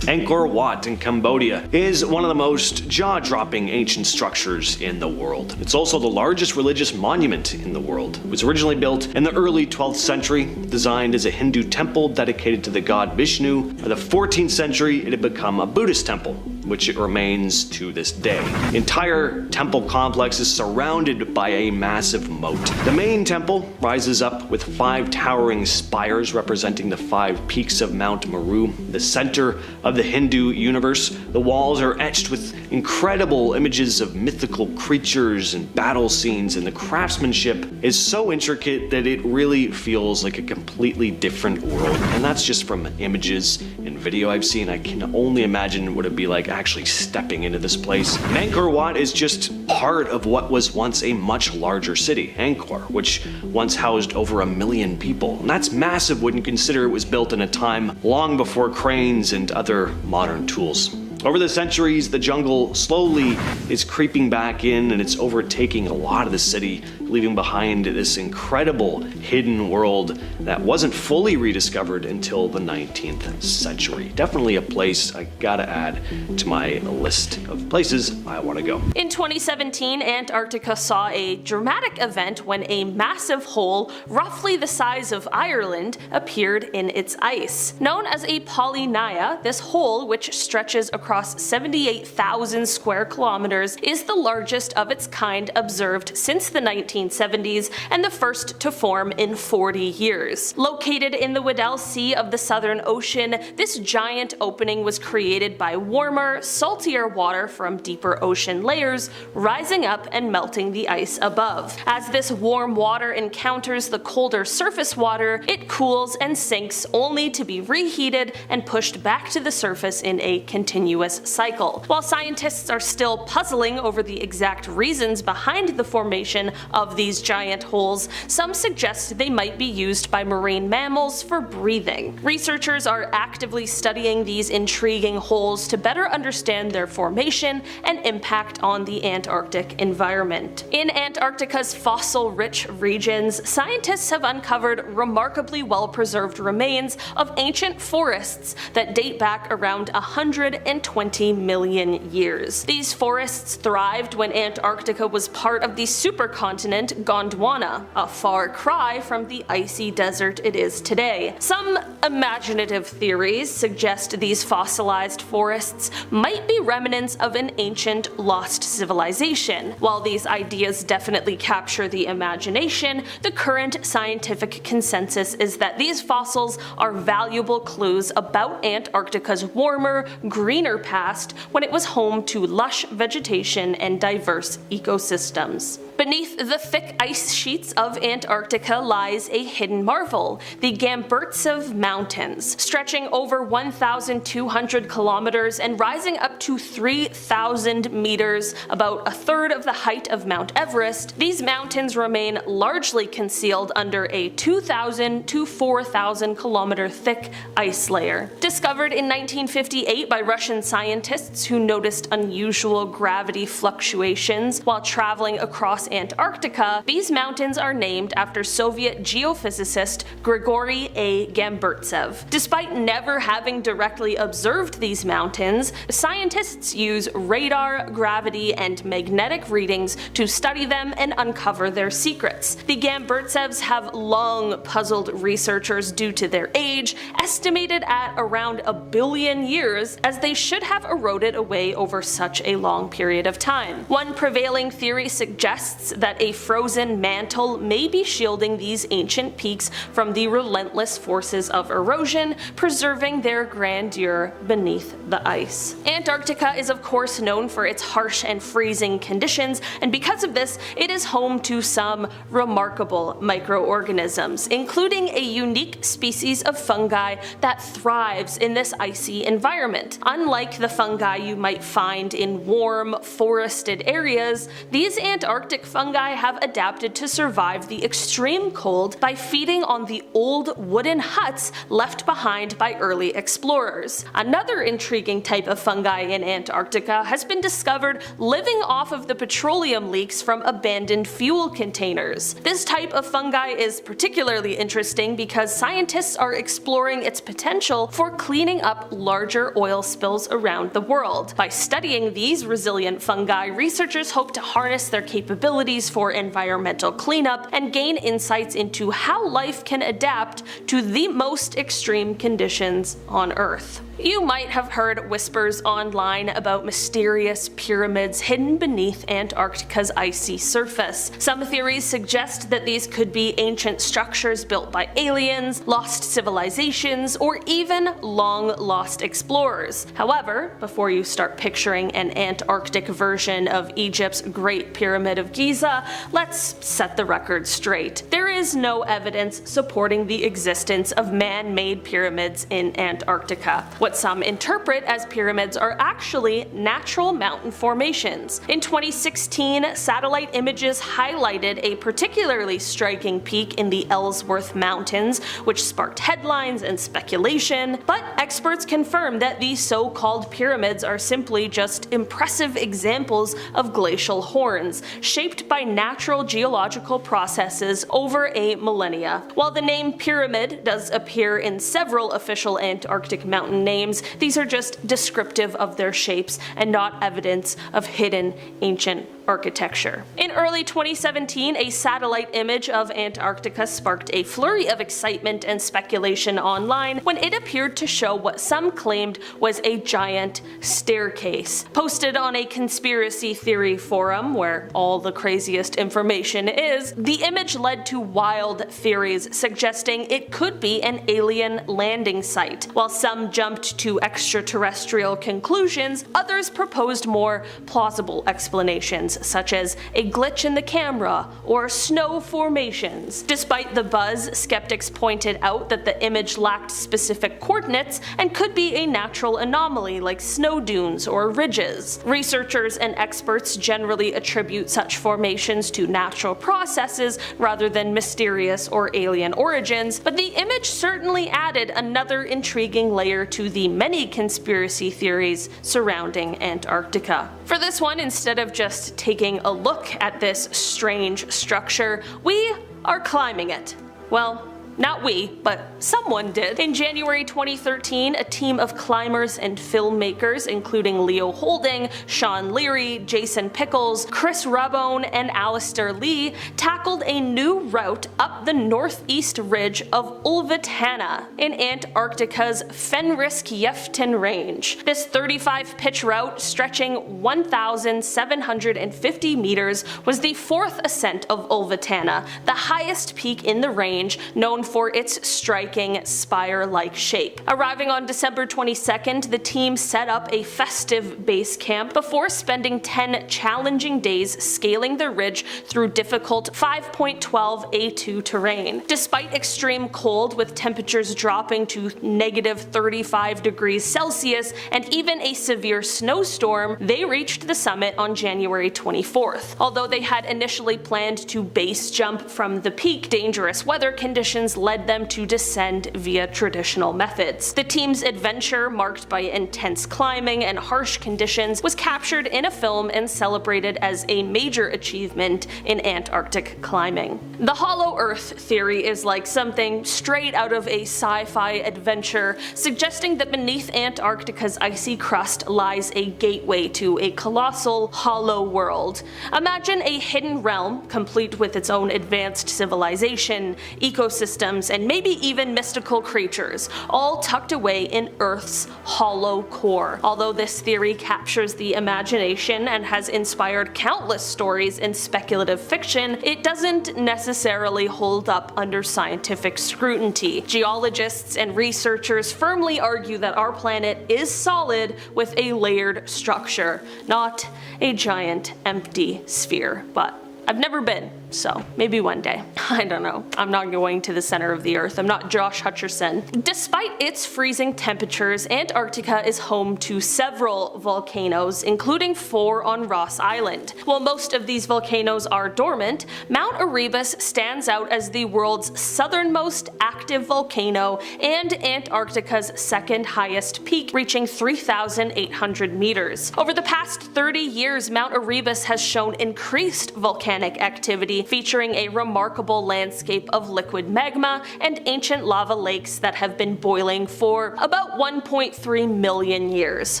B: Angkor Wat in Cambodia is one of the most jaw-dropping ancient structures in the world. It's also the largest religious monument in the world. It was originally built in the early 12th century, designed as a Hindu temple dedicated to the god Vishnu. By the 14th century, it had become a Buddhist temple, which it remains to this day. The entire temple complex is surrounded by a massive moat. The main temple rises up with 5 towering spires representing the 5 peaks of Mount Meru, the center of the Hindu universe. The walls are etched with incredible images of mythical creatures and battle scenes, and the craftsmanship is so intricate that it really feels like a completely different world. And that's just from images and video I've seen. I can only imagine what it'd be like actually stepping into this place. And Angkor Wat is just part of what was once a much larger city, Angkor, which once housed over 1 million people. And that's massive when you consider it was built in a time long before cranes and other modern tools. Over the centuries, the jungle slowly is creeping back in, and it's overtaking a lot of the city, leaving behind this incredible hidden world that wasn't fully rediscovered until the 19th century. Definitely a place I gotta add to my list of places I want to go.
A: In 2017, Antarctica saw a dramatic event when a massive hole, roughly the size of Ireland, appeared in its ice. Known as a polynya, this hole, which stretches across 78,000 square kilometers, is the largest of its kind observed since the 19th 1970s and the first to form in 40 years. Located in the Weddell Sea of the Southern Ocean, this giant opening was created by warmer, saltier water from deeper ocean layers rising up and melting the ice above. As this warm water encounters the colder surface water, it cools and sinks only to be reheated and pushed back to the surface in a continuous cycle. While scientists are still puzzling over the exact reasons behind the formation of these giant holes, some suggest they might be used by marine mammals for breathing. Researchers are actively studying these intriguing holes to better understand their formation and impact on the Antarctic environment. In Antarctica's fossil-rich regions, scientists have uncovered remarkably well-preserved remains of ancient forests that date back around 120 million years. These forests thrived when Antarctica was part of the supercontinent Gondwana, a far cry from the icy desert it is today. Some imaginative theories suggest these fossilized forests might be remnants of an ancient lost civilization. While these ideas definitely capture the imagination, the current scientific consensus is that these fossils are valuable clues about Antarctica's warmer, greener past when it was home to lush vegetation and diverse ecosystems. Beneath the thick ice sheets of Antarctica lies a hidden marvel, the Gamburtsev Mountains. Stretching over 1,200 kilometers and rising up to 3,000 meters, about a third of the height of Mount Everest, these mountains remain largely concealed under a 2,000 to 4,000 kilometer thick ice layer. Discovered in 1958 by Russian scientists who noticed unusual gravity fluctuations while traveling across Antarctica, these mountains are named after Soviet geophysicist Grigory A. Gamburtsev. Despite never having directly observed these mountains, scientists use radar, gravity, and magnetic readings to study them and uncover their secrets. The Gamburtsevs have long puzzled researchers due to their age, estimated at around 1 billion years, as they should have eroded away over such a long period of time. One prevailing theory suggests that a frozen mantle may be shielding these ancient peaks from the relentless forces of erosion, preserving their grandeur beneath the ice. Antarctica is of course known for its harsh and freezing conditions, and because of this, it is home to some remarkable microorganisms, including a unique species of fungi that thrives in this icy environment. Unlike the fungi you might find in warm, forested areas, these Antarctic fungi have adapted to survive the extreme cold by feeding on the old wooden huts left behind by early explorers. Another intriguing type of fungi in Antarctica has been discovered living off of the petroleum leaks from abandoned fuel containers. This type of fungi is particularly interesting because scientists are exploring its potential for cleaning up larger oil spills around the world. By studying these resilient fungi, researchers hope to harness their capabilities for environmental cleanup and gain insights into how life can adapt to the most extreme conditions on Earth. You might have heard whispers online about mysterious pyramids hidden beneath Antarctica's icy surface. Some theories suggest that these could be ancient structures built by aliens, lost civilizations, or even long-lost explorers. However, before you start picturing an Antarctic version of Egypt's Great Pyramid of Giza, let's set the record straight. There is no evidence supporting the existence of man-made pyramids in Antarctica. What some interpret as pyramids are actually natural mountain formations. In 2016, satellite images highlighted a particularly striking peak in the Ellsworth Mountains, which sparked headlines and speculation, but experts confirm that these so-called pyramids are simply just impressive examples of glacial horns, shaped by natural geological processes over a millennia. While the name pyramid does appear in several official Antarctic mountain names, names, these are just descriptive of their shapes and not evidence of hidden ancient architecture. In early 2017, a satellite image of Antarctica sparked a flurry of excitement and speculation online when it appeared to show what some claimed was a giant staircase. Posted on a conspiracy theory forum where all the craziest information is, the image led to wild theories suggesting it could be an alien landing site. While some jumped to extraterrestrial conclusions, others proposed more plausible explanations, such as a glitch in the camera or snow formations. Despite the buzz, skeptics pointed out that the image lacked specific coordinates and could be a natural anomaly like snow dunes or ridges. Researchers and experts generally attribute such formations to natural processes rather than mysterious or alien origins, but the image certainly added another intriguing layer to the many conspiracy theories surrounding Antarctica. For this one, instead of just taking a look at this strange structure, we are climbing it. Well, not we, but someone did. In January 2013, a team of climbers and filmmakers, including Leo Holding, Sean Leary, Jason Pickles, Chris Rabone, and Alistair Lee, tackled a new route up the northeast ridge of Ulvitana in Antarctica's Fenrisk-Jeften Range. This 35-pitch route, stretching 1,750 meters, was the fourth ascent of Ulvitana, the highest peak in the range, known for its striking spire-like shape. Arriving on December 22nd, the team set up a festive base camp before spending 10 challenging days scaling the ridge through difficult 5.12 A2 terrain. Despite extreme cold, with temperatures dropping to -35 degrees Celsius and even a severe snowstorm, they reached the summit on January 24th. Although they had initially planned to base jump from the peak, dangerous weather conditions led them to descend via traditional methods. The team's adventure, marked by intense climbing and harsh conditions, was captured in a film and celebrated as a major achievement in Antarctic climbing. The Hollow Earth theory is like something straight out of a sci-fi adventure, suggesting that beneath Antarctica's icy crust lies a gateway to a colossal, hollow world. Imagine a hidden realm, complete with its own advanced civilization, ecosystems, and maybe even mystical creatures, all tucked away in Earth's hollow core. Although this theory captures the imagination and has inspired countless stories in speculative fiction, it doesn't necessarily hold up under scientific scrutiny. Geologists and researchers firmly argue that our planet is solid with a layered structure, not a giant empty sphere. But I've never been, so maybe one day. I don't know. I'm not going to the center of the earth. I'm not Josh Hutcherson. Despite its freezing temperatures, Antarctica is home to several volcanoes, including 4 on Ross Island. While most of these volcanoes are dormant, Mount Erebus stands out as the world's southernmost active volcano and Antarctica's second highest peak, reaching 3,800 meters. Over the past 30 years, Mount Erebus has shown increased volcanic activity, featuring a remarkable landscape of liquid magma and ancient lava lakes that have been boiling for about 1.3 million years.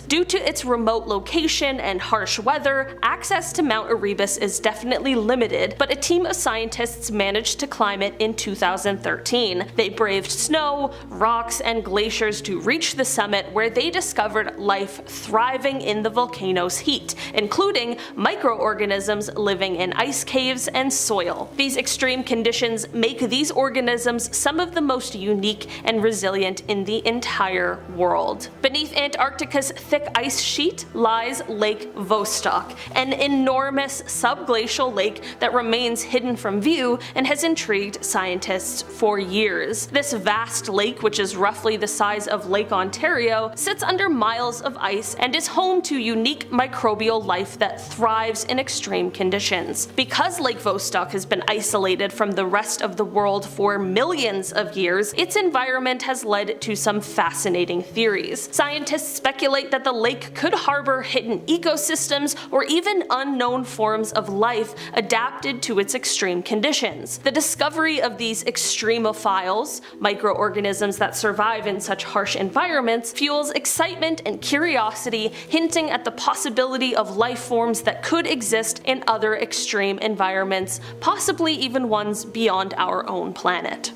A: Due to its remote location and harsh weather, access to Mount Erebus is definitely limited, but a team of scientists managed to climb it in 2013. They braved snow, rocks, and glaciers to reach the summit, where they discovered life thriving in the volcano's heat, including microorganisms living in ice caves and soil. These extreme conditions make these organisms some of the most unique and resilient in the entire world. Beneath Antarctica's thick ice sheet lies Lake Vostok, an enormous subglacial lake that remains hidden from view and has intrigued scientists for years. This vast lake, which is roughly the size of Lake Ontario, sits under miles of ice and is home to unique microbial life that thrives in extreme conditions. Because Lake Vostok has been isolated from the rest of the world for millions of years, its environment has led to some fascinating theories. Scientists speculate that the lake could harbor hidden ecosystems or even unknown forms of life adapted to its extreme conditions. The discovery of these extremophiles, microorganisms that survive in such harsh environments, fuels excitement and curiosity, hinting at the possibility of life forms that could exist in other extreme environments, possibly even ones beyond our own planet.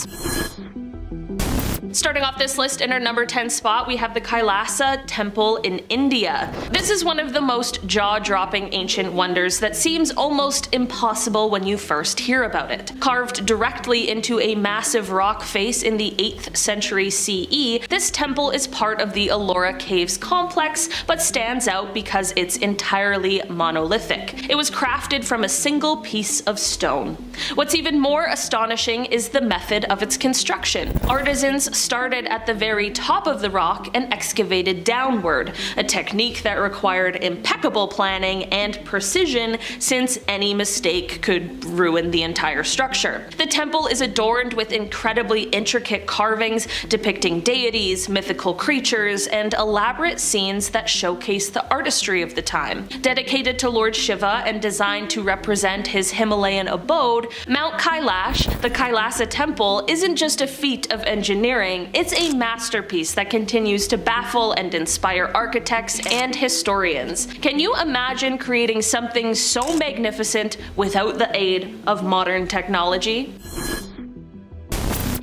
A: Starting off this list in our number 10 spot, we have the Kailasa Temple in India. This is one of the most jaw-dropping ancient wonders that seems almost impossible when you first hear about it. Carved directly into a massive rock face in the 8th century CE, this temple is part of the Ellora Caves complex, but stands out because it's entirely monolithic. It was crafted from a single piece of stone. What's even more astonishing is the method of its construction. Artisans started at the very top of the rock and excavated downward, a technique that required impeccable planning and precision since any mistake could ruin the entire structure. The temple is adorned with incredibly intricate carvings depicting deities, mythical creatures, and elaborate scenes that showcase the artistry of the time. Dedicated to Lord Shiva and designed to represent his Himalayan abode, Mount Kailash, the Kailasa Temple, isn't just a feat of engineering, it's a masterpiece that continues to baffle and inspire architects and historians. Can you imagine creating something so magnificent without the aid of modern technology?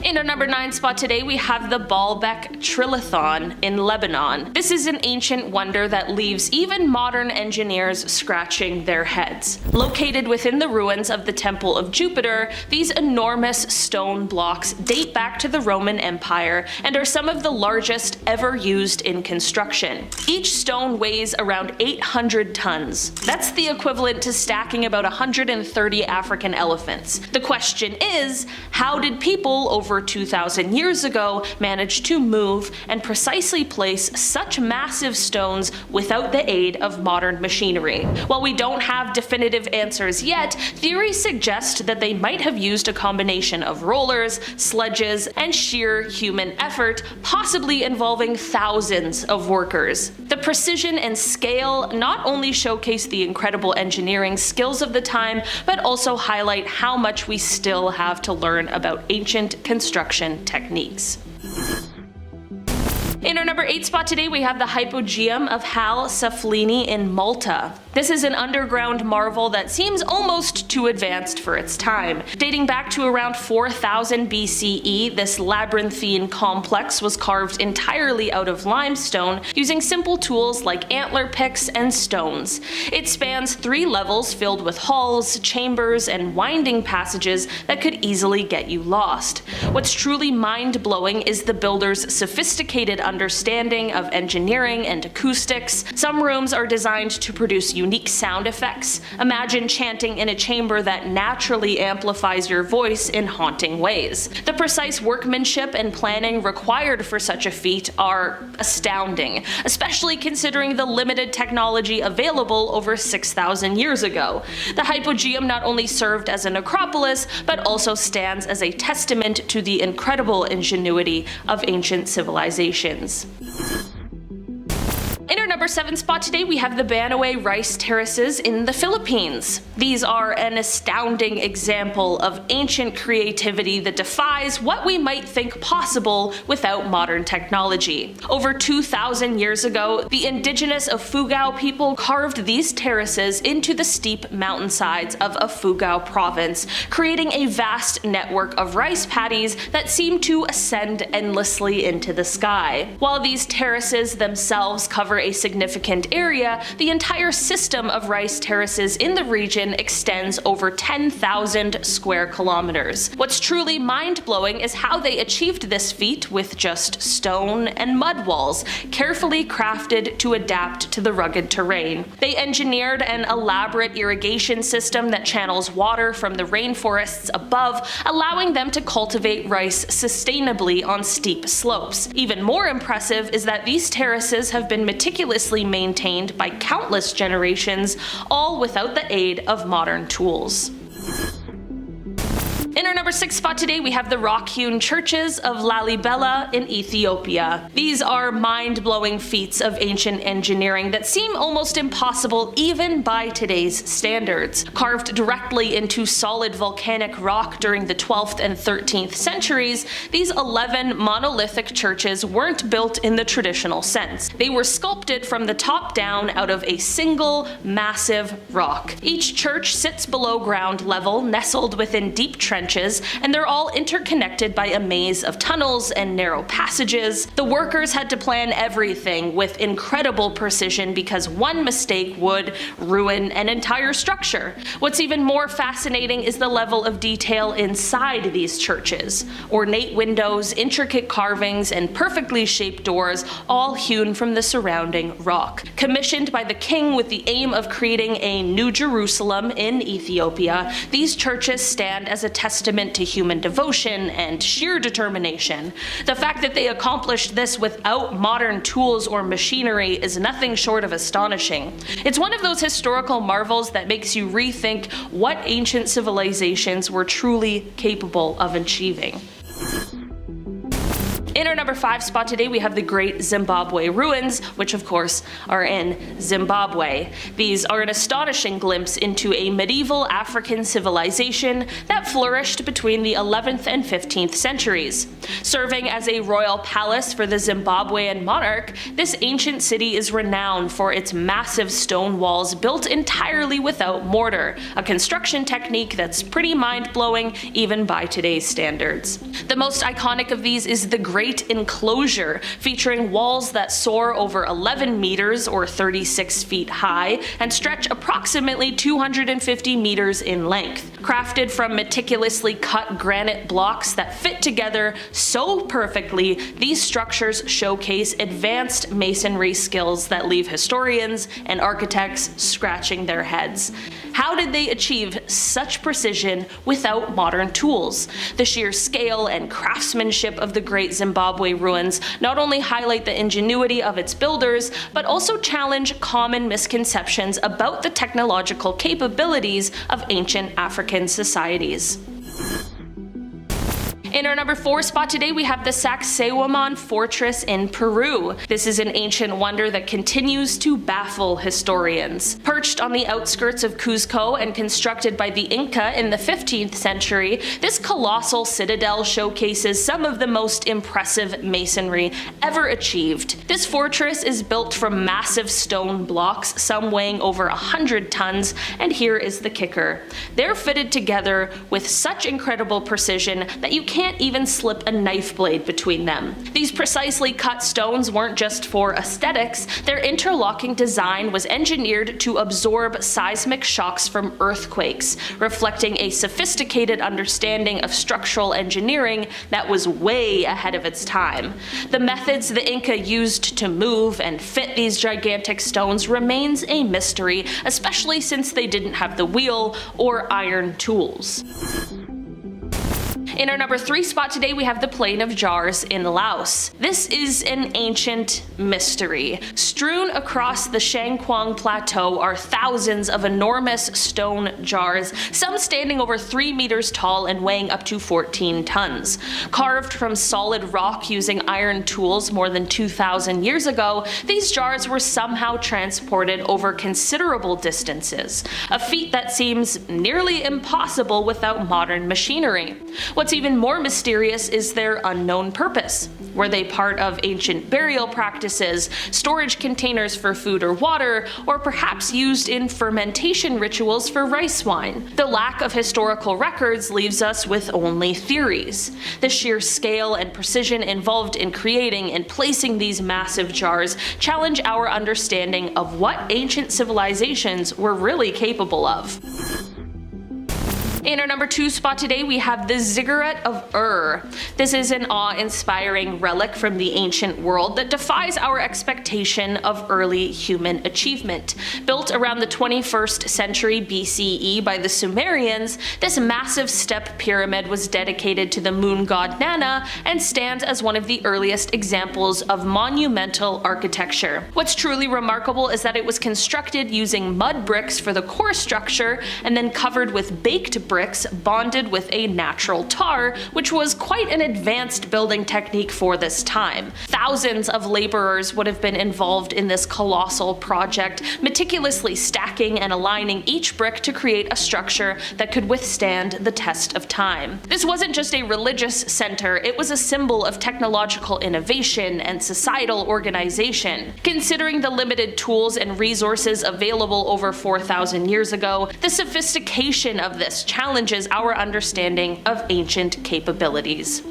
A: In our number 9 spot today, we have the Baalbek Trilithon in Lebanon. This is an ancient wonder that leaves even modern engineers scratching their heads. Located within the ruins of the Temple of Jupiter, these enormous stone blocks date back to the Roman Empire and are some of the largest ever used in construction. Each stone weighs around 800 tons. That's the equivalent to stacking about 130 African elephants. The question is, how did people over 2,000 years ago managed to move and precisely place such massive stones without the aid of modern machinery? While we don't have definitive answers yet, theories suggest that they might have used a combination of rollers, sledges, and sheer human effort, possibly involving thousands of workers. The precision and scale not only showcase the incredible engineering skills of the time, but also highlight how much we still have to learn about ancient construction techniques. In our number 8 spot today, we have the Hypogeum of Hal Saflieni in Malta. This is an underground marvel that seems almost too advanced for its time. Dating back to around 4000 BCE, this labyrinthine complex was carved entirely out of limestone using simple tools like antler picks and stones. It spans 3 levels filled with halls, chambers, and winding passages that could easily get you lost. What's truly mind-blowing is the builder's sophisticated understanding of engineering and acoustics. Some rooms are designed to produce unique sound effects. Imagine chanting in a chamber that naturally amplifies your voice in haunting ways. The precise workmanship and planning required for such a feat are astounding, especially considering the limited technology available over 6,000 years ago. The Hypogeum not only served as a necropolis, but also stands as a testament to the incredible ingenuity of ancient civilizations. In our number 7 spot today, we have the Banaway Rice Terraces in the Philippines. These are an astounding example of ancient creativity that defies what we might think possible without modern technology. Over 2,000 years ago, the indigenous Ifugao people carved these terraces into the steep mountainsides of Ifugao province, creating a vast network of rice paddies that seem to ascend endlessly into the sky. While these terraces themselves cover a significant area, the entire system of rice terraces in the region extends over 10,000 square kilometers. What's truly mind-blowing is how they achieved this feat with just stone and mud walls, carefully crafted to adapt to the rugged terrain. They engineered an elaborate irrigation system that channels water from the rainforests above, allowing them to cultivate rice sustainably on steep slopes. Even more impressive is that these terraces have been meticulously maintained by countless generations, all without the aid of modern tools. In our number 6 spot today, we have the rock-hewn churches of Lalibela in Ethiopia. These are mind-blowing feats of ancient engineering that seem almost impossible even by today's standards. Carved directly into solid volcanic rock during the 12th and 13th centuries, these 11 monolithic churches weren't built in the traditional sense. They were sculpted from the top down out of a single massive rock. Each church sits below ground level, nestled within deep trenches, and they're all interconnected by a maze of tunnels and narrow passages. The workers had to plan everything with incredible precision because one mistake would ruin an entire structure. What's even more fascinating is the level of detail inside these churches. Ornate windows, intricate carvings, and perfectly shaped doors, all hewn from the surrounding rock. Commissioned by the king with the aim of creating a New Jerusalem in Ethiopia, these churches stand as a testament to human devotion and sheer determination. The fact that they accomplished this without modern tools or machinery is nothing short of astonishing. It's one of those historical marvels that makes you rethink what ancient civilizations were truly capable of achieving. In our number 5 spot today, we have the Great Zimbabwe Ruins, which of course are in Zimbabwe. These are an astonishing glimpse into a medieval African civilization that flourished between the 11th and 15th centuries. Serving as a royal palace for the Zimbabwean monarch, this ancient city is renowned for its massive stone walls built entirely without mortar, a construction technique that's pretty mind-blowing even by today's standards. The most iconic of these is the Great Enclosure, featuring walls that soar over 11 meters or 36 feet high and stretch approximately 250 meters in length. Crafted from meticulously cut granite blocks that fit together so perfectly, these structures showcase advanced masonry skills that leave historians and architects scratching their heads. How did they achieve such precision without modern tools? The sheer scale and craftsmanship of the Great Zimbabwe Ruins not only highlight the ingenuity of its builders, but also challenge common misconceptions about the technological capabilities of ancient African societies. In our number 4 spot today, we have the Sacsayhuaman Fortress in Peru. This is an ancient wonder that continues to baffle historians. Perched on the outskirts of Cuzco and constructed by the Inca in the 15th century, this colossal citadel showcases some of the most impressive masonry ever achieved. This fortress is built from massive stone blocks, some weighing over 100 tons, and here is the kicker. They're fitted together with such incredible precision that you can't even slip a knife blade between them. These precisely cut stones weren't just for aesthetics, their interlocking design was engineered to absorb seismic shocks from earthquakes, reflecting a sophisticated understanding of structural engineering that was way ahead of its time. The methods the Inca used to move and fit these gigantic stones remains a mystery, especially since they didn't have the wheel or iron tools. In our number 3 spot today, we have the Plain of Jars in Laos. This is an ancient mystery. Strewn across the Shangquang Plateau are thousands of enormous stone jars, some standing over 3 meters tall and weighing up to 14 tons. Carved from solid rock using iron tools more than 2,000 years ago, these jars were somehow transported over considerable distances, a feat that seems nearly impossible without modern machinery. What's even more mysterious is their unknown purpose. Were they part of ancient burial practices, storage containers for food or water, or perhaps used in fermentation rituals for rice wine? The lack of historical records leaves us with only theories. The sheer scale and precision involved in creating and placing these massive jars challenge our understanding of what ancient civilizations were really capable of. In our number 2 spot today, we have the Ziggurat of Ur. This is an awe-inspiring relic from the ancient world that defies our expectation of early human achievement. Built around the 21st century BCE by the Sumerians, this massive step pyramid was dedicated to the moon god Nana and stands as one of the earliest examples of monumental architecture. What's truly remarkable is that it was constructed using mud bricks for the core structure and then covered with baked bricks bonded with a natural tar, which was quite an advanced building technique for this time. Thousands of laborers would have been involved in this colossal project, meticulously stacking and aligning each brick to create a structure that could withstand the test of time. This wasn't just a religious center, it was a symbol of technological innovation and societal organization. Considering the limited tools and resources available over 4,000 years ago, the sophistication of this challenges our understanding of ancient capabilities.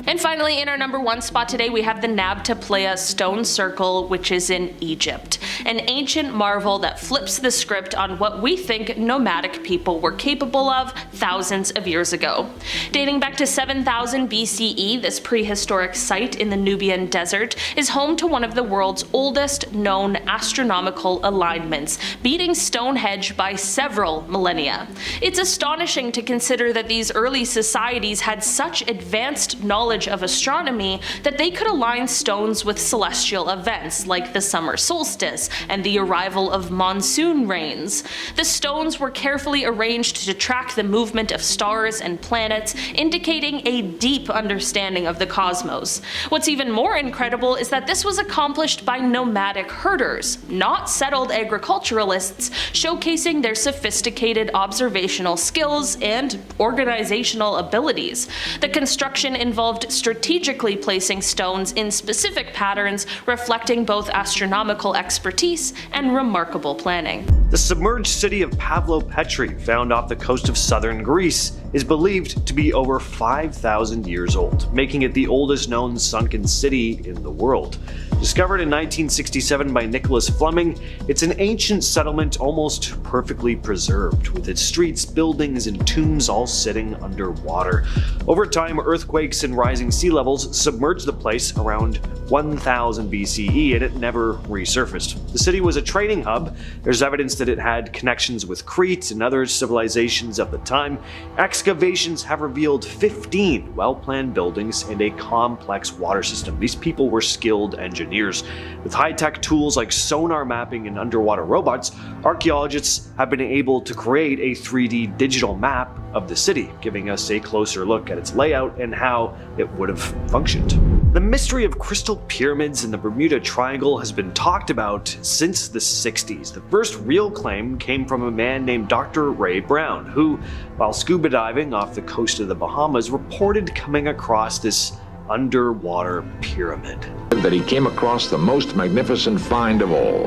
A: And finally, in our number 1 spot today, we have the Nabta Playa Stone Circle, which is in Egypt. An ancient marvel that flips the script on what we think nomadic people were capable of thousands of years ago. Dating back to 7000 BCE, this prehistoric site in the Nubian desert is home to one of the world's oldest known astronomical alignments, beating Stonehenge by several millennia. It's astonishing to consider that these early societies had such advanced knowledge of astronomy that they could align stones with celestial events like the summer solstice and the arrival of monsoon rains. The stones were carefully arranged to track the movement of stars and planets, indicating a deep understanding of the cosmos. What's even more incredible is that this was accomplished by nomadic herders, not settled agriculturalists, showcasing their sophisticated observational skills and organizational abilities. The construction involved strategically placing stones in specific patterns, reflecting both astronomical expertise and remarkable planning.
C: The submerged city of Pavlo-Petri, found off the coast of southern Greece, is believed to be over 5,000 years old, making it the oldest known sunken city in the world. Discovered in 1967 by Nicholas Fleming, it's an ancient settlement almost perfectly preserved, with its streets, buildings, and tombs all sitting underwater. Over time, earthquakes and rising sea levels submerged the place around 1000 BCE, and it never resurfaced. The city was a trading hub. There's evidence that it had connections with Crete and other civilizations of the time. Excavations have revealed 15 well-planned buildings and a complex water system. These people were skilled engineers. With high-tech tools like sonar mapping and underwater robots, archaeologists have been able to create a 3D digital map of the city, giving us a closer look at its layout and how it would have functioned. The mystery of crystal pyramids in the Bermuda Triangle has been talked about since the 60s. The first real claim came from a man named Dr. Ray Brown, who, while scuba diving off the coast of the Bahamas, reported coming across this underwater pyramid.
D: That he came across the most magnificent find of all.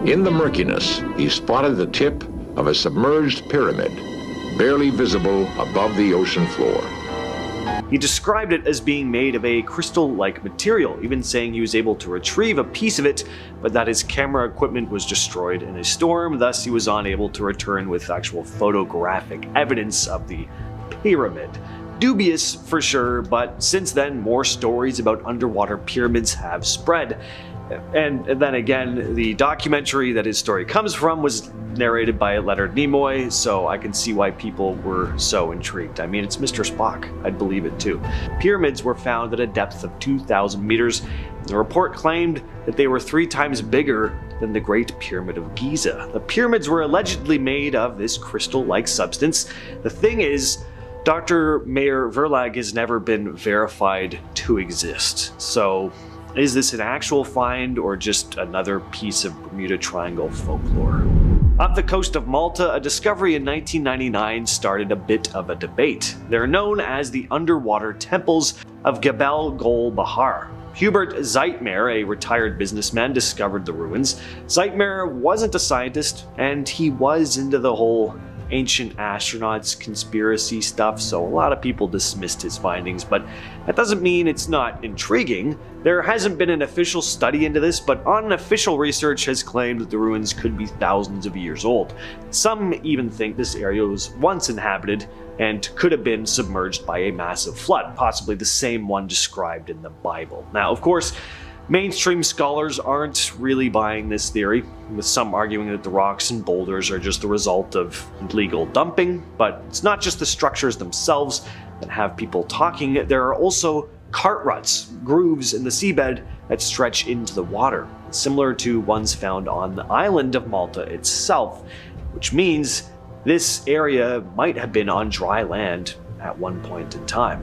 D: In the murkiness, he spotted the tip of a submerged pyramid, barely visible above the ocean floor.
C: He described it as being made of a crystal-like material, even saying he was able to retrieve a piece of it, but that his camera equipment was destroyed in a storm, thus he was unable to return with actual photographic evidence of the pyramid. Dubious for sure, but since then more stories about underwater pyramids have spread. And then again, the documentary that his story comes from was narrated by Leonard Nimoy, so I can see why people were so intrigued. I mean, it's Mr. Spock. I'd believe it too. Pyramids were found at a depth of 2,000 meters. The report claimed that they were 3 times bigger than the Great Pyramid of Giza. The pyramids were allegedly made of this crystal-like substance. The thing is, Dr. Meyer Verlag has never been verified to exist. So, is this an actual find or just another piece of Bermuda Triangle folklore? Off the coast of Malta, a discovery in 1999 started a bit of a debate. They're known as the underwater temples of Gebel Gol Bahar. Hubert Zeitmer, a retired businessman, discovered the ruins. Zeitmer wasn't a scientist, and he was into the whole ancient astronauts conspiracy stuff, so a lot of people dismissed his findings, but that doesn't mean it's not intriguing. There hasn't been an official study into this, but unofficial research has claimed that the ruins could be thousands of years old. Some even think this area was once inhabited and could have been submerged by a massive flood, possibly the same one described in the Bible. Now, of course, mainstream scholars aren't really buying this theory, with some arguing that the rocks and boulders are just the result of illegal dumping, but it's not just the structures themselves that have people talking. There are also cart ruts, grooves in the seabed that stretch into the water, similar to ones found on the island of Malta itself. which means this area might have been on dry land at one point in time.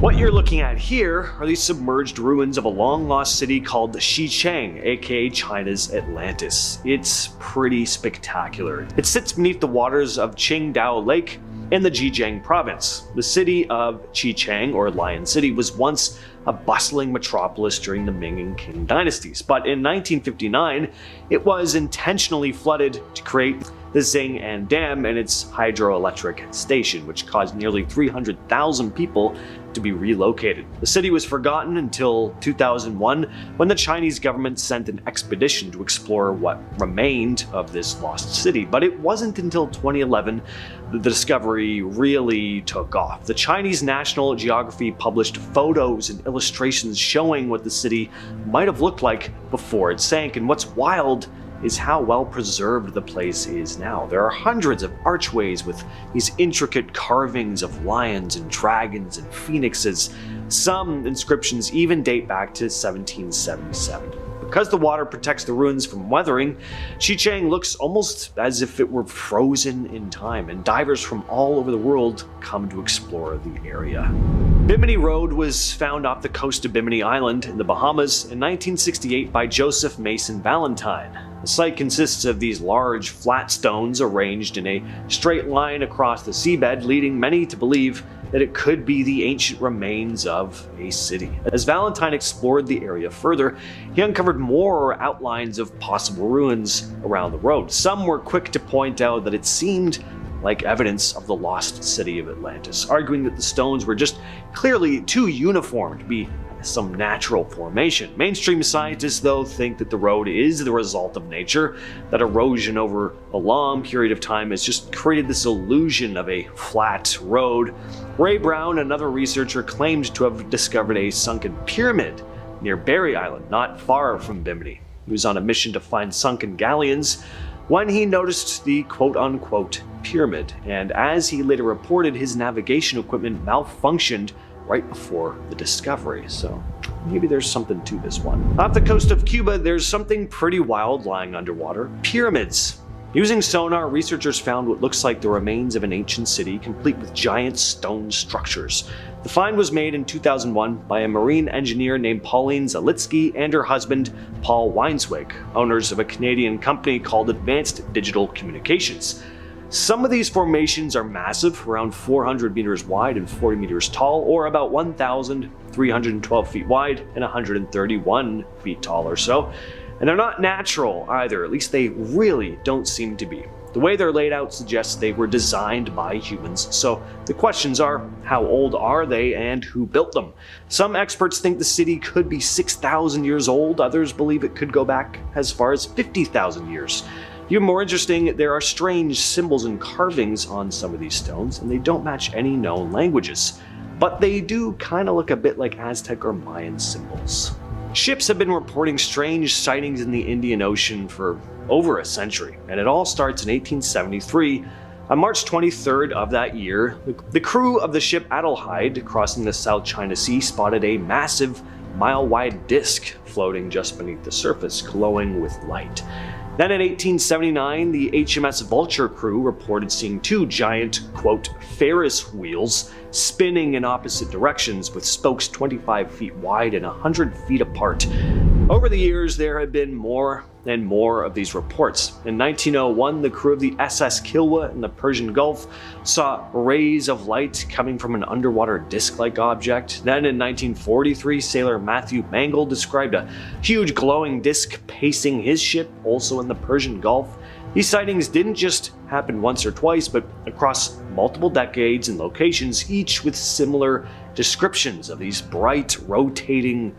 C: What you're looking at here are the submerged ruins of a long-lost city called Xichang, aka China's Atlantis. It's pretty spectacular. It sits beneath the waters of Qingdao Lake in the Zhejiang province. The city of Xichang, or Lion City, was once a bustling metropolis during the Ming and Qing dynasties, but in 1959 it was intentionally flooded to create the Xing'an Dam and its hydroelectric station, which caused nearly 300,000 people to be relocated. The city was forgotten until 2001, when the Chinese government sent an expedition to explore what remained of this lost city. But it wasn't until 2011 that the discovery really took off. The Chinese National Geography published photos and illustrations showing what the city might have looked like before it sank. And what's wild is how well preserved the place is now. There are hundreds of archways with these intricate carvings of lions and dragons and phoenixes. Some inscriptions even date back to 1777. Because the water protects the ruins from weathering, Xichang looks almost as if it were frozen in time, and divers from all over the world come to explore the area. Bimini Road was found off the coast of Bimini Island in the Bahamas in 1968 by Joseph Mason Valentine. The site consists of these large, flat stones arranged in a straight line across the seabed, leading many to believe that it could be the ancient remains of a city. As Valentine explored the area further, he uncovered more outlines of possible ruins around the road. Some were quick to point out that it seemed like evidence of the lost city of Atlantis, arguing that the stones were just clearly too uniform to be some natural formation. Mainstream scientists, though, think that the road is the result of nature, that erosion over a long period of time has just created this illusion of a flat road. Ray Brown, another researcher, claimed to have discovered a sunken pyramid near Berry Island, not far from Bimini. He was on a mission to find sunken galleons when he noticed the quote-unquote pyramid, and as he later reported, his navigation equipment malfunctioned right before the discovery, so maybe there's something to this one. Off the coast of Cuba, there's something pretty wild lying underwater: pyramids. Using sonar, researchers found what looks like the remains of an ancient city, complete with giant stone structures. The find was made in 2001 by a marine engineer named Pauline Zalitsky and her husband, Paul Weinswig, owners of a Canadian company called Advanced Digital Communications. Some of these formations are massive, around 400 meters wide and 40 meters tall, or about 1,312 feet wide and 131 feet tall or so. And they're not natural either, at least they really don't seem to be. The way they're laid out suggests they were designed by humans, so the questions are, how old are they and who built them? Some experts think the city could be 6,000 years old, others believe it could go back as far as 50,000 years. Even more interesting, there are strange symbols and carvings on some of these stones, and they don't match any known languages. But they do kind of look a bit like Aztec or Mayan symbols. Ships have been reporting strange sightings in the Indian Ocean for over a century, and it all starts in 1873. On March 23rd of that year, the crew of the ship Adelheid, crossing the South China Sea, spotted a massive, mile-wide disc floating just beneath the surface, glowing with light. Then in 1879, the HMS Vulture crew reported seeing two giant, quote, Ferris wheels spinning in opposite directions with spokes 25 feet wide and 100 feet apart. Over the years, there have been more and more of these reports. In 1901, the crew of the SS Kilwa in the Persian Gulf saw rays of light coming from an underwater disc-like object. Then in 1943, sailor Matthew Mangle described a huge glowing disc pacing his ship, also in the Persian Gulf. These sightings didn't just happen once or twice, but across multiple decades and locations, each with similar descriptions of these bright, rotating,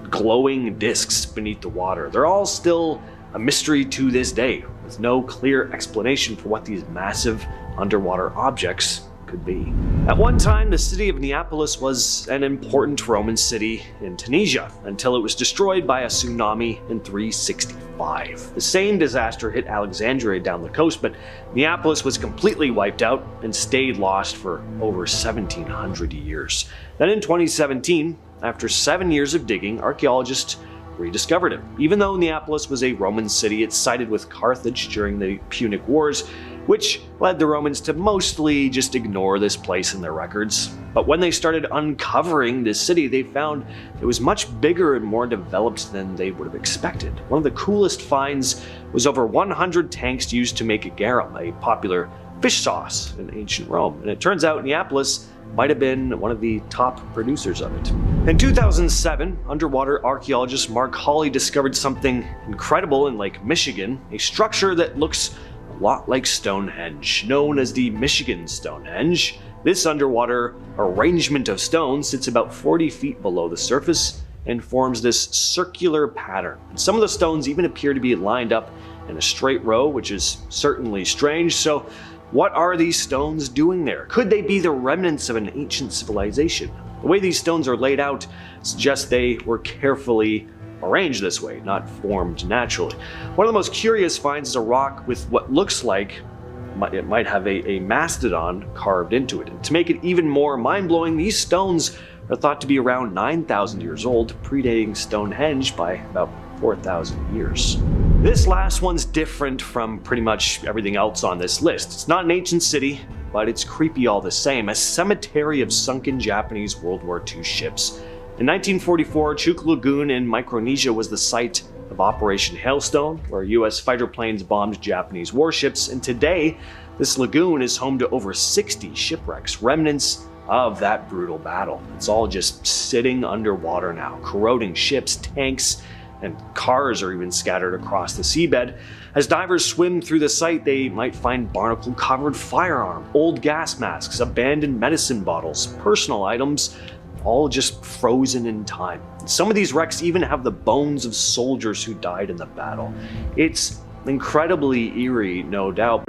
C: glowing discs beneath the water. They're all still a mystery to this day, with no clear explanation for what these massive underwater objects could be. At one time, the city of Neapolis was an important Roman city in Tunisia, until it was destroyed by a tsunami in 365. The same disaster hit Alexandria down the coast, but Neapolis was completely wiped out and stayed lost for over 1,700 years. Then in 2017, after 7 years of digging, archaeologists rediscovered it. Even though Neapolis was a Roman city, it sided with Carthage during the Punic Wars,
B: which led the Romans to mostly just ignore this place in their records. But when they started uncovering this city, they found it was much bigger and more developed than they would have expected. One of the coolest finds was over 100 tanks used to make garum, a popular fish sauce in ancient Rome. And it turns out Neapolis might have been one of the top producers of it. In 2007, underwater archaeologist Mark Hawley discovered something incredible in Lake Michigan, a structure that looks a lot like Stonehenge, known as the Michigan Stonehenge. This underwater arrangement of stones sits about 40 feet below the surface and forms this circular pattern. And some of the stones even appear to be lined up in a straight row, which is certainly strange. So what are these stones doing there? Could they be the remnants of an ancient civilization? The way these stones are laid out suggests they were carefully arranged this way, not formed naturally. One of the most curious finds is a rock with what looks like it might have a mastodon carved into it. And to make it even more mind-blowing, these stones are thought to be around 9,000 years old, predating Stonehenge by about 4,000 years. This last one's different from pretty much everything else on this list. It's not an ancient city, but it's creepy all the same. A cemetery of sunken Japanese World War II ships. In 1944, Chuuk Lagoon in Micronesia was the site of Operation Hailstone, where US fighter planes bombed Japanese warships, and today this lagoon is home to over 60 shipwrecks, remnants of that brutal battle. It's all just sitting underwater now, corroding ships, tanks, and cars are even scattered across the seabed. As divers swim through the site, they might find barnacle-covered firearm, old gas masks, abandoned medicine bottles, personal items, all just frozen in time. Some of these wrecks even have the bones of soldiers who died in the battle. It's incredibly eerie, no doubt.